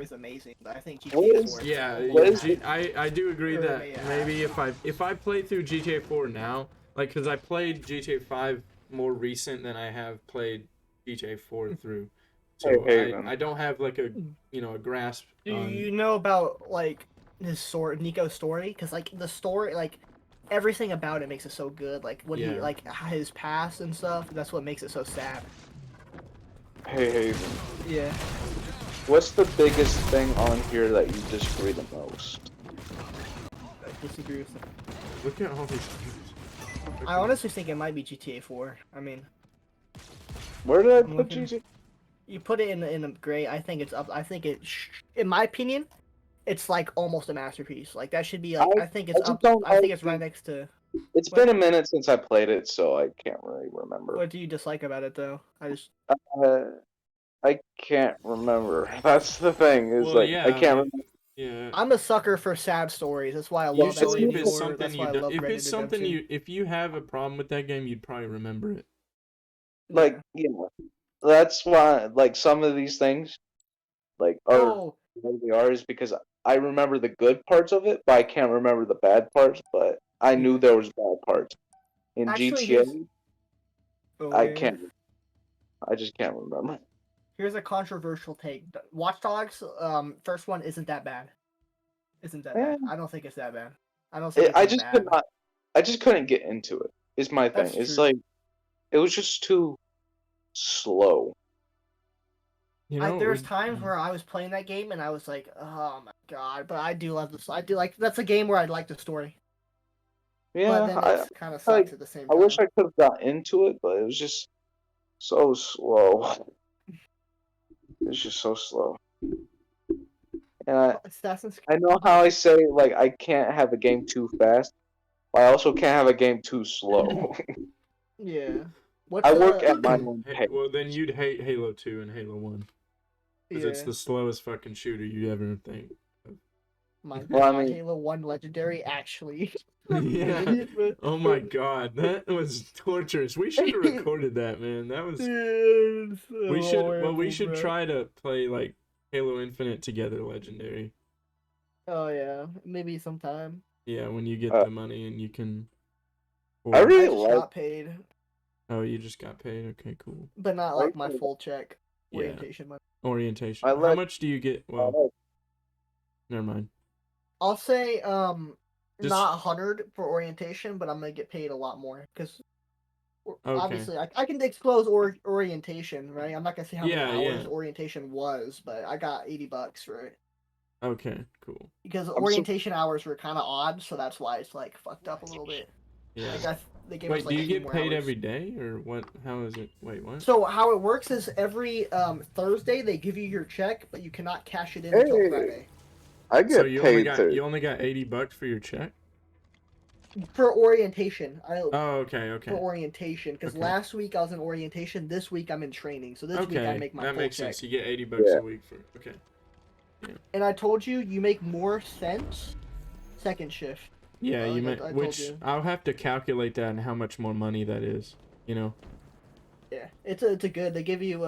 is amazing. But I think What GTA is- 4 Yeah, What is I do agree Or that may- maybe if I play through GTA 4 now, like, because I played GTA 5 more recent than I have played GTA 4 through, so Hey, I don't have like a a grasp. Do on, you know about like Nico's story? Because like the story, like everything about it makes it so good. Like what he Yeah. like his past and stuff. That's what makes it so sad. hey, Yeah. what's the biggest thing on here that you disagree the most? I disagree with that. Look at all these. I honestly think it might be GTA 4. I mean, Where did I I'm put looking. GTA? you put it in a gray. I think it's up. I think in my opinion, it's like almost a masterpiece. Like that should be like. I think it's just up. don't I think it's like right next to. It's What? been a minute since I played it, so I can't really remember. What do you dislike about it though? I can't remember. That's the thing. Is Well, like yeah, I can't I mean, remember. Yeah. I'm a sucker for sad stories. That's why I love Usually, if LA4. it's something That's why you I do, love if Red it's Dead something Redemption. if you have a problem with that game, you'd probably remember it. Like that's why like some of these things like are Oh, what they are is because I remember the good parts of it, but I can't remember the bad parts. But I knew there was bad parts in Actually, GTA. I yeah. can't. I just can't remember. Here's a controversial take. Watch Dogs, first one isn't that bad. Isn't that bad? I don't think it's that bad. I don't think I it's just bad. could not. I just couldn't get into it. Is my thing. That's It's true. like it was just too slow. You know, There's times where I was playing that game and I was like, oh my god, but I do love this. I do like that's a game where I'd like the story. Yeah, But then it kind of like, sucks at the same I time. wish I could have got into it, but it was just so slow. It's just so slow. And Assassin's I know how I say like I can't have a game too fast, but I also can't have a game too slow. Yeah. What's I work at my own Hey, pace. well, then you'd hate Halo 2 and Halo 1. Because it's yeah. the slowest fucking shooter you ever think. My, Well, I my mean- Halo 1 Legendary actually. Yeah. Oh my god, that was torturous. We should have recorded that, man. That was. We should. Well, we should try to play like Halo Infinite together, Legendary. Oh yeah, maybe sometime. Yeah, when you get the money and you can. I I really just like. got paid, Oh, you just got paid. Okay, cool. but not like my full check Yeah. orientation money. Orientation. I How like- much do you get? I Well, like- never mind. I'll say Just- not 100 for orientation, but I'm gonna get paid a lot more because Okay. obviously I can disclose orientation, right? I'm not gonna say how Yeah, many hours yeah. orientation was, but I got $80 for it Okay, cool. because so- orientation hours were kind of odd, so that's why it's like fucked up a little bit. Yeah. Like they gave Wait, us, like, do you a few get more paid hours. every day or what? How is it? Wait, what? So how it works is every Thursday they give you your check, but you cannot cash it in until Hey. Friday. I get So you only paid got to. you only got $80 for your check? For orientation, Oh, okay, for okay. orientation, because Okay. last week I was in orientation, this week I'm in training. So this week I Okay, make my that full makes check. sense. You get $80 Yeah. a week for. Okay. And I told you, you make more sense second shift. Yeah, you like might. I told Which you. I'll have to calculate that and how much more money that is. You know. Yeah, it's a good. They give you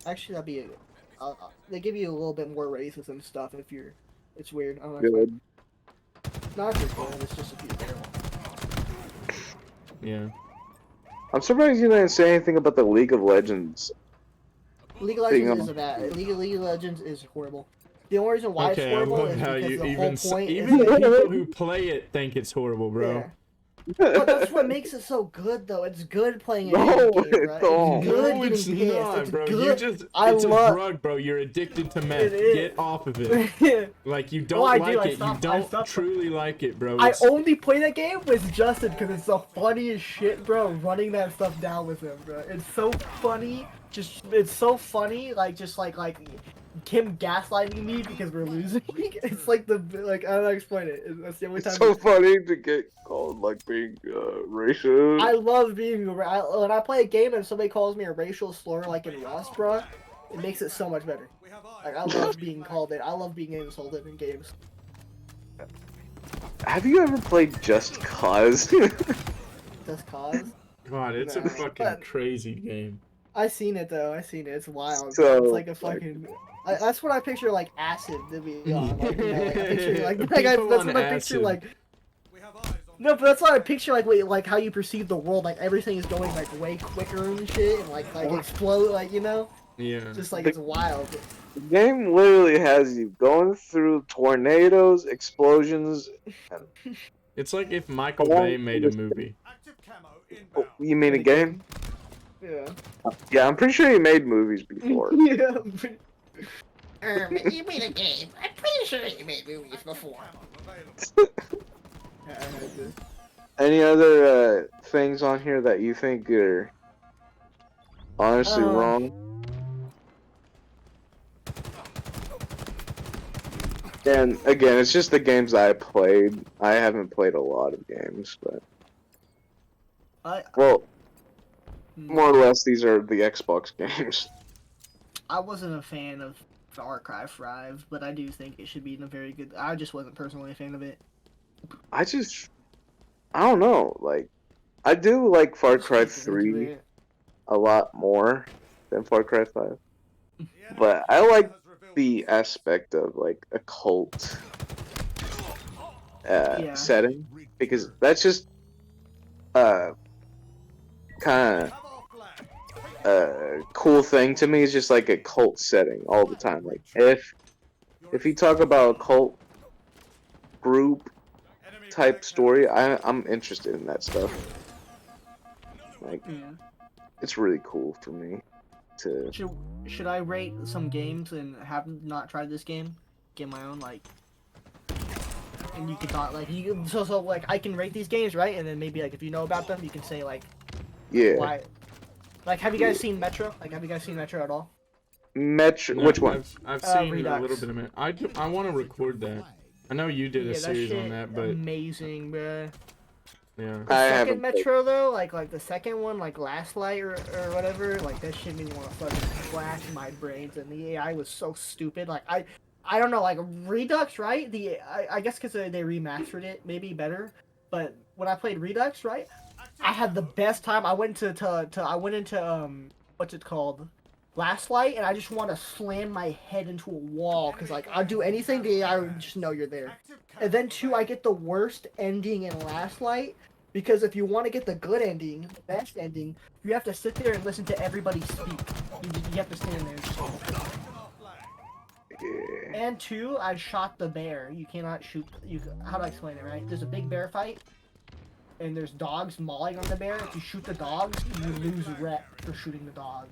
Actually, that'd be. They give you a little bit more raises and stuff if you're. It's weird. I don't know. Good. Not if you're good. It's just if you're there. Yeah. I'm surprised you didn't say anything about the League of Legends. League of Legends is a bad. League of Legends is horrible. The only reason why it's Okay, I horrible love is how because you the even whole point is even the that people who play it think it's horrible, bro. Yeah. But that's what makes it so good, though. It's good playing a No, game, right? it's not. It's good No, getting it's pissed. not, It's bro. good. You just I it's love- a drug, bro. You're addicted to meth. It is. Get off of it. Like you don't I like do. I it. stopped- You I don't stopped- truly like it, bro. I It's- only play that game with Justin because it's the funniest shit, bro. Running that stuff down with him, bro. It's so funny. It's so funny. Like him gaslighting me because we're losing. It's like I don't know how to explain it. That's the only time. It's so funny to get called like being racist. I love being when I play a game and somebody calls me a racial slur like in Rust, bro. It makes it so much better. Like I love being called it. I love being insulted in games. Have you ever played Just Cause? Just cause. God, it's a Nah. fucking crazy game. I seen it though. I seen it. It's wild. So, It's like a fucking. That's what I picture like acid to be on. Like, you know, like, I picture like, People that's on what I picture acid. like. No, but that's what I picture like how you perceive the world. Like everything is going like way quicker and shit, and like explode. Like you know, Yeah. just like it's wild. The game literally has you going through tornadoes, explosions. It's like if Michael I Bay want made a this- movie. Oh, you mean a game? Yeah. Yeah, I'm pretty sure he made movies before. Yeah. You made a game. I'm pretty sure you made movies before. Any other things on here that you think are honestly wrong? And again, it's just the games I played. I haven't played a lot of games, but well, more or less these are the Xbox games. I wasn't a fan of Far Cry 5, but I do think it should be in a very good. I just wasn't personally a fan of it. I don't know. Like, I do like Far Cry Just getting into 3 it. a lot more than Far Cry 5. But I like the aspect of like a cult Yeah. setting, because that's just kind of cool thing to me. Is just like a cult setting all the time. Like if you talk about a cult group type story, I'm interested in that stuff. Like, Yeah. it's really cool for me to. Should I rate some games and have not tried this game? Get my own like. And you can talk like so like I can rate these games, right? And then maybe like if you know about them, you can say like Yeah. why. Like, have you guys seen Metro? Like, have you guys seen Metro at all? Metro. No, Which one? I've seen a Redux. little bit of it. I want to record that. I know you did a Yeah, series shit on that, but amazing, bruh. yeah. The I second haven't played. Metro though, like the second one, like Last Light or whatever, like that shit made me want to fucking flash my brains, and the AI was so stupid. Like I don't know, like Redux, right? I guess because they remastered it, maybe better. But when I played Redux, right, I had the best time. I went I went into what's it called, Last Light, and I just want to slam my head into a wall because like I'll do anything. The AI would just know you're there. And then too, I get the worst ending in Last Light. Because if you want to get the good ending, the best ending, you have to sit there and listen to everybody speak. You have to stand there and just Yeah. And two, I shot the bear. You cannot shoot. How do I explain it, right? There's a big bear fight, and there's dogs mauling on the bear. If you shoot the dogs, you lose rep for shooting the dog.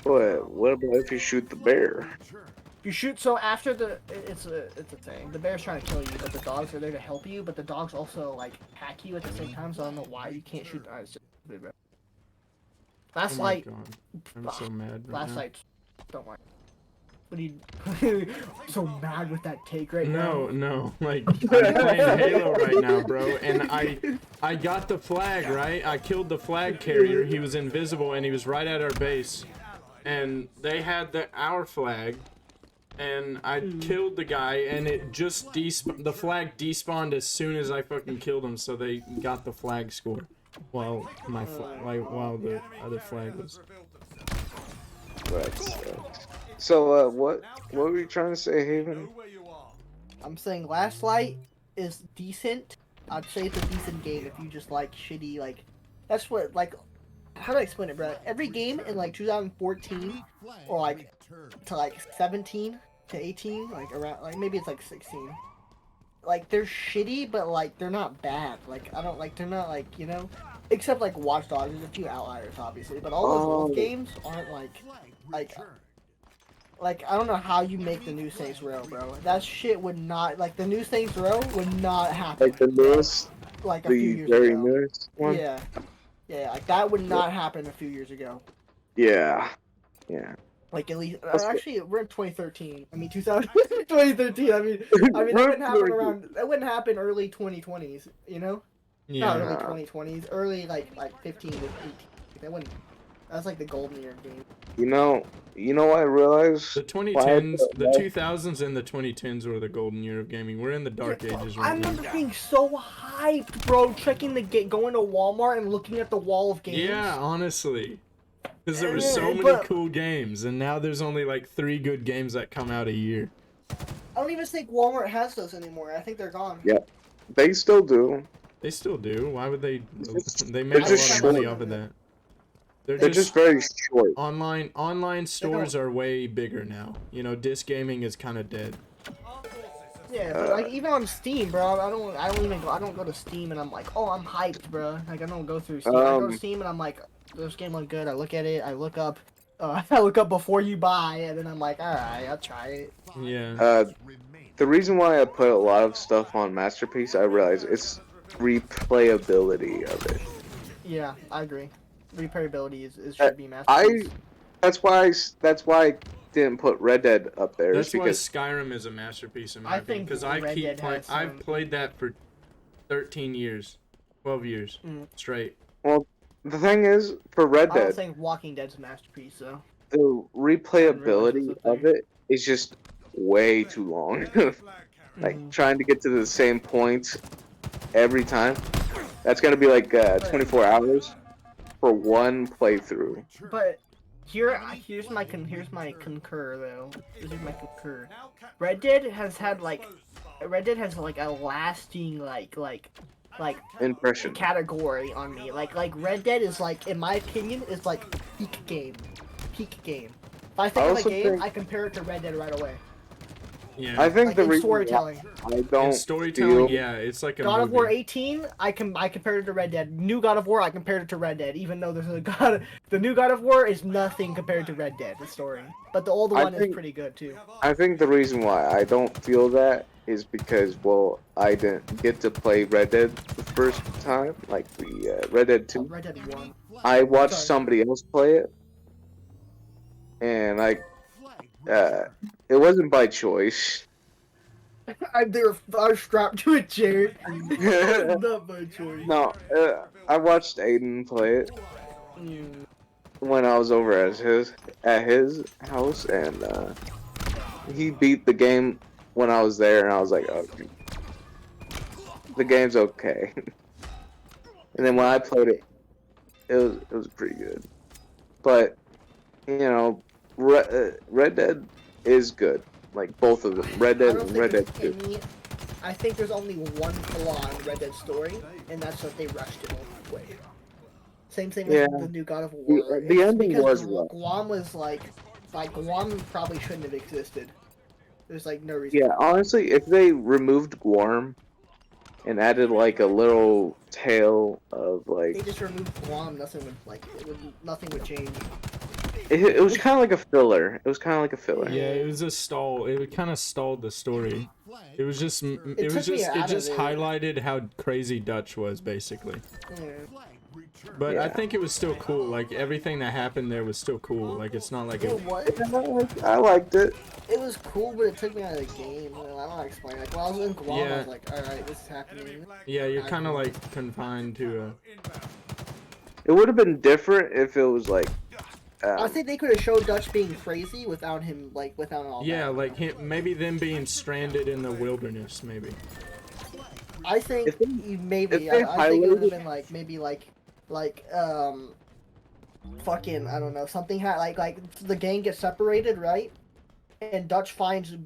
What about if you shoot the bear? You shoot, so after it's a thing. The bear's trying to kill you, but the dogs are there to help you. But the dogs also like hack you at the same time. So I don't know why you can't shoot. It's just Last Oh my Light. God. I'm so mad. Right Last now. Light. Don't worry. What are you so mad with that take right now? No, like I'm playing Halo right now, bro, and I got the flag, right? I killed the flag carrier. He was invisible and he was right at our base, and they had our flag, and I killed the guy, and it just the flag despawned as soon as I fucking killed him, so they got the flag score, while while the other flag was. So what were you trying to say, Haven? I'm saying Last Light is decent, I'd say it's a decent game if you just like shitty like. That's what like. How do I explain it, bro? Every game in like 2014 or like to like 17 to 18, like around like maybe it's like 16. Like they're shitty, but like they're not bad. Like I don't like they're not like except like Watch Dogs. There's a few outliers, obviously, but all those old games aren't like I don't know how you make the new Saints Row, bro. That shit would not like the new Saints Row would not happen. Like the newest, like a few the years very ago. newest one. Yeah, like that would not happen a few years ago. Yeah. Like at least actually we're in 2013. I mean 2013. I mean that wouldn't happen around. That wouldn't happen early 2020s. You know? Not early 2020s. Early like 15 to 18. That wouldn't. That's like the golden year of games. You know what I realized? The 2010s, the 2000s, and the 2010s were the golden year of gaming. We're in the dark ages I right now. remember being so hyped, bro. Checking going to Walmart and looking at the wall of games. Yeah, honestly. Because there were so many cool games, and now there's only like 3 good games that come out a year. I don't even think Walmart has those anymore. I think they're gone. Yeah, they still do. They still do. Why would they? They make a lot of money off of that. They're just very short. Online stores are way bigger now. You know, disc gaming is kind of dead. Yeah, but like even on Steam, bro, I don't go to Steam and I'm like, oh, I'm hyped, bro. Like I don't go through Steam. I go to Steam and I'm like, this game look good. I look at it. I look up before you buy, and then I'm like, all right, I'll try it. Yeah. The reason why I put a lot of stuff on Masterpiece, I realize it's replayability of it. Yeah, I agree. Replayability should be Masterpiece. That's why I didn't put Red Dead up there. That's why because Skyrim is a masterpiece in my I opinion. think Because I've Red Dead played that for 13 years, 12 years straight. Well, the thing is, for Red I don't Dead, think Walking Dead's a masterpiece, though. the replayability of it is just way too long. Like trying to get to the same point every time. That's gonna be like 24 hours for one playthrough. But here's my concur though. This is my concur. Red Dead has a lasting like Impression. category on me. Like Red Dead is like, in my opinion, is like peak game. If I think of a game, I compare it to Red Dead right away. Yeah. I think Like the in reason storytelling. I don't In storytelling, feel yeah, it's like a God of movie. War 18, I compared it to Red Dead. New God of War, I compared it to Red Dead, even though the new God of War is nothing compared to Red Dead, the story. But the old one is pretty good too. I think the reason why I don't feel that is because, well, I didn't get to play Red Dead the first time, like the Red Dead 2. Red Dead 1. I watched Sorry. somebody else play it, and it wasn't by choice. I was strapped to a chair. Not by choice. No, I watched Aiden play it when I was over at his house, and he beat the game when I was there, and I was like, oh, the game's okay. And then when I played it, it was pretty good. But you know, Red Dead is good. Like both of them, Red Dead and Red Dead 2. I think there's only one flaw in Red Dead story, and that's that they rushed it all the way. Same thing with the new God of War. The ending was because Guam was like Guam probably shouldn't have existed. There's like no reason. Yeah, honestly, if they removed Guam and added like a little tale of like, They just removed Guam, nothing would change. it was kind of like a filler. It was kind of like a filler. Yeah, it was a stall. It kind of stalled the story. It was just it just highlighted how crazy Dutch was basically. Yeah. But I think it was still cool. Like everything that happened there was still cool. Like it's not like It it. was. I liked it. It was cool, but it took me out of the game. I don't know how to explain. Like when I was in Guam, I was like, all right, this is happening. Yeah, you're kind of like confined to a. It would have been different if it was like. I think they could have showed Dutch being crazy without him, without all Yeah, that. like maybe them being stranded in the wilderness, maybe. I think If they maybe. I think it would have been fucking, I don't know, something like the gang gets separated, right? And Dutch finds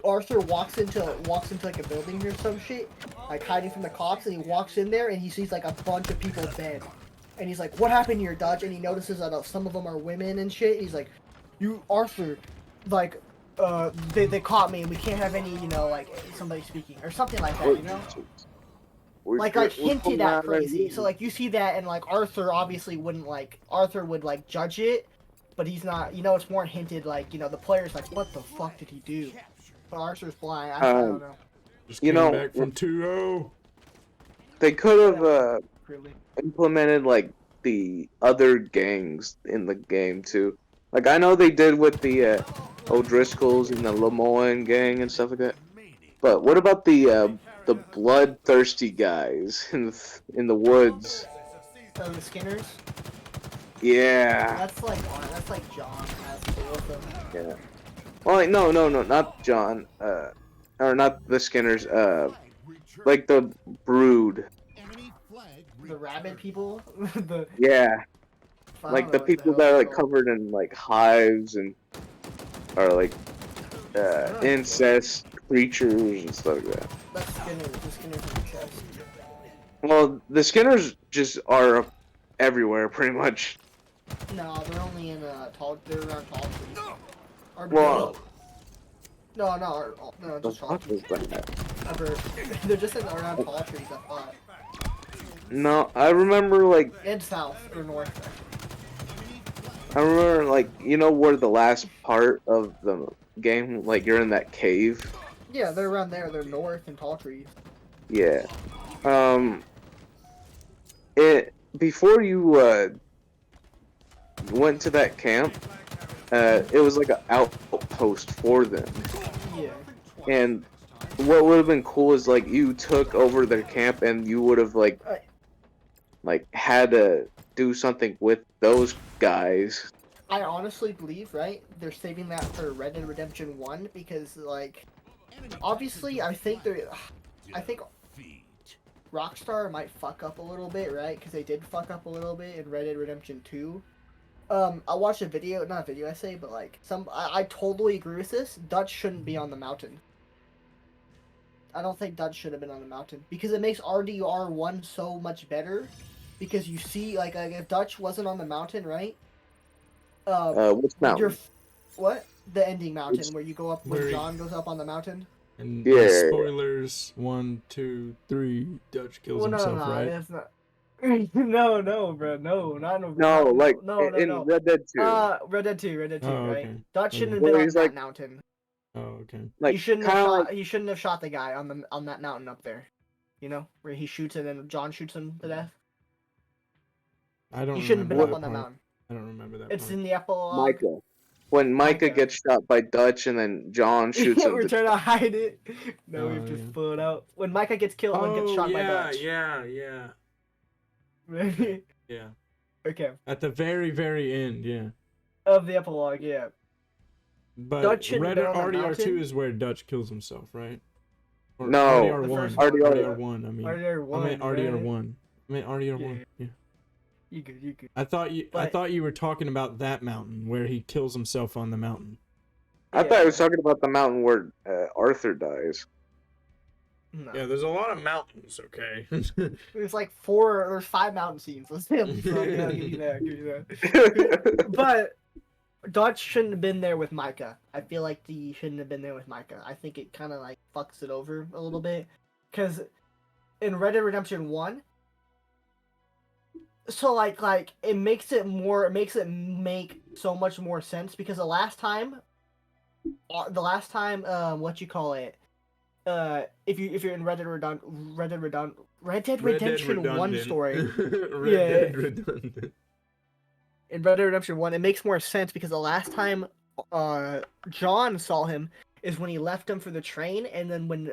Arthur walks into like a building or some shit, like hiding from the cops, and he walks in there and he sees like a bunch of people dead, and he's like, "What happened here, Dutch?" And he notices that some of them are women and shit. He's like, "You, Arthur, like, they caught me, and we can't have any, you know, like somebody speaking or something like that, you know." Like hinted at crazy. So like you see that, and like Arthur obviously wouldn't like. Arthur would like judge it, but he's not. You know, it's more hinted. Like, you know, the player's like, "What the fuck did he do?" But Arthur's blind. I don't know. Just You came know, back from 2-0. They could have Really. implemented like the other gangs in the game too. Like I know they did with the O'Driscolls and the Lemoyne gang and stuff like that. But what about the bloodthirsty guys in the woods? So the Skinners. Yeah. That's like John has to deal with them. Yeah. Well, like, no, not John. Or not the Skinners. Like the Brood. The rabid people. the Yeah. I Like don't the know what people hell that are they're like called. covered in like hives and are like incest creatures and stuff like that. That's Skinners. The Skinners in the chest. Well, the Skinners just are everywhere pretty much. No, they're only in they're around tall trees. Or Well, no, the just tall fuck trees. is that? They're just in around tall trees, I thought. No, I remember like And south or north. I remember like you know where the last part of the game like you're in that cave. Yeah, they're around there. They're north and tall trees. Yeah. It before you went to that camp, it was like an outpost for them. Yeah. And what would have been cool is like you took over their camp and you would have like had to do something with those guys. I honestly believe, right, they're saving that for Red Dead Redemption 1 because, like, obviously, I think Rockstar might fuck up a little bit, right? Because they did fuck up a little bit in Red Dead Redemption 2. I watched a video, not a video essay, but like I totally agree with this. Dutch shouldn't be on the mountain. I don't think Dutch should have been on the mountain because it makes RDR1 so much better. Because you see, like if Dutch wasn't on the mountain, right? Which mountain? What? The ending mountain It's- where you go up Where when he- John goes up on the mountain. And Yeah. spoilers, 1, 2, 3, Dutch kills himself, right? That's not. no, bro, no, No, like no, in Red Dead 2. Red Dead 2, right? okay. Dutch shouldn't have Where been on he's that like- mountain. Oh, okay. like He shouldn't have kinda shot. like He shouldn't have shot the guy on that mountain up there. You know, where he shoots and then John shoots him to death. I don't He shouldn't have been remember up that on the part. mountain. I don't remember that It's part. in the epilogue. Micah. When Micah Micah. gets shot by Dutch and then John shoots him. We're trying to hide it. No, Oh, we've just yeah. pulled out. When Micah gets killed, when gets shot by Dutch. yeah. Yeah. Okay. At the very, very end, yeah. Of the epilogue, yeah. But Dutch shouldn't Red have been on the RDR2 mountain. is where Dutch kills himself, right? Or No. RDR1. The first one. RDR1, I mean. RDR1. I meant RDR1. man. I meant RDR1. Yeah. You good. I thought But- you were talking about that mountain where he kills himself on the mountain. I thought I was talking about the mountain where Arthur dies. No. Yeah, there's a lot of mountains, okay? There's like there's 5 mountain scenes. Let's say, so, yeah, I'll give you that. But Dutch shouldn't have been there with Micah. I feel like he shouldn't have been there with Micah. I think it kind of like fucks it over a little bit. Because in Red Dead Redemption 1, so like it makes it make so much more sense because the last time what you call it, if you're in Red Dead Redemption 1 story. Red Yeah. Dead Redundant. In Red Dead Redemption 1, it makes more sense because the last time John saw him is when he left him for the train, and then when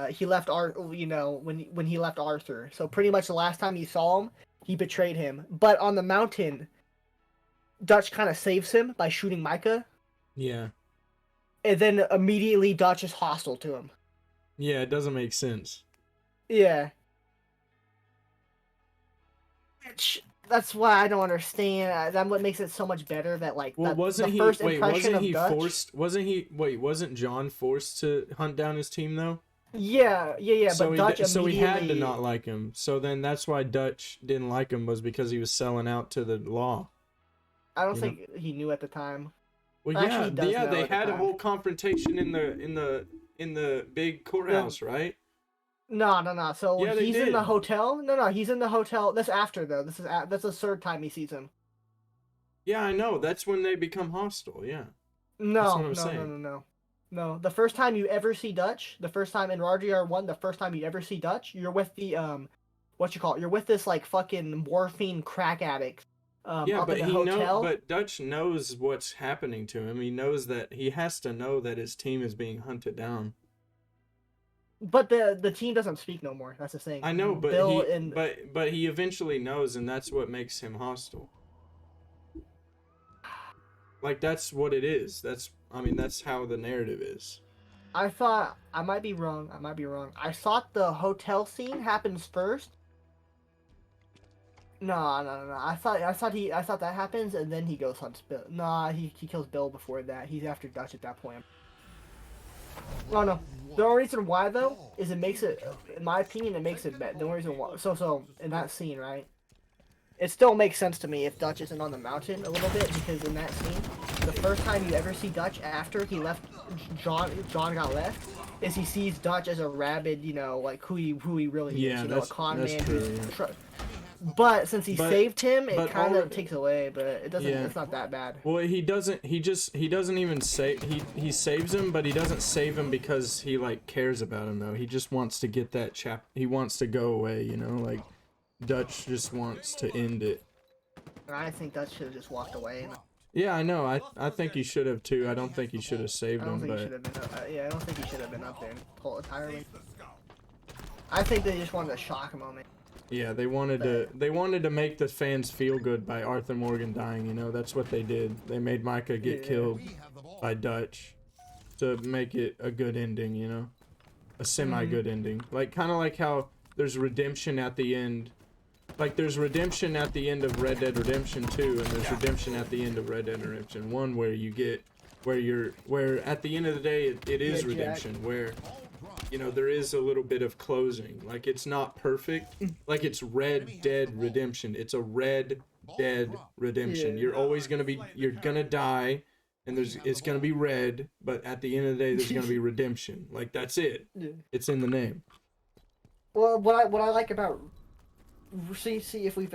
he left when he left Arthur. So pretty much the last time he saw him, he betrayed him. But on the mountain, Dutch kind of saves him by shooting Micah, Yeah. and then immediately Dutch is hostile to him. Yeah, it doesn't make sense. Yeah. That's why I don't understand. That's what makes it so much better. That like Well, the first impression of Dutch. Wasn't John forced to hunt down his team though? Yeah. So But Dutch so he had to immediately- not like him. So then that's why Dutch didn't like him, was because he was selling out to the law. I don't you think he knew at the time. Well, Actually, he does know they at the had a time. whole confrontation in the big courthouse, right? No. So Yeah, they he's in did. the hotel. No, he's in the hotel. That's after though. That's the third time he sees him. Yeah, I know. That's when they become hostile. Yeah. No, That's what I'm saying. No. The first time you ever see Dutch, the first time in RGR1, the first time you ever see Dutch, you're with the what you call it? You're with this like fucking morphine crack addict. Yeah, up but in the hotel. but Dutch knows what's happening to him. He knows that he has to know that his team is being hunted down. But the team doesn't speak no more. That's the thing. I know, but Bill he and but he eventually knows, and that's what makes him hostile. Like that's what it is. That's how the narrative is. I thought I might be wrong. I thought the hotel scene happens first. No. I thought that happens and then he goes hunts Bill. Nah, he kills Bill before that. He's after Dutch at that point. Oh no. The only reason why though is it makes it, in my opinion, it makes it better. The only reason why. So in that scene, right? It still makes sense to me if Dutch isn't on the mountain a little bit, because in that scene, the first time you ever see Dutch after he left, John got left, is he sees Dutch as a rabid, like who he really Yeah, is, a that's con man true, who's yeah. But since he But- saved him, it but kind all of of- takes away, but it doesn't. Yeah. It's not that bad. Well, he doesn't even say he saves him, but he doesn't save him because he like cares about him though. He just wants to get that he wants to go away, like Dutch just wants to end it. And I think Dutch should have just walked away. And Yeah, I know. I think he should have too. I don't think he should have saved I don't him, think he should but have been. I don't think he should have been up there entirely. I think they just wanted a shock moment. yeah, they wanted to make the fans feel good by Arthur Morgan dying. That's what they did. They made Micah get Yeah. killed by Dutch to make it a good ending. A semi-good ending. Like kind of like how there's redemption at the end. Like there's redemption at the end of Red Dead Redemption 2, and there's redemption at the end of Red Dead Redemption 1, where you get where at the end of the day it is Yeah, Jack. redemption, where there is a little bit of closing. Like it's not perfect. Like it's Red Dead Redemption. It's a Red Dead Redemption. Yeah. You're gonna die, and it's gonna be red, but at the end of the day there's gonna be redemption. Like that's it. Yeah. It's in the name. Well, what I like about see if we've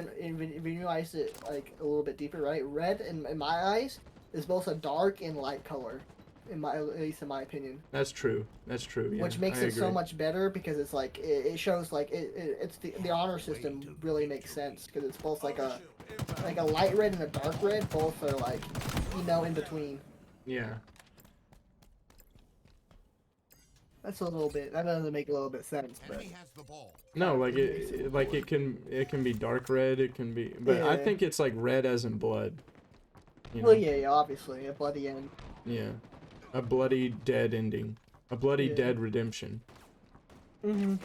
realized it like a little bit deeper, right? Red in my eyes is both a dark and light color, at least in my opinion. That's true. Yeah, Which makes I it so agree. much better because it's like it shows like it's the honor system really makes sense because it's both like a light red and a dark red. Both are like in between. Yeah. That doesn't make a little bit sense, but Enemy has the ball. No, like it can be dark red. It can be, but I Yeah. think it's like red as in blood. well, yeah, obviously a bloody end. Yeah. A bloody dead ending. A bloody Yeah. dead redemption. Mm-hmm.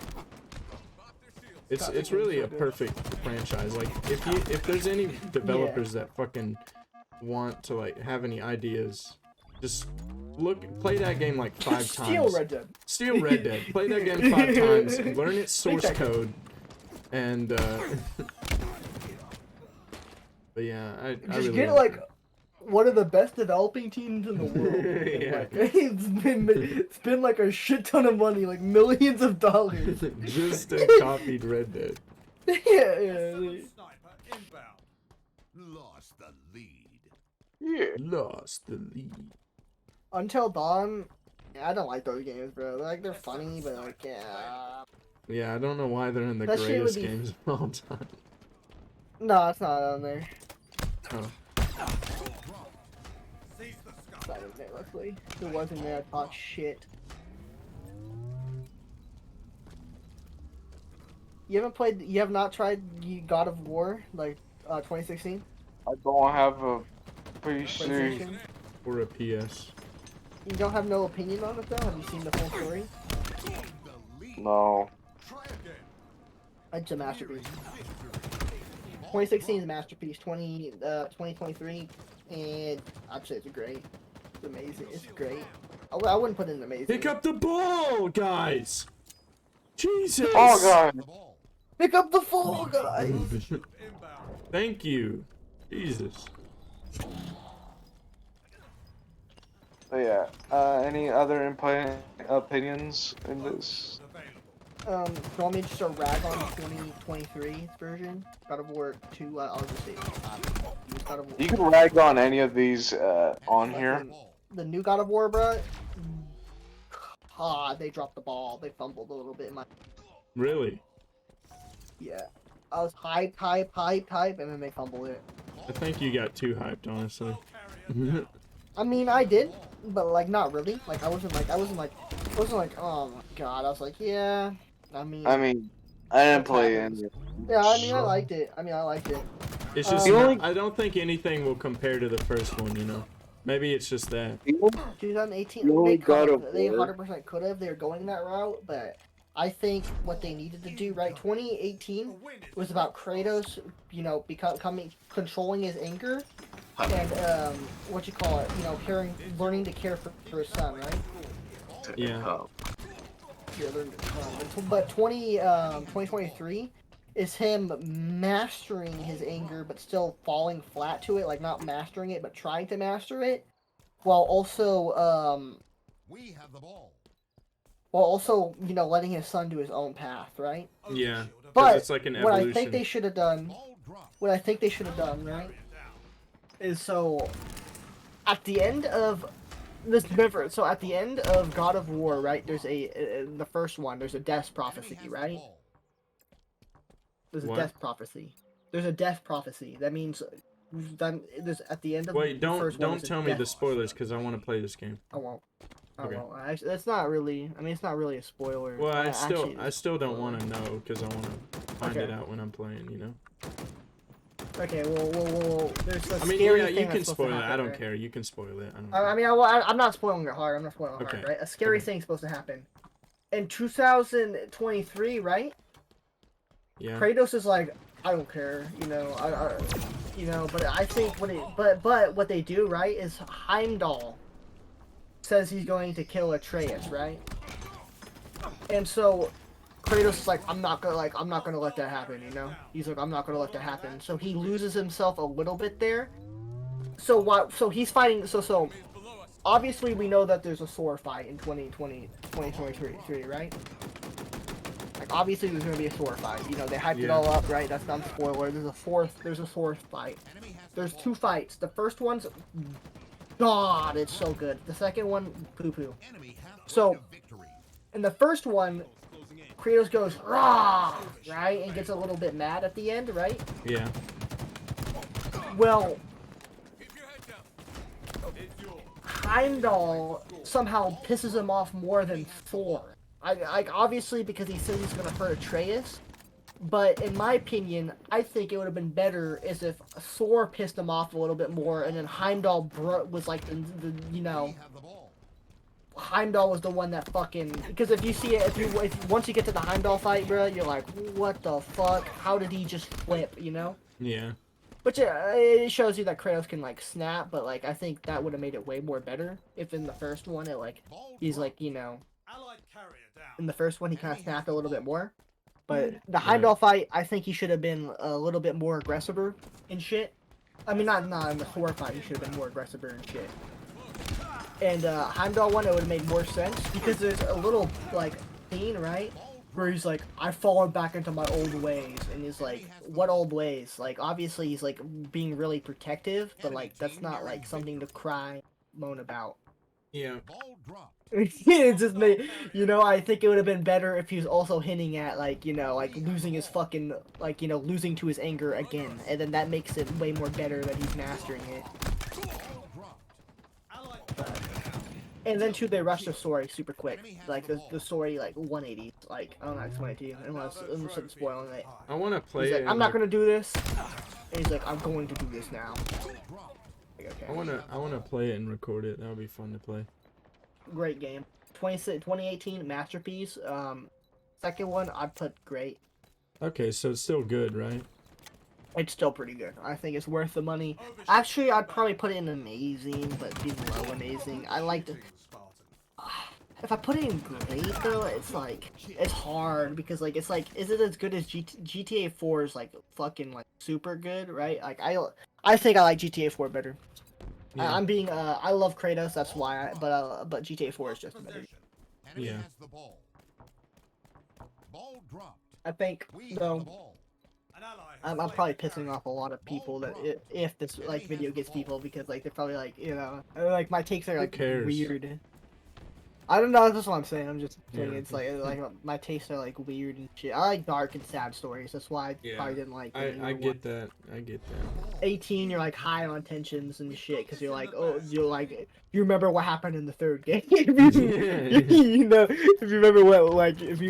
It's really a perfect franchise. Like if there's any developers that fucking want to like have any ideas, just play that game like 5 times. Steal Red Dead. Steal Red Dead. Play that game 5 times. Learn its source that game. code. And but yeah, I Just really get like like one of the best developing teams in the world. And, Yeah. like, it's been like a shit ton of money, like millions of dollars. it. Just copied Red Dead. yeah. Sniper inbound. Lost the lead. Yeah. Lost the lead. Until Dawn, I don't like those games, bro. They're funny, but like, yeah. Yeah, I don't know why they're in the That shit would greatest be- games of all time. No, it's not on there. Oh. Seize the It's sky. not in there, luckily. If it wasn't there, I'd talk shit. You have not tried God of War, like, 2016? I don't have a PC. PlayStation? Or a PS. You don't have no opinion on it, though? Have you seen the full story? The lead. No. Try again. It's a masterpiece. 2016 is a masterpiece. 2023, and I'd say it's great. It's amazing. It's great. I wouldn't put it in amazing. Pick up the ball, guys. Jesus. Oh god. Pick up the Fall Guys. Thank you. Jesus. But yeah. Any other opinions in this? Do you want me to just rag on 2023 version? God of War 2, I'll just say God of War. You can rag on any of these on here. The new God of War, bro. They dropped the ball. They fumbled a little bit in my. Really? Yeah. I was hype, and then they fumbled it. I think you got too hyped, honestly. I mean, I did, but like not really. Like I wasn't like, oh my god. I was like, yeah. I mean, I didn't play any. yeah. I mean, I liked it. It's just, only- I don't think anything will compare to the first one, you know? Maybe it's just that. 2018. The only They God of they War. 100% could have. They're going that route, but I think what they needed to do, right? 2018 was about Kratos, you know, controlling his anger, and learning to care for his son, right? Yeah. Yeah, but 2023 is him mastering his anger, but still falling flat to it, like not mastering it, but trying to master it, while also We have the ball. you know, letting his son do his own path, right? Yeah. 'Cause But it's like an what evolution. I think they should have done, Ball drop. right, is so at the end of at the end of God of War, right? There's the first one. There's a death prophecy, right? There's a What? death prophecy. There's a death prophecy. That means there's at the end of Wait, the first one, don't there's a tell me death- the spoilers, because I want to play this game. I won't. Okay. Actually, that's not really. I mean, it's not really a spoiler. Well, I Actually, still don't want to know, because I want to find Okay. it out when I'm playing, you know? Okay, well, there's a I mean, scary yeah, thing you that's can supposed to spoil it. I happen, don't right? care. You can spoil it. I don't I mean, I'm not spoiling it hard. I'm not spoiling it Okay. hard, right? A scary Okay. thing's supposed to happen. In 2023, right? Yeah. Kratos is like, I don't care, you know, but I think but what they do, right, is Heimdall says he's going to kill Atreus, right? And so Kratos is like, I'm not gonna let that happen, you know? He's like, I'm not gonna let that happen. So he loses himself a little bit there. So he's fighting, so obviously we know that there's a sword fight in 2023, right? Like obviously there's gonna be a sword fight. You know, they hyped it Yeah. all up, right? That's not a spoiler. There's a fourth fight. There's two fights. The first one's God, it's so good. The second one, poo poo. So in the first one, Kratos goes, rah, right? And gets a little bit mad at the end, right? Yeah. Well, Heimdall somehow pisses him off more than Thor. Obviously because he says he's gonna hurt Atreus, but in my opinion, I think it would have been better as if Thor pissed him off a little bit more, and then Heimdall was like the you know, Heimdall was the one that fucking, because if you see it, if once you get to the Heimdall fight, bro, you're like, what the fuck? How did he just flip? You know? Yeah. Which it shows you that Kratos can like snap, but like I think that would have made it way more better if in the first one it like he's like, you know, in the first one he kind of snapped a little bit more. But the Heimdall fight, I think he should have been a little bit more aggressive and shit. I mean, not in the Thor fight, he should have been more aggressive and shit. And Heimdall one, it would have made more sense because there's a little like scene, right, where he's like, I've fallen back into my old ways, and he's like, what old ways? Like, obviously he's like being really protective, but like that's not like something to moan about. Yeah. It's just me, you know. I think it would have been better if he was also hinting at like, you know, like losing his fucking, like, you know, losing to his anger again, and then that makes it way more better that he's mastering it. And then too, they rush the story super quick. Like the story, like 180. Like I don't know how to explain it to you unless I'm spoiling it. I want to play He's like, it. I'm not gonna do this, and he's like, I'm going to do this now. Like, okay. I wanna play it and record it. That would be fun to play. Great game. 2018 masterpiece. Second one I'd put great. Okay, so it's still good, right? It's still pretty good. I think it's worth the money. Actually, I'd probably put it in amazing, but below amazing. I like to. If I put it in great though, it's like it's hard because like is it as good as GTA 4 is like fucking like super good, right? Like I think I like GTA 4 better. Yeah. I'm being I love Kratos, that's why. But GTA 4 is just better. Yeah. Has the ball. Ball dropped. I think We have though. the ball. I'm probably pissing off a lot of people that if this like video gets people because like they're probably like like my takes are like cares? weird. I don't know. That's what I'm saying. I'm just saying Yeah. it's like my tastes are like weird and shit. I like dark and sad stories. That's why I Yeah. probably didn't like. it. I get that. I get that. 18, you're like high on tensions and shit because you're like, oh, you're like, you remember what happened in the third game. You know, if you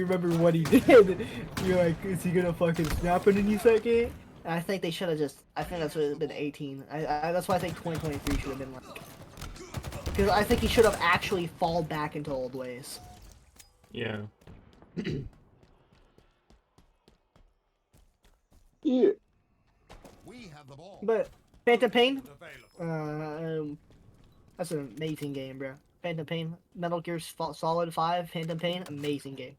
remember what he did, you're like, is he gonna fucking snap in any second? And I think they should have just. I think that's what it's been 18. That's why I think 2023 should have been like. Because I think he should have actually fall back into old ways. Yeah. Yeah. We have the ball. But Phantom Pain, that's an amazing game, bro. Phantom Pain, Metal Gear Solid 5, Phantom Pain, amazing game.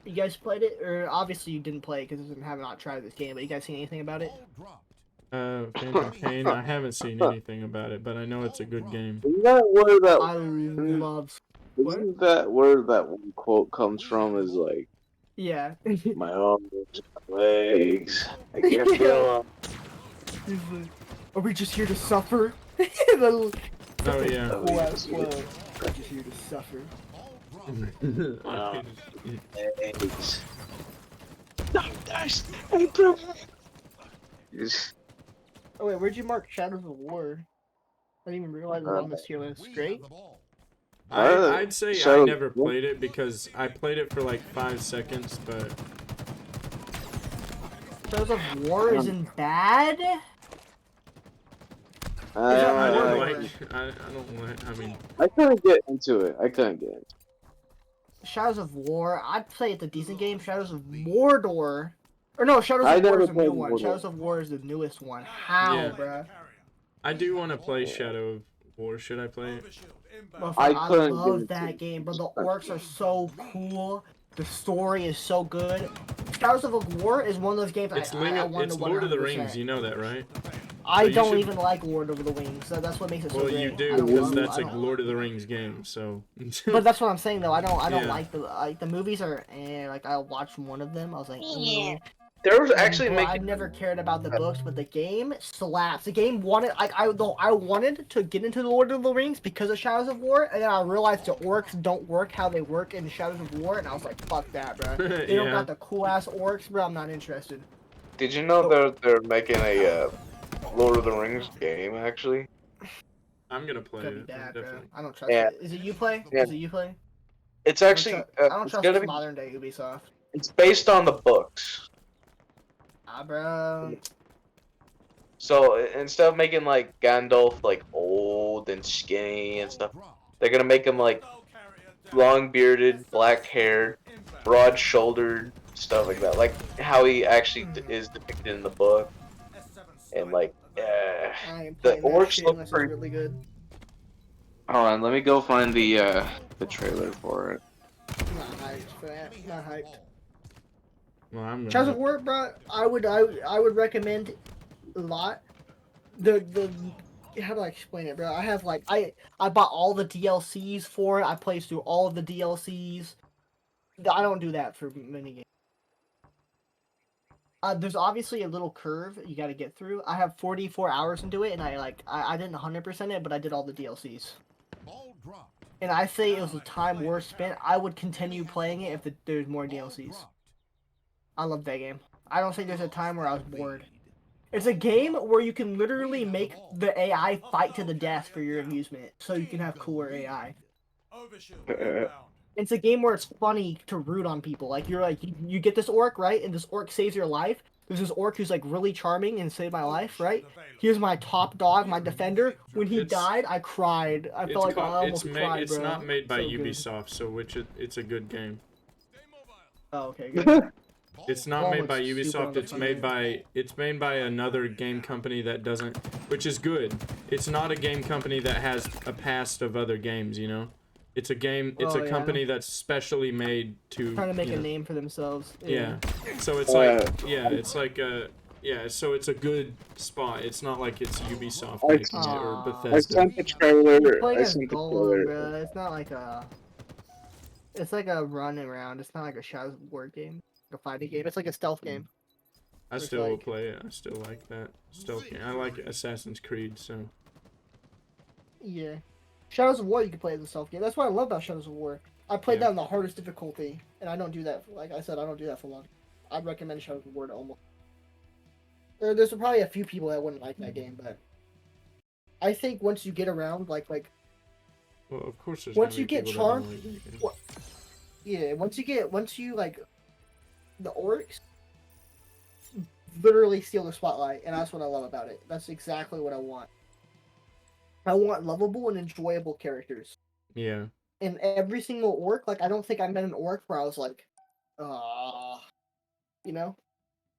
You guys played it, or obviously you didn't play it because you have not tried this game. But you guys seen anything about it? Ball dropped. Phantom Pain. I haven't seen anything about it, but I know it's a good game. Isn't that where that? I love. Isn't that where that one quote comes from? Is like Yeah. my arms, my legs. I can't feel He's like, are we just here to suffer? Oh yeah. Cool ass quote. We're just here to suffer. them. Legs. Yes. Oh wait, where'd you mark Shadows of War? I didn't even realize it was on this tier list. We have Straight? the ball. I'd say I Shadow- never played it because I played it for like 5 seconds, but Shadows of War isn't bad? I don't War? like. I don't like. I mean, I couldn't get into it. I couldn't get into it. Shadows of War, I'd say it's a decent game. Shadows of Mordor. Or no, Shadows I of War never is a new played one. Mordor. Shadows of War is the newest one. How, Yeah. bruh? I do want to play Shadow of War. Should I play it? Motherfucker, I I couldn't love get that into game, bro. The orcs are so cool. The story is so good. Shadows of War is one of those games It's I want it's to Lord of the 100%. Rings. You know that, right? I So you don't should- even like Lord of the Rings, so that's what makes it so Well, great. you I do don't because love- that's I a don't- Lord of the Rings game. So. But that's what I'm saying though. I don't Yeah. like the movies are like I watched one of them. I was like, There was actually Bro, I making. never cared about the books, but the game slaps. The game wanted like I wanted to get into the Lord of the Rings because of Shadows of War, and then I realized the orcs don't work how they work in Shadows of War, and I was like, fuck that, bro. They don't Yeah. got the cool ass orcs, bro. I'm not interested. Did you know they're making a Lord of the Rings game actually? I'm gonna play Could be it. bad, bro. Definitely. I don't trust Yeah. it. Is it you play? Yeah. Is it you play? It's I don't actually I don't it's trust gonna this be. modern day Ubisoft. It's based on the books. Ah, bro. So instead of making like Gandalf like old and skinny and stuff, they're gonna make him like long bearded, black haired, broad shouldered, stuff like that. Like how he actually is depicted in the book. And like, I ain't The playing that orcs shit look unless it's pretty- really good. hold on, let me go find the trailer for it. Not hyped for that. Not hyped. Well, I'm Shadows of gonna. War, bro. I would recommend a lot. The how do I explain it, bro? I have like I bought all the DLCs for it. I played through all of the DLCs. I don't do that for many games. There's obviously a little curve you got to get through. I have 44 hours into it, and I didn't 100% it, but I did all the DLCs. Ball dropped. And I say it was a time worth spent. I would continue playing it if there's more DLCs. I love that game. I don't think there's a time where I was bored. It's a game where you can literally make the AI fight to the death for your amusement, so you can have cooler AI. It's a game where it's funny to root on people. Like you're like you get this orc, right? And this orc saves your life. There's this orc who's like really charming and saved my life, right? Here's my top dog, my defender. When he died, I cried. I felt like I almost cried, It's bro. not made by So good. Ubisoft, so it's a good game. Oh, okay, good. It's not Ball made by looks stupid Ubisoft. on the It's front made end. by another game company that doesn't, which is good. It's not a game company that has a past of other games, you know. It's a game. It's Oh, a yeah. company that's specially made to Trying to make you a know, name for themselves. Yeah. So it's like yeah. So it's a good spot. It's not like it's Ubisoft I- making it or Aw. I Bethesda. sent the trailer. You're playing I as sent the Golem, trailer. bro. It's not like a. It's like a run around. It's not like a Shadows of War game, like a fighting game. It's like a stealth game. I It's still will like- play it. I still like that stealth game. I like Assassin's Creed. So Yeah. Shadows of War, you can play as a stealth game. That's what I love about Shadows of War. I played Yeah. that on the hardest difficulty, and I don't do that. Like I said, I don't do that for long. I'd recommend Shadows of War to almost. There's probably a few people that wouldn't like that game, but I think once you get around, like well, of course there's. once gonna you be get people that don't charmed, like that game. what- yeah, once you like the orcs literally steal the spotlight, and that's what I love about it. That's exactly what I want. I want lovable and enjoyable characters. Yeah. And every single orc, like I don't think I met an orc where I was like, you know,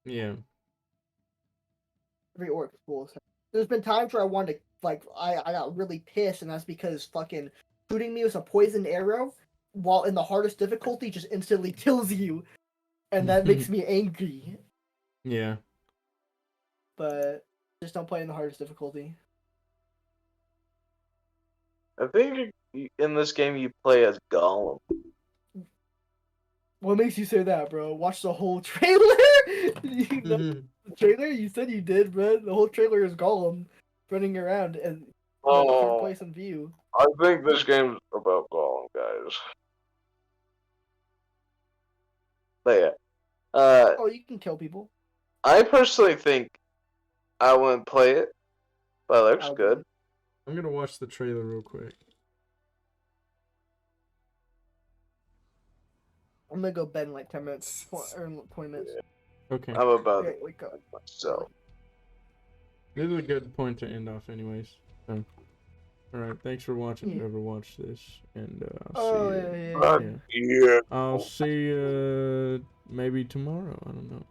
Yeah. every orc is cool. So, there's been times where I wanted to I got really pissed, and that's because fucking shooting me with a poisoned arrow while in the hardest difficulty just instantly kills you, and that makes me angry. Yeah. But just don't play in the hardest difficulty. I think in this game you play as Gollum. What makes you say that, bro? Watch the whole trailer. You know the trailer? You said you did, bro. The whole trailer is Gollum running around and third place in view. I think this game's about Gollum, guys. But yeah, Oh, you can kill people. I personally think I wouldn't play it, but it looks I would. good. I'm gonna watch the trailer real quick. I'm gonna go bed in like 10 minutes or 20 minutes. Okay. I'm about Okay, wake up. so. This is a good point to end off, anyways. So, all right. Thanks for watching. Yeah. Whoever watched this, and I'll Oh see yeah, you. yeah, yeah. Yeah. Yeah. I'll see you maybe tomorrow. I don't know.